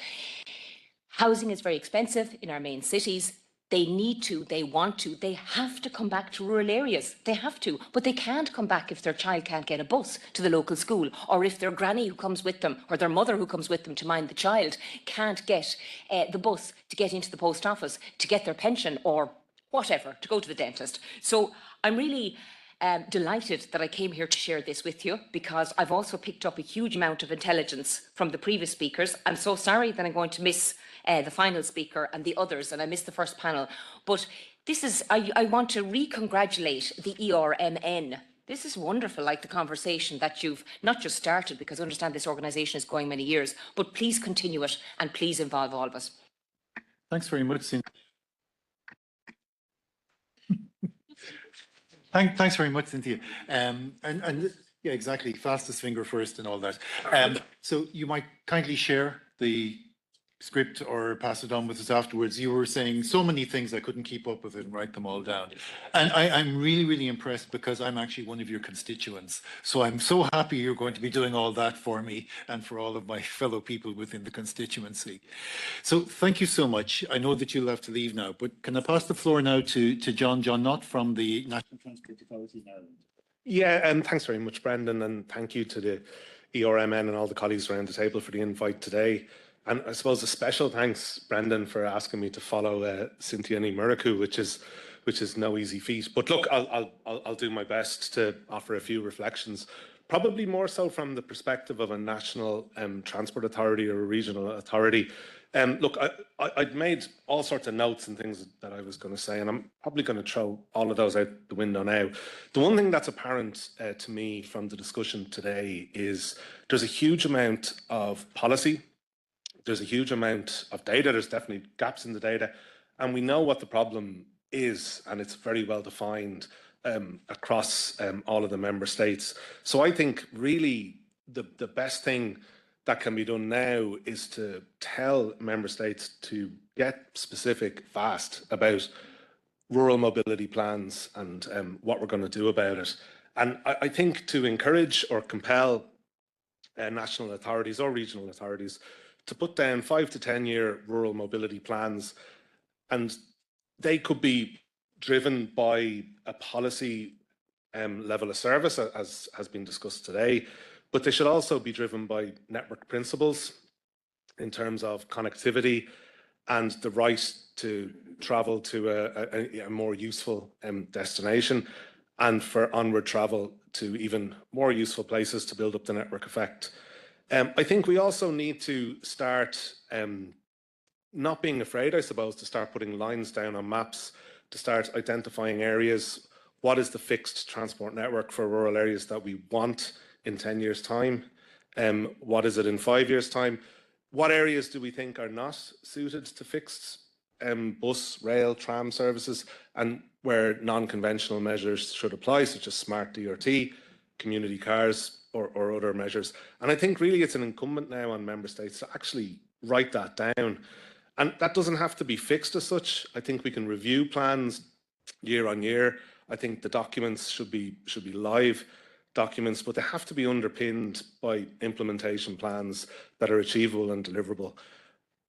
S19: Housing is very expensive in our main cities. They need to, they want to, they have to come back to rural areas. They have to, but they can't come back if their child can't get a bus to the local school, or if their granny who comes with them, or their mother who comes with them to mind the child, can't get the bus to get into the post office, to get their pension, or whatever, to go to the dentist. So I'm really delighted that I came here to share this with you, because I've also picked up a huge amount of intelligence from the previous speakers. I'm so sorry that I'm going to miss the final speaker and the others, and I missed the first panel, but This is, I want to re-congratulate the ERMN. This is wonderful, like the conversation that you've not just started, because I understand this organisation is going many years, but please continue it and please involve all of us.
S12: Thanks very much, Cynthia. Thanks very much, Cynthia. And yeah, exactly, fastest finger first and all that. So you might kindly share the script or pass it on with us afterwards. You were saying so many things I couldn't keep up with it and write them all down. And I'm really, really impressed because I'm actually one of your constituents. So I'm so happy you're going to be doing all that for me and for all of my fellow people within the constituency. So thank you so much. I know that you'll have to leave now, but can I pass the floor now to John Knott from the National Transport Authority in Ireland?
S20: Yeah, thanks very much, Brendan, and thank you to the ERMN and all the colleagues around the table for the invite today. And I suppose a special thanks, Brendan, for asking me to follow Cynthia Muraku, which is no easy feat. But look, I'll do my best to offer a few reflections, probably more so from the perspective of a national transport authority or a regional authority. Look, I'd made all sorts of notes and things that I was going to say, and I'm probably going to throw all of those out the window now. The one thing that's apparent to me from the discussion today is there's a huge amount of policy. There's a huge amount of data. There's definitely gaps in the data. And we know what the problem is, and it's very well defined across all of the member states. So I think really the best thing that can be done now is to tell member states to get specific fast about rural mobility plans and what we're going to do about it. And I think to encourage or compel national authorities or regional authorities to put down 5 to 10 year rural mobility plans, and they could be driven by a policy level of service, as has been discussed today, but they should also be driven by network principles in terms of connectivity and the right to travel to a more useful destination, and for onward travel to even more useful places to build up the network effect. I think we also need to start not being afraid, I suppose, to start putting lines down on maps, to start identifying areas. What is the fixed transport network for rural areas that we want in 10 years' time? What is it in 5 years' time? What areas do we think are not suited to fixed bus, rail, tram services, and where non-conventional measures should apply, such as smart DRT, community cars, or other measures? And I think really it's an incumbent now on member states to actually write that down. And that doesn't have to be fixed as such. I think we can review plans year on year. I think the documents should be live documents, but they have to be underpinned by implementation plans that are achievable and deliverable.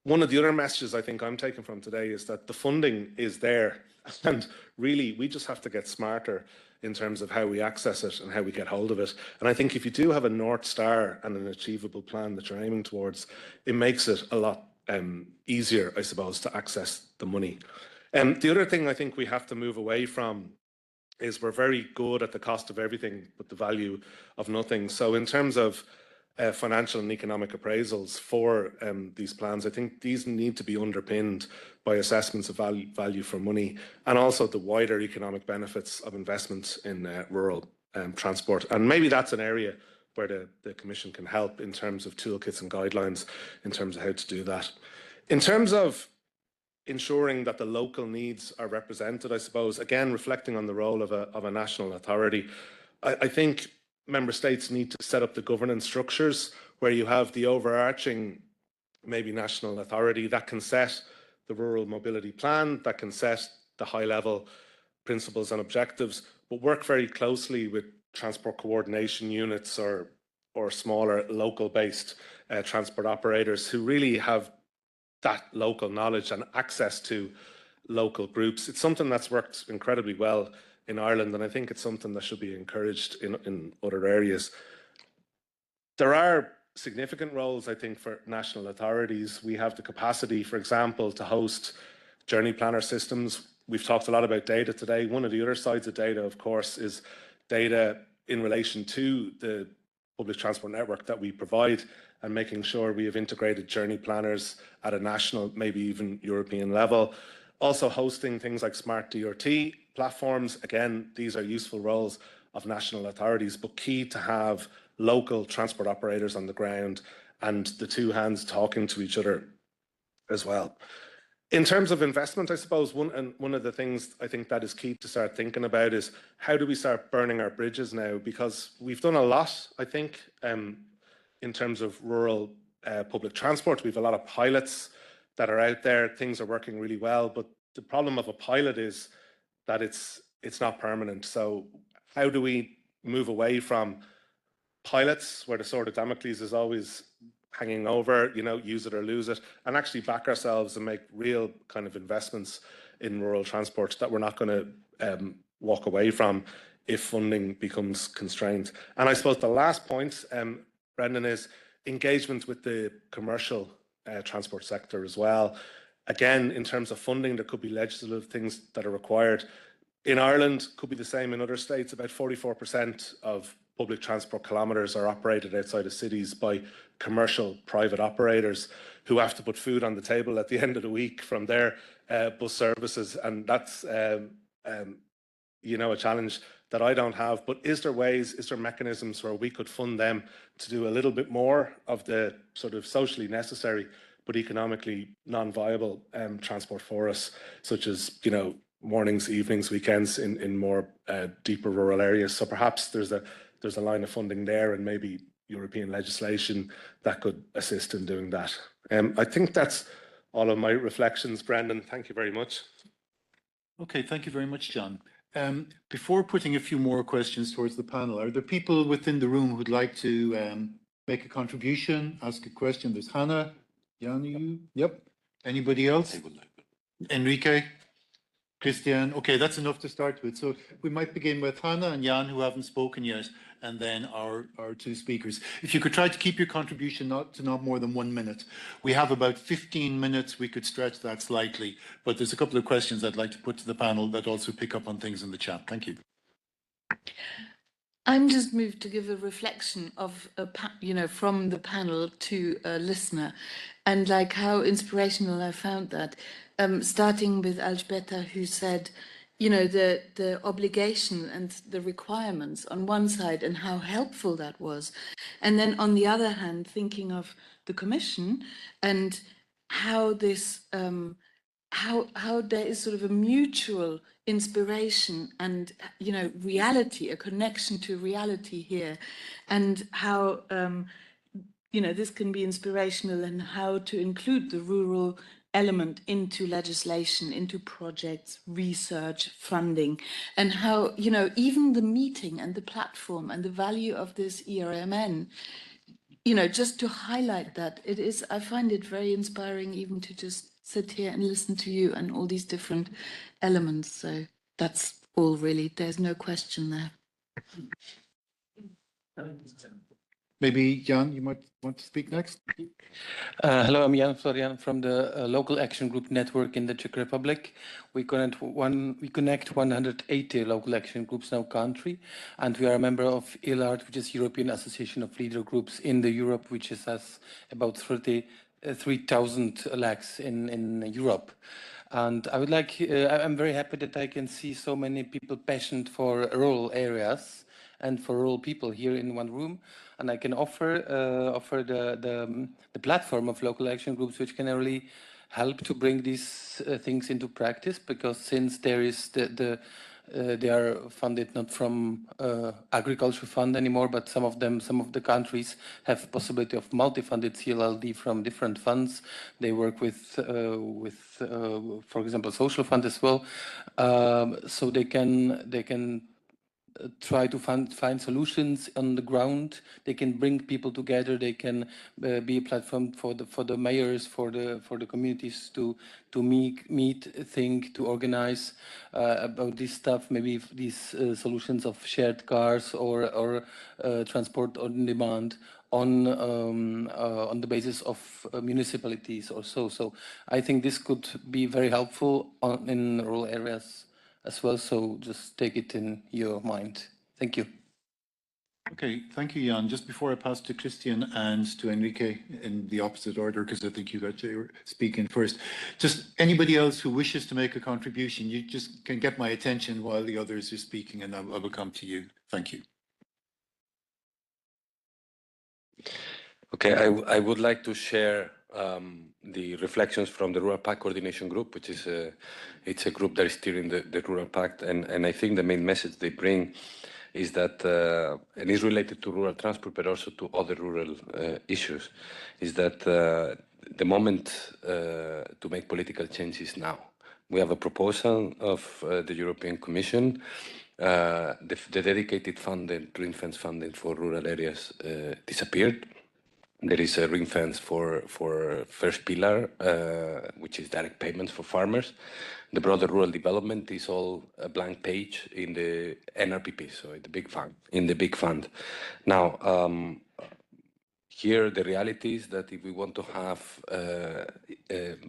S20: One of the other messages I think I'm taking from today is that the funding is there, and really we just have to get smarter in terms of how we access it and how we get hold of it. And I think if you do have a North Star and an achievable plan that you're aiming towards, it makes it a lot easier, I suppose, to access the money. The other thing I think we have to move away from is we're very good at the cost of everything but the value of nothing. So in terms of financial and economic appraisals for these plans, I think these need to be underpinned by assessments of value for money, and also the wider economic benefits of investment in rural transport. And maybe that's an area where the Commission can help in terms of toolkits and guidelines in terms of how to do that. In terms of ensuring that the local needs are represented, I suppose, again, reflecting on the role of a national authority, I think member states need to set up the governance structures where you have the overarching, maybe national authority that can set the rural mobility plan, that can set the high level principles and objectives, but work very closely with transport coordination units or smaller local based transport operators who really have that local knowledge and access to local groups. It's something that's worked incredibly well in Ireland, and I think it's something that should be encouraged in other areas. There are significant roles, I think, for national authorities. We have the capacity, for example, to host journey planner systems. We've talked a lot about data today. One of the other sides of data, of course, is data in relation to the public transport network that we provide, and making sure we have integrated journey planners at a national, maybe even European level. Also hosting things like smart DRT platforms. Again, these are useful roles of national authorities, but key to have local transport operators on the ground and the two hands talking to each other as well. In terms of investment, I suppose one of the things I think that is key to start thinking about is how do we start burning our bridges now? Because we've done a lot, I think, in terms of rural public transport. We have a lot of pilots that are out there. Things are working really well, but the problem of a pilot is that it's not permanent. So how do we move away from pilots, where the sword of Damocles is always hanging over, you know, use it or lose it, and actually back ourselves and make real kind of investments in rural transport that we're not going to walk away from if funding becomes constrained. And I suppose the last point, Brendan, is engagement with the commercial transport sector as well. Again, in terms of funding, there could be legislative things that are required. In Ireland, could be the same in other states, about 44% of public transport kilometres are operated outside of cities by commercial private operators who have to put food on the table at the end of the week from their bus services. And that's, you know, a challenge that I don't have. But is there ways, is there mechanisms where we could fund them to do a little bit more of the sort of socially necessary but economically non-viable transport for us, such as, you know, mornings, evenings, weekends in more deeper rural areas? So perhaps there's a line of funding there and maybe European legislation that could assist in doing that. I think that's all of my reflections, Brendan. Thank you very much.
S12: Okay, thank you very much, John. Before putting a few more questions towards the panel, are there people within the room who'd like to make a contribution, ask a question? There's Hannah, Jan, you? Yep. Anybody else? Enrique? Christian? Okay, that's enough to start with. So we might begin with Hannah and Jan, who haven't spoken yet, and then our two speakers. If you could try to keep your contribution not more than 1 minute. We have about 15 minutes. We could stretch that slightly, but there's a couple of questions I'd like to put to the panel that also pick up on things in the chat. Thank you.
S10: I'm just moved to give a reflection of, you know, from the panel to a listener, and like how inspirational I found that. Starting with Alžbeta, who said, you know, the obligation and the requirements on one side and how helpful that was. And then on the other hand, thinking of the Commission and how this, how there is sort of a mutual inspiration and, you know, reality, a connection to reality here, and how, you know, this can be inspirational, and how to include the rural element into legislation, into projects, research, funding, and how, you know, even the meeting and the platform and the value of this ERMN, you know, just to highlight that it is, I find it very inspiring even to just sit here and listen to you and all these different elements. So that's all really, there's no question there.
S12: Maybe Jan, you might want to speak next.
S21: Hello, I'm Jan Florian from the Local Action Group Network in the Czech Republic. We connect 180 local action groups in our country, and we are a member of ELART, which is European Association of Leader Groups in the Europe, which has about 3,000 lakhs in Europe. And I would like, I'm very happy that I can see so many people passionate for rural areas and for rural people here in one room, and I can offer the platform of local action groups, which can really help to bring these things into practice. Because since there is they are funded not from agriculture fund anymore, but some of the countries have possibility of multi-funded CLLD from different funds. They work with for example, social fund as well, so they can try to find solutions on the ground. They can bring people together. They can be a platform for the mayors, for the communities to meet, think, to organize about this stuff. Maybe these solutions of shared cars or transport on demand on the basis of municipalities or so. So I think this could be very helpful in rural areas as well, so just take it in your mind. Thank you.
S12: Okay, thank you, Jan. Just before I pass to Christian and to Enrique in the opposite order, because I think you got to speak in first. Just anybody else who wishes to make a contribution, you just can get my attention while the others are speaking, and I will come to you. Thank you.
S15: Okay, I would like to share the reflections from the Rural Pact Coordination Group, which is it's a group that is steering the Rural Pact, and I think the main message they bring is that, and is related to rural transport, but also to other rural issues, is that the moment to make political change is now. We have a proposal of the European Commission. The dedicated funding, ring fence funding for rural areas disappeared. There is a ring fence for first pillar, which is direct payments for farmers. The broader rural development is all a blank page in the NRPP, so in the big fund. Now, here the reality is that if we want to have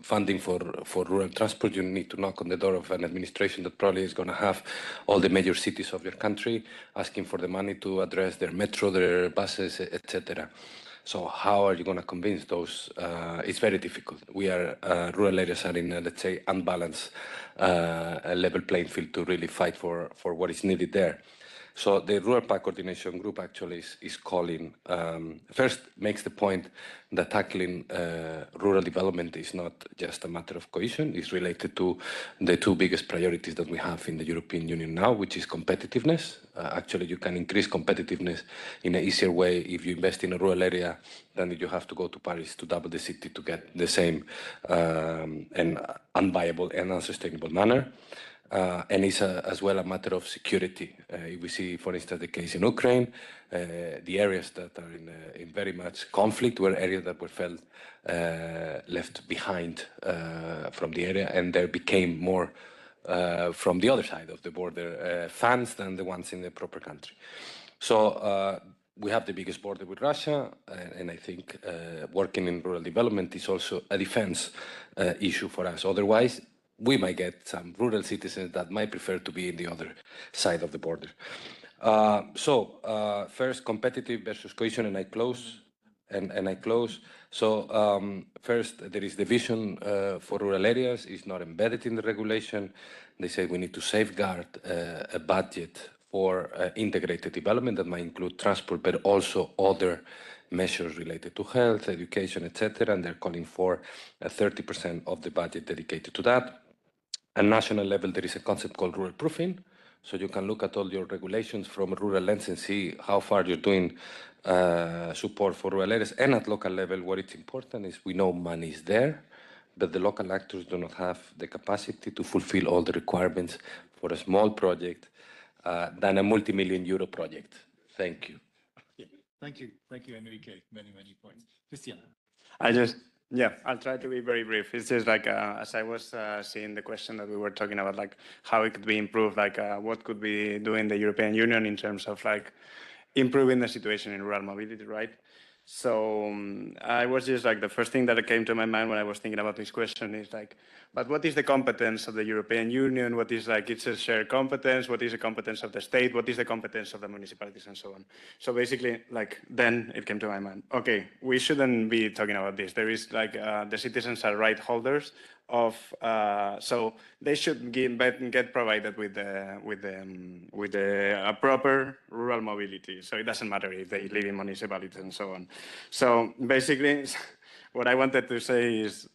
S15: funding for rural transport, you need to knock on the door of an administration that probably is going to have all the major cities of your country asking for the money to address their metro, their buses, etc. So how are you going to convince those? It's very difficult. Rural areas are in, let's say, unbalanced level playing field to really fight for what is needed there. So the Rural Pact Coordination Group actually is calling, first makes the point that tackling rural development is not just a matter of cohesion, it's related to the two biggest priorities that we have in the European Union now, which is competitiveness. Actually, you can increase competitiveness in an easier way if you invest in a rural area than if you have to go to Paris to double the city to get the same and unviable and unsustainable manner. And it's as well a matter of security. If we see, for instance, the case in Ukraine, the areas that are in very much conflict were areas that were felt left behind from the area, and there became more from the other side of the border fans than the ones in the proper country. So we have the biggest border with Russia, and I think working in rural development is also a defense issue for us. Otherwise, we might get some rural citizens that might prefer to be in the other side of the border. First, competitive versus cohesion, and I close. So first, there is the vision for rural areas. It's not embedded in the regulation. They say we need to safeguard a budget for integrated development that might include transport, but also other measures related to health, education, etc. And they're calling for 30% of the budget dedicated to that. At national level, there is a concept called rural proofing. So you can look at all your regulations from a rural lens and see how far you're doing support for rural areas. And at local level, what is important is we know money is there, but the local actors do not have the capacity to fulfill all the requirements for a small project than a multi-million euro project. Thank you.
S12: Thank you, Enrique. Many points. Christian.
S16: I'll try to be very brief. It's just like, as I was seeing the question that we were talking about, like how it could be improved, like what could be doing the European Union in terms of like improving the situation in rural mobility, right? So I was just like, the first thing that came to my mind when I was thinking about this question is like, but what is the competence of the European Union? What is like, it's a shared competence? What is the competence of the state? What is the competence of the municipalities and so on? So basically, like, then it came to my mind, okay, we shouldn't be talking about this. There is like, the citizens are right holders of, so they should get provided with a proper rural mobility. So it doesn't matter if they live in municipalities and so on. So basically, what I wanted to say is,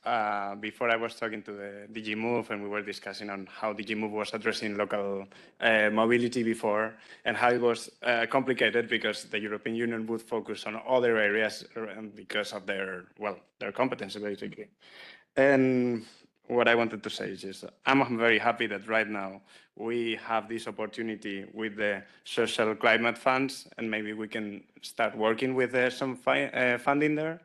S16: before I was talking to the DG Move and we were discussing on how DG Move was addressing local mobility before and how it was complicated because the European Union would focus on other areas because of their competence, basically. And what I wanted to say is just, I'm very happy that right now we have this opportunity with the social climate funds, and maybe we can start working with some funding there.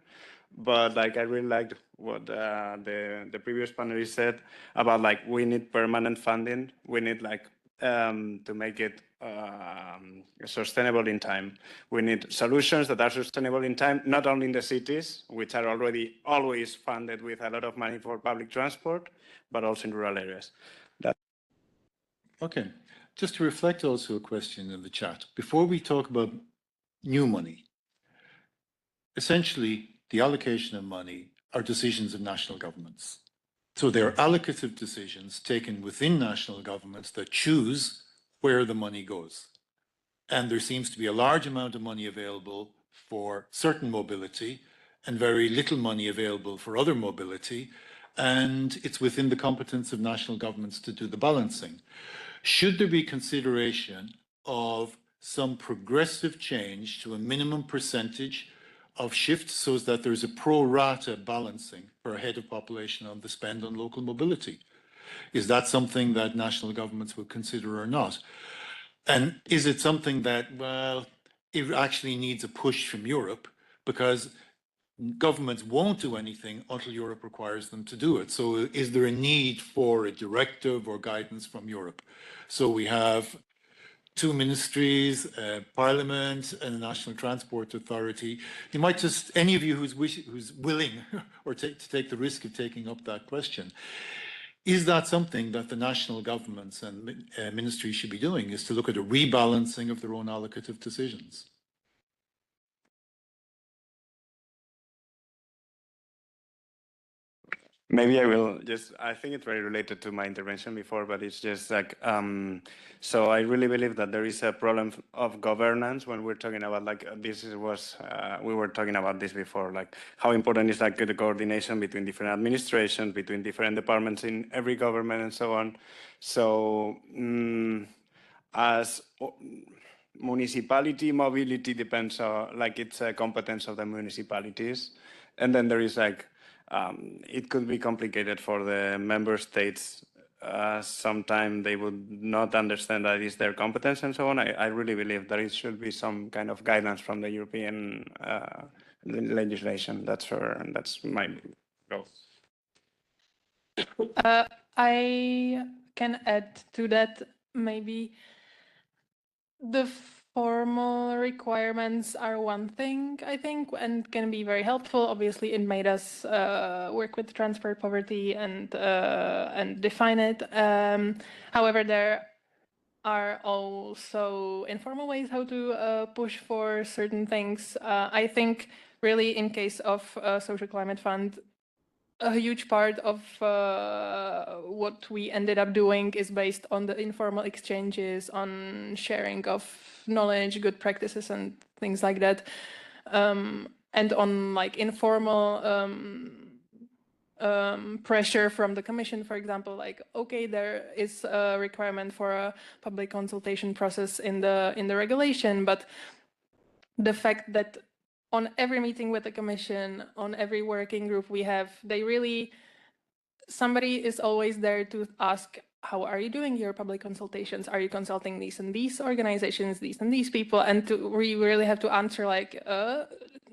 S16: But like I really liked what the previous panelist said about like we need permanent funding. We need like to make it sustainable in time. We need solutions that are sustainable in time, not only in the cities, which are already always funded with a lot of money for public transport, but also in rural areas.
S12: Okay, just to reflect also a question in the chat. Before we talk about new money. Essentially, the allocation of money are decisions of national governments. So they're allocative decisions taken within national governments that choose where the money goes. And there seems to be a large amount of money available for certain mobility and very little money available for other mobility. And it's within the competence of national governments to do the balancing. Should there be consideration of some progressive change to a minimum percentage of shifts so that there's a pro rata balancing per head of population on the spend on local mobility? Is that something that national governments would consider or not? And is it something that, well, it actually needs a push from Europe, because governments won't do anything until Europe requires them to do it? So is there a need for a directive or guidance from Europe? So we have two ministries, Parliament and the National Transport Authority. You might just, any of you who's willing or to take the risk of taking up that question, is that something that the national governments and ministries should be doing, is to look at a rebalancing of their own allocative decisions?
S16: Maybe I will just, I think it's very related to my intervention before, but it's just like, so I really believe that there is a problem of governance when we're talking about, like, we were talking about this before, like how important is like the coordination between different administrations, between different departments in every government and so on. So as municipality mobility depends on, like, it's a competence of the municipalities. And then there is like, it could be complicated for the member states. Sometimes they would not understand that it's their competence and so on. I really believe that it should be some kind of guidance from the European legislation. That's my goal.
S17: I can add to that maybe the formal requirements are one thing, I think, and can be very helpful. Obviously, it made us work with transport poverty and define it. However, there are also informal ways how to push for certain things. I think really in case of Social Climate Fund, a huge part of what we ended up doing is based on the informal exchanges, on sharing of knowledge, good practices, and things like that, and on like informal pressure from the Commission, for example, like, okay, there is a requirement for a public consultation process in the regulation, but the fact that on every meeting with the Commission, on every working group we have, somebody is always there to ask, how are you doing your public consultations? Are you consulting these and these organizations, these and these people? And we really have to answer like,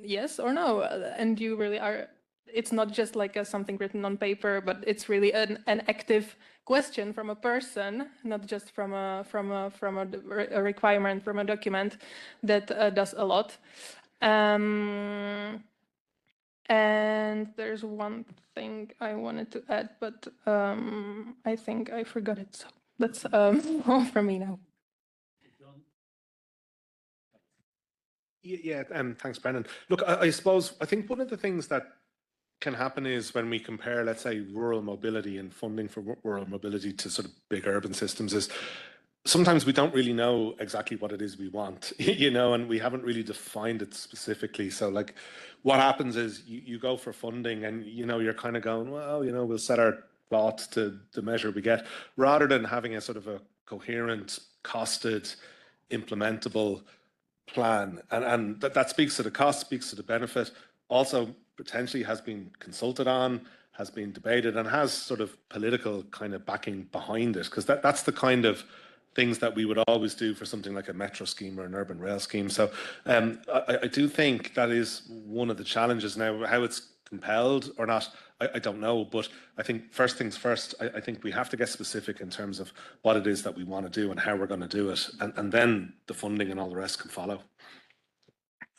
S17: yes or no. And you really are, it's not just like something written on paper, but it's really an active question from a person, not just from a requirement from a document that does a lot. And there's one thing I wanted to add, but I think I forgot it. So that's all from me now.
S20: Yeah, thanks, Brendan. Look, I suppose, I think one of the things that can happen is when we compare, let's say, rural mobility and funding for rural mobility to sort of big urban systems, is sometimes we don't really know exactly what it is we want, you know, and we haven't really defined it specifically. So like what happens is you go for funding and, you know, you're kind of going, well, you know, we'll set our plot to the measure we get, rather than having a sort of a coherent, costed, implementable plan. And that speaks to the cost, speaks to the benefit, also potentially has been consulted on, has been debated, and has sort of political kind of backing behind it, because that's the kind of things that we would always do for something like a metro scheme or an urban rail scheme. So I do think that is one of the challenges. Now, how it's compelled or not, I don't know, but I think first things first, I think we have to get specific in terms of what it is that we want to do and how we're going to do it, and then the funding and all the rest can follow.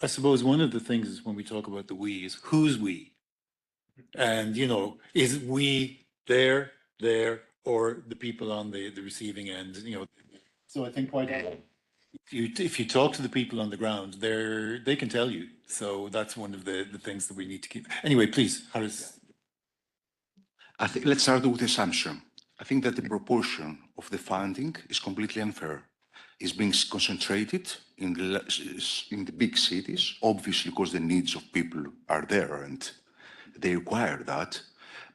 S12: I suppose one of the things is when we talk about the we is who's we? And, you know, is we there, or the people on the receiving end, you know? So I think quite if you talk to the people on the ground, they can tell you. So that's one of the things that we need to keep. Anyway, please, Harris.
S18: I think let's start with assumption. I think that the proportion of the funding is completely unfair. It's being concentrated in the big cities, obviously because the needs of people are there and they require that.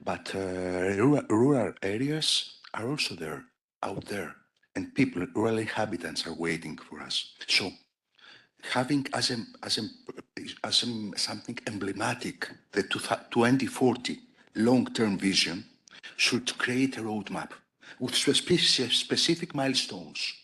S18: But rural areas are also there, out there, and people, rural inhabitants are waiting for us. So having as something emblematic the 2040 long-term vision should create a roadmap with specific milestones.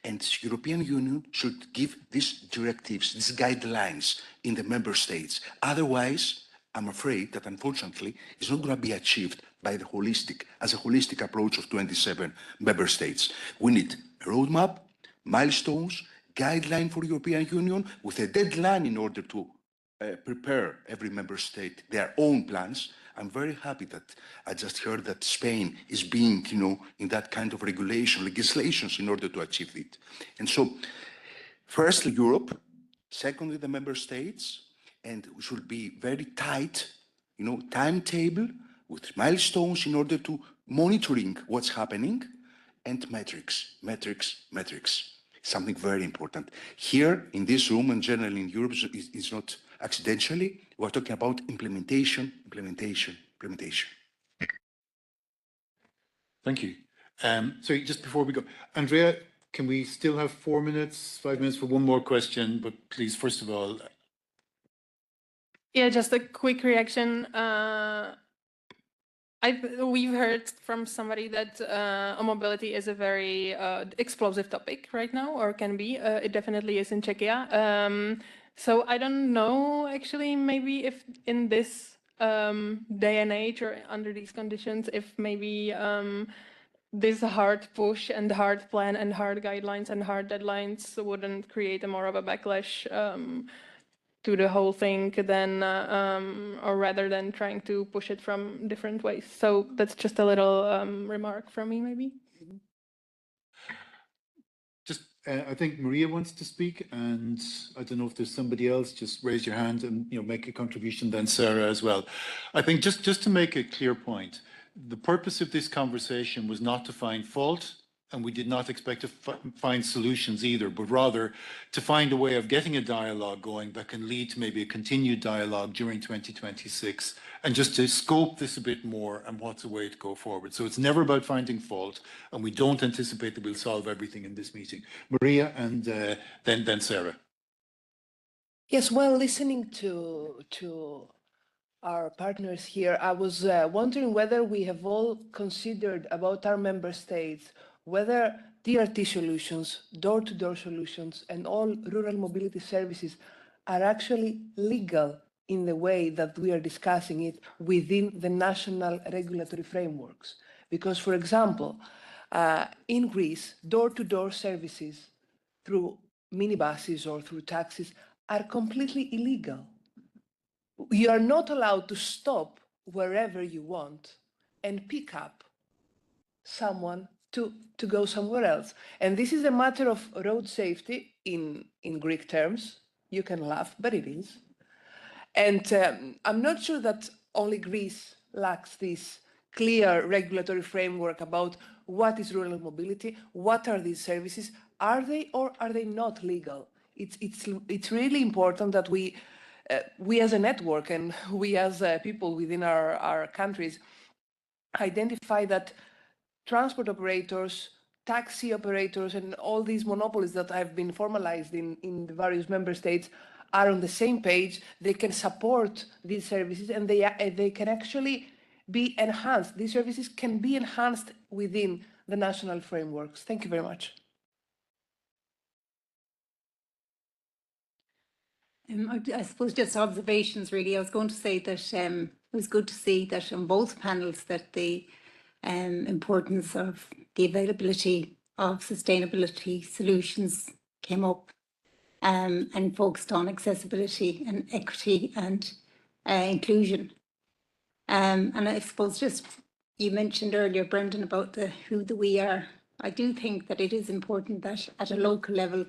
S18: And the European Union should give these directives, these guidelines in the member states. Otherwise, I'm afraid that unfortunately, it's not going to be achieved by the holistic approach of 27 member states. We need a roadmap, milestones, guideline for the European Union with a deadline in order to prepare every member state their own plans. I'm very happy that I just heard that Spain is being, in that kind of legislations in order to achieve it. And so, firstly, Europe, secondly, the member states, and we should be very tight, timetable with milestones in order to monitoring what's happening, and metrics. Something very important. Here in this room and generally in Europe, it's not accidentally, we're talking about implementation.
S12: Thank you. Sorry, just before we go, Andrea, can we still have 4 minutes, 5 minutes for one more question? But please, first of all.
S17: Yeah, just a quick reaction. We've heard from somebody that mobility is a very explosive topic right now, or can be. It definitely is in Czechia. So I don't know, actually, maybe if in this day and age or under these conditions, if maybe this hard push and hard plan and hard guidelines and hard deadlines wouldn't create a more of a backlash to the whole thing than, or rather than trying to push it from different ways. So that's just a little remark from me, maybe.
S12: Just, I think Maria wants to speak, and I don't know if there's somebody else. Just raise your hand and make a contribution. Then Sarah as well. I think just to make a clear point, the purpose of this conversation was not to find fault, and we did not expect to find solutions either, but rather to find a way of getting a dialogue going that can lead to maybe a continued dialogue during 2026, and just to scope this a bit more and what's a way to go forward. So it's never about finding fault, and we don't anticipate that we'll solve everything in this meeting. Maria, and then Sarah.
S4: Yes, well, listening to our partners here, I was wondering whether we have all considered about our member states, whether DRT solutions, door-to-door solutions, and all rural mobility services are actually legal in the way that we are discussing it within the national regulatory frameworks. Because, for example, in Greece, door-to-door services through minibuses or through taxis are completely illegal. You are not allowed to stop wherever you want and pick up someone to go somewhere else. And this is a matter of road safety in Greek terms. You can laugh, but it is. And I'm not sure that only Greece lacks this clear regulatory framework about what is rural mobility, what are these services, are they or are they not legal? It's really important that we as a network and we as people within our countries identify that transport operators, taxi operators, and all these monopolies that have been formalized in the various member states are on the same page. They can support these services, and they can actually be enhanced. These services can be enhanced within the national frameworks. Thank you very much.
S7: I suppose just observations, really. I was going to say that it was good to see that on both panels that the importance of the availability of sustainability solutions came up and focused on accessibility and equity and inclusion. And I suppose just you mentioned earlier, Brendan, about who the we are. I do think that it is important that at a local level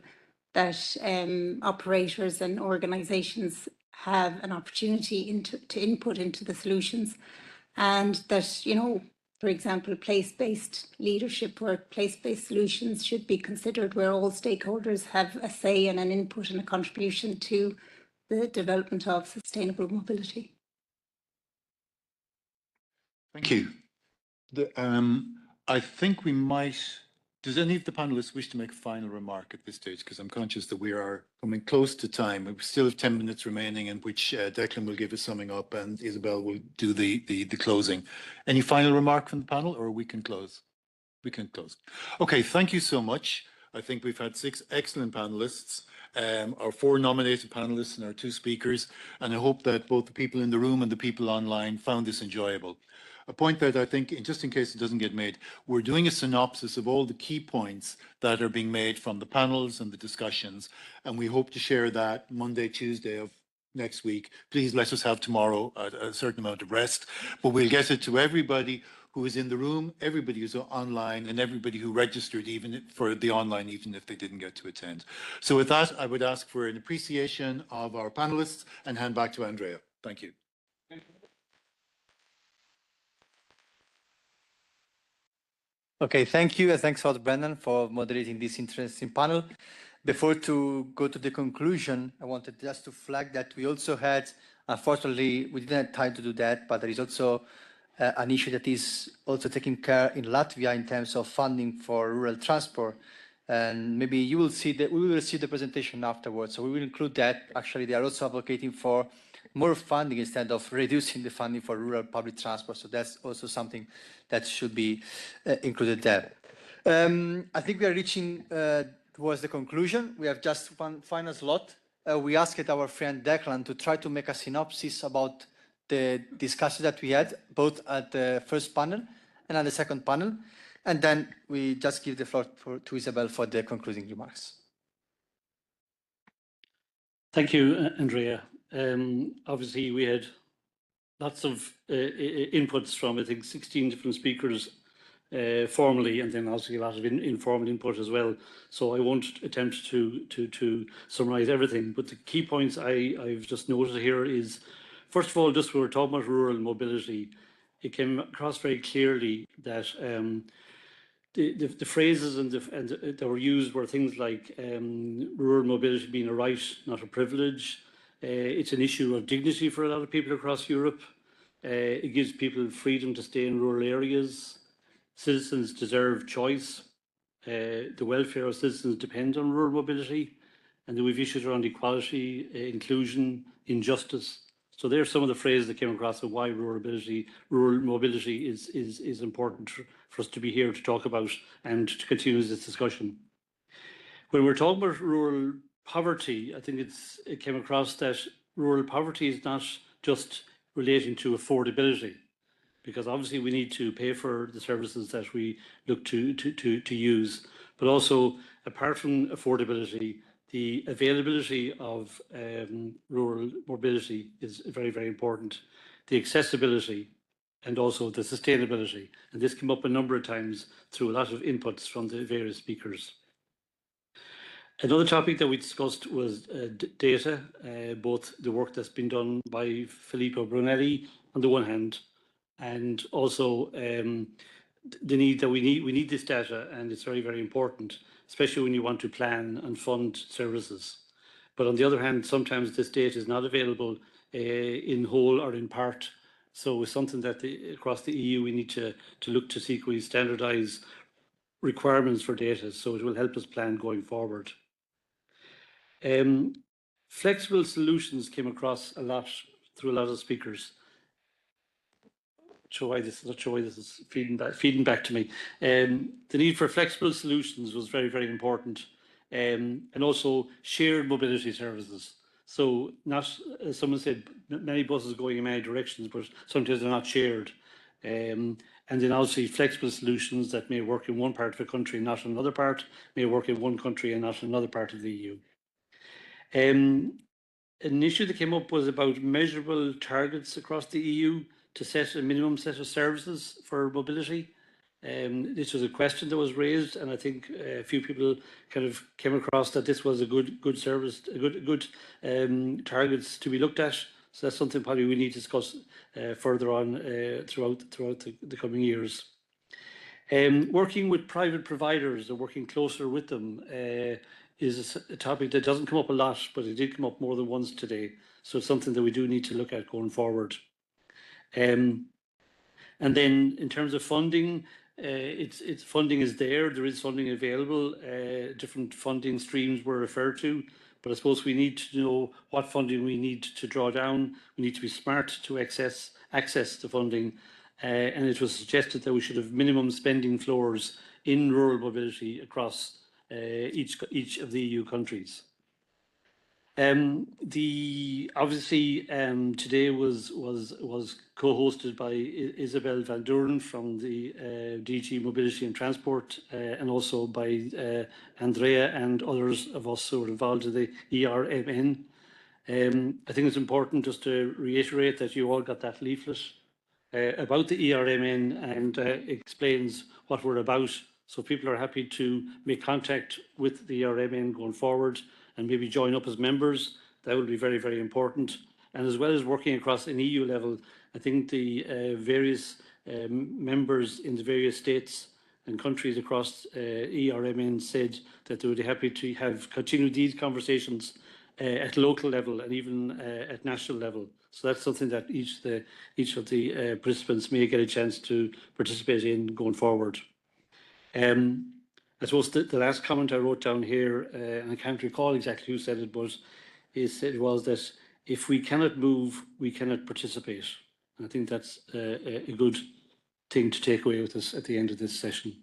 S5: that operators and organisations have an opportunity to input into the solutions, and that, you know, for example, place-based leadership or place-based solutions should be considered where all stakeholders have a say and an input and a contribution to the development of sustainable mobility.
S12: Thank you. I think we might, does any of the panelists wish to make a final remark at this stage? Because I'm conscious that we are coming close to time. We still have 10 minutes remaining, in which Declan will give us summing up and Isabel will do the closing. Any final remark from the panel, or we can close? We can close. Okay, thank you so much. I think we've had 6 excellent panelists, our 4 nominated panelists and our 2 speakers, and I hope that both the people in the room and the people online found this enjoyable. A point that I think, just in case it doesn't get made, we're doing a synopsis of all the key points that are being made from the panels and the discussions, and we hope to share that Monday, Tuesday of next week. Please let us have tomorrow a certain amount of rest, but we'll get it to everybody who is in the room, everybody who's online, and everybody who registered even for the online, even if they didn't get to attend. So with that, I would ask for an appreciation of our panelists and hand back to Andrea. Thank you.
S2: Okay, thank you, and thanks a lot, Brendan, for moderating this interesting panel. Before to go to the conclusion, I wanted just to flag that we also had, unfortunately, we didn't have time to do that, but there is also an issue that is also taken care in Latvia in terms of funding for rural transport. And maybe you will see that we will see the presentation afterwards. So we will include that. Actually, they are also advocating for more funding instead of reducing the funding for rural public transport. So that's also something that should be included there. I think we are reaching towards the conclusion. We have just one final slot. We asked our friend Declan to try to make a synopsis about the discussion that we had, both at the first panel and at the second panel. And then we just give the floor to Isabel for the concluding remarks.
S22: Thank you, Andrea. Obviously, we had lots of inputs from, I think, 16 different speakers formally, and then obviously a lot of informal input as well. So I won't attempt to summarize everything, but the key points I've just noted here is, first of all, just when we're talking about rural mobility, it came across very clearly that the phrases that were used were things like rural mobility being a right, not a privilege. It's an issue of dignity for a lot of people across Europe. It gives people freedom to stay in rural areas. Citizens deserve choice. The welfare of citizens depends on rural mobility. And then we've issues around equality, inclusion, injustice. So there are some of the phrases that came across of why rural mobility is important for us to be here to talk about and to continue this discussion. When we're talking about rural poverty, I think it came across that rural poverty is not just relating to affordability, because obviously we need to pay for the services that we look to use, but also apart from affordability, the availability of rural mobility is very, very important. The accessibility and also the sustainability. And this came up a number of times through a lot of inputs from the various speakers. Another topic that we discussed was data, both the work that's been done by Filippo Brunelli on the one hand, and also the need that we need this data, and it's very, very important, especially when you want to plan and fund services. But on the other hand, sometimes this data is not available in whole or in part. So it's something that across the EU we need to look to see if we standardise requirements for data, so it will help us plan going forward. Flexible solutions came across a lot through a lot of speakers. Not sure why this is feeding back to me. The need for flexible solutions was very, very important, and also shared mobility services. So not, as someone said, many buses going in many directions, but sometimes they're not shared. And then obviously flexible solutions that may work in one part of the country, not in another part, may work in one country and not in another part of the EU. An issue that came up was about measurable targets across the EU to set a minimum set of services for mobility. This was a question that was raised, and I think a few people kind of came across that this was a good service, good targets to be looked at. So that's something probably we need to discuss further on throughout the coming years. Working with private providers or working closer with them is a topic that doesn't come up a lot, but it did come up more than once today. So it's something that we do need to look at going forward. And then in terms of funding, it's funding is there. There is funding available. Different funding streams were referred to, but I suppose we need to know what funding we need to draw down. We need to be smart to access the funding. And it was suggested that we should have minimum spending floors in rural mobility across each of the EU countries. Obviously today was co-hosted by Isabel Van Duren from the DG Mobility and Transport, and also by Andrea and others of us who are involved in the ERMN. I think it's important just to reiterate that you all got that leaflet about the ERMN, and explains what we're about. So people are happy to make contact with the ERMN going forward and maybe join up as members. That would be very, very important. And as well as working across an EU level, I think the various members in the various states and countries across ERMN said that they would be happy to have continued these conversations at local level and even at national level. So that's something that each of the participants may get a chance to participate in going forward. I suppose the last comment I wrote down here, and I can't recall exactly who said it, but it was that if we cannot move, we cannot participate. And I think that's a good thing to take away with us at the end of this session.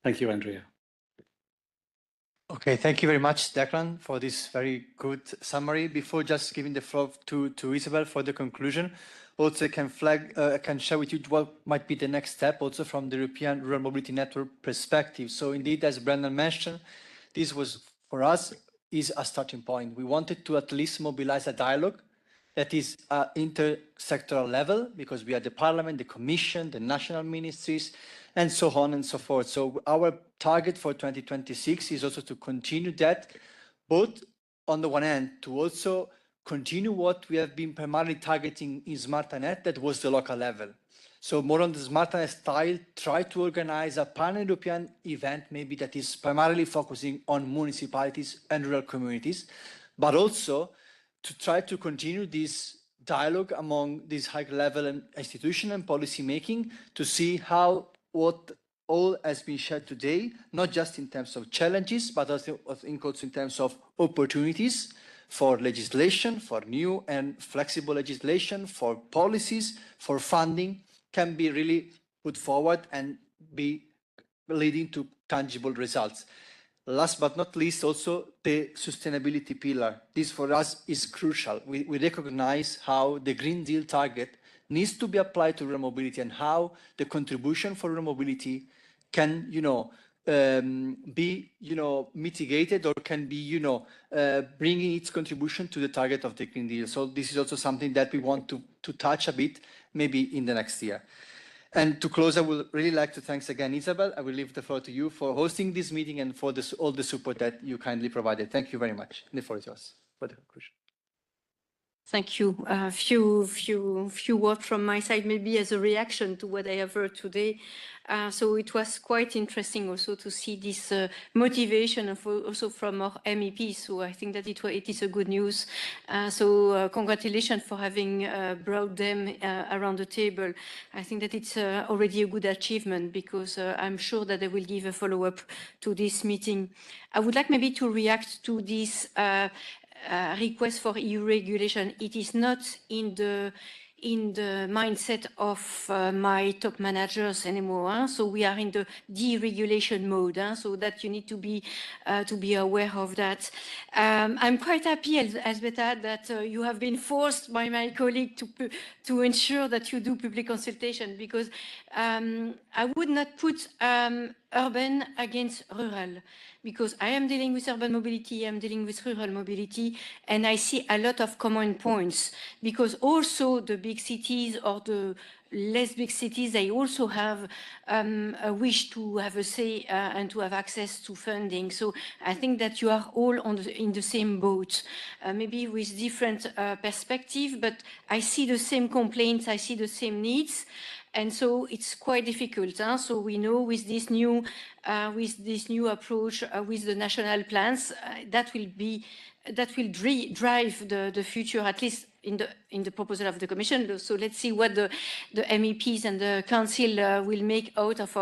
S22: Thank you, Andrea.
S2: Okay, thank you very much, Declan, for this very good summary. Before just giving the floor to Isabel for the conclusion, also I can share with you what might be the next step also from the European Rural Mobility Network perspective. So indeed, as Brendan mentioned, this was for us is a starting point. We wanted to at least mobilize a dialogue that is at intersectoral level, because we are the Parliament, the Commission, the national ministries, and so on and so forth. So our target for 2026 is also to continue that, both on the one hand, to also continue what we have been primarily targeting in SmartNet, that was the local level. So more on the SmartNet style, try to organize a pan-European event, maybe that is primarily focusing on municipalities and rural communities, but also to try to continue this dialogue among this high-level institution and policy making to see how what all has been shared today, not just in terms of challenges, but also in terms of opportunities for legislation, for new and flexible legislation, for policies, for funding, can be really put forward and be leading to tangible results. Last but not least, also the sustainability pillar. This for us is crucial. We recognize how the Green Deal target needs to be applied to rural mobility, and how the contribution for rural mobility can, be, mitigated, or can be, bringing its contribution to the target of the Green Deal. So this is also something that we want to touch a bit, maybe in the next year. And to close, I would really like to thank again, Isabel. I will leave the floor to you for hosting this meeting and for all the support that you kindly provided. Thank you very much. And the floor is yours for the conclusion.
S14: Thank you. A few words from my side, maybe as a reaction to what I have heard today. So it was quite interesting also to see this motivation also from our MEPs. So I think that it is a good news. So congratulations for having brought them around the table. I think that it's already a good achievement, because I'm sure that they will give a follow-up to this meeting. I would like maybe to react to this request for EU regulation. It is not in the mindset of my top managers anymore. So we are in the deregulation mode. So that you need to be aware of that. I'm quite happy, Elzbieta, that you have been forced by my colleague to ensure that you do public consultation, because I would not put urban against rural, because I am dealing with urban mobility, I'm dealing with rural mobility, and I see a lot of common points, because also the big cities or the less big cities, they also have a wish to have a say and to have access to funding. So I think that you are all in the same boat, maybe with different perspective, but I see the same complaints, I see the same needs. And so it's quite difficult. So we know with this new approach, with the national plans, that will drive the future, at least in the proposal of the Commission. So let's see what the MEPs and the Council will make out of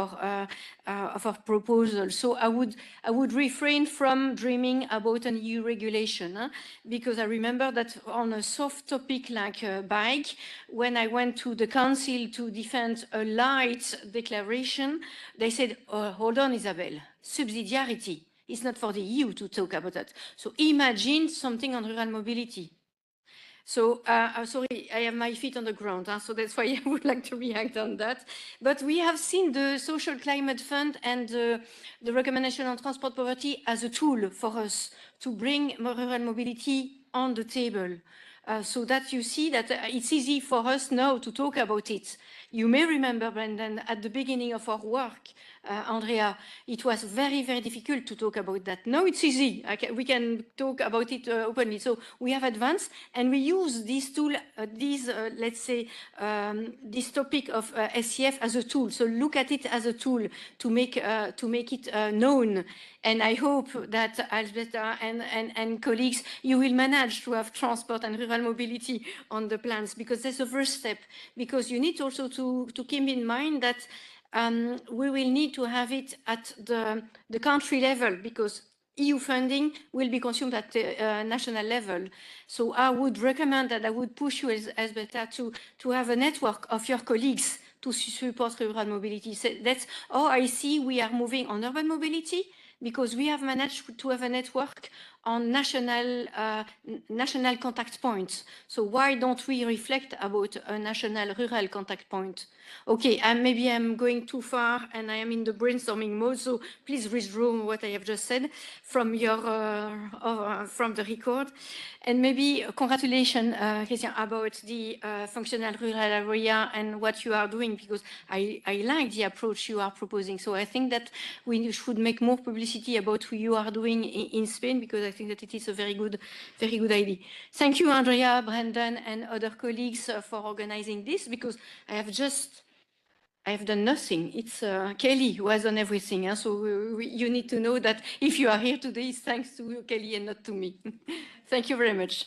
S14: our proposal. So I would refrain from dreaming about an EU regulation, because I remember that on a soft topic like bike, when I went to the Council to defend a light declaration, they said, oh, hold on, Isabel, subsidiarity. It's not for the EU to talk about that. So imagine something on rural mobility. So sorry, I have my feet on the ground, so that's why I would like to react on that. But we have seen the Social Climate Fund and the recommendation on transport poverty as a tool for us to bring rural mobility on the table. So that you see that it's easy for us now to talk about it. You may remember, Brendan, at the beginning of our work, Andrea, it was very, very difficult to talk about that. Now it's easy. We can talk about it openly. So we have advanced, and we use this tool, let's say, this topic of SCF as a tool. So look at it as a tool to make it known. And I hope that Alberta and colleagues, you will manage to have transport and rural mobility on the plans, because that's the first step. Because you need also to keep in mind that we will need to have it at the country level, because EU funding will be consumed at the national level. So I would recommend that I would push you as Alberta to have a network of your colleagues to support rural mobility. So that's how I see we are moving on urban mobility, because we have managed to have a network on national contact points. So why don't we reflect about a national rural contact point? Okay, maybe I'm going too far and I am in the brainstorming mode, so please withdraw what I have just said from from the record. And maybe congratulations, Christian, about the functional rural area and what you are doing, because I like the approach you are proposing. So I think that we should make more publicity about what you are doing in Spain, because I think that it is a very good idea. Thank you, Andrea, Brendan, and other colleagues for organizing this, because I have done nothing. It's Kelly who has done everything. So you need to know that if you are here today, it's thanks to Kelly and not to me. Thank you very much.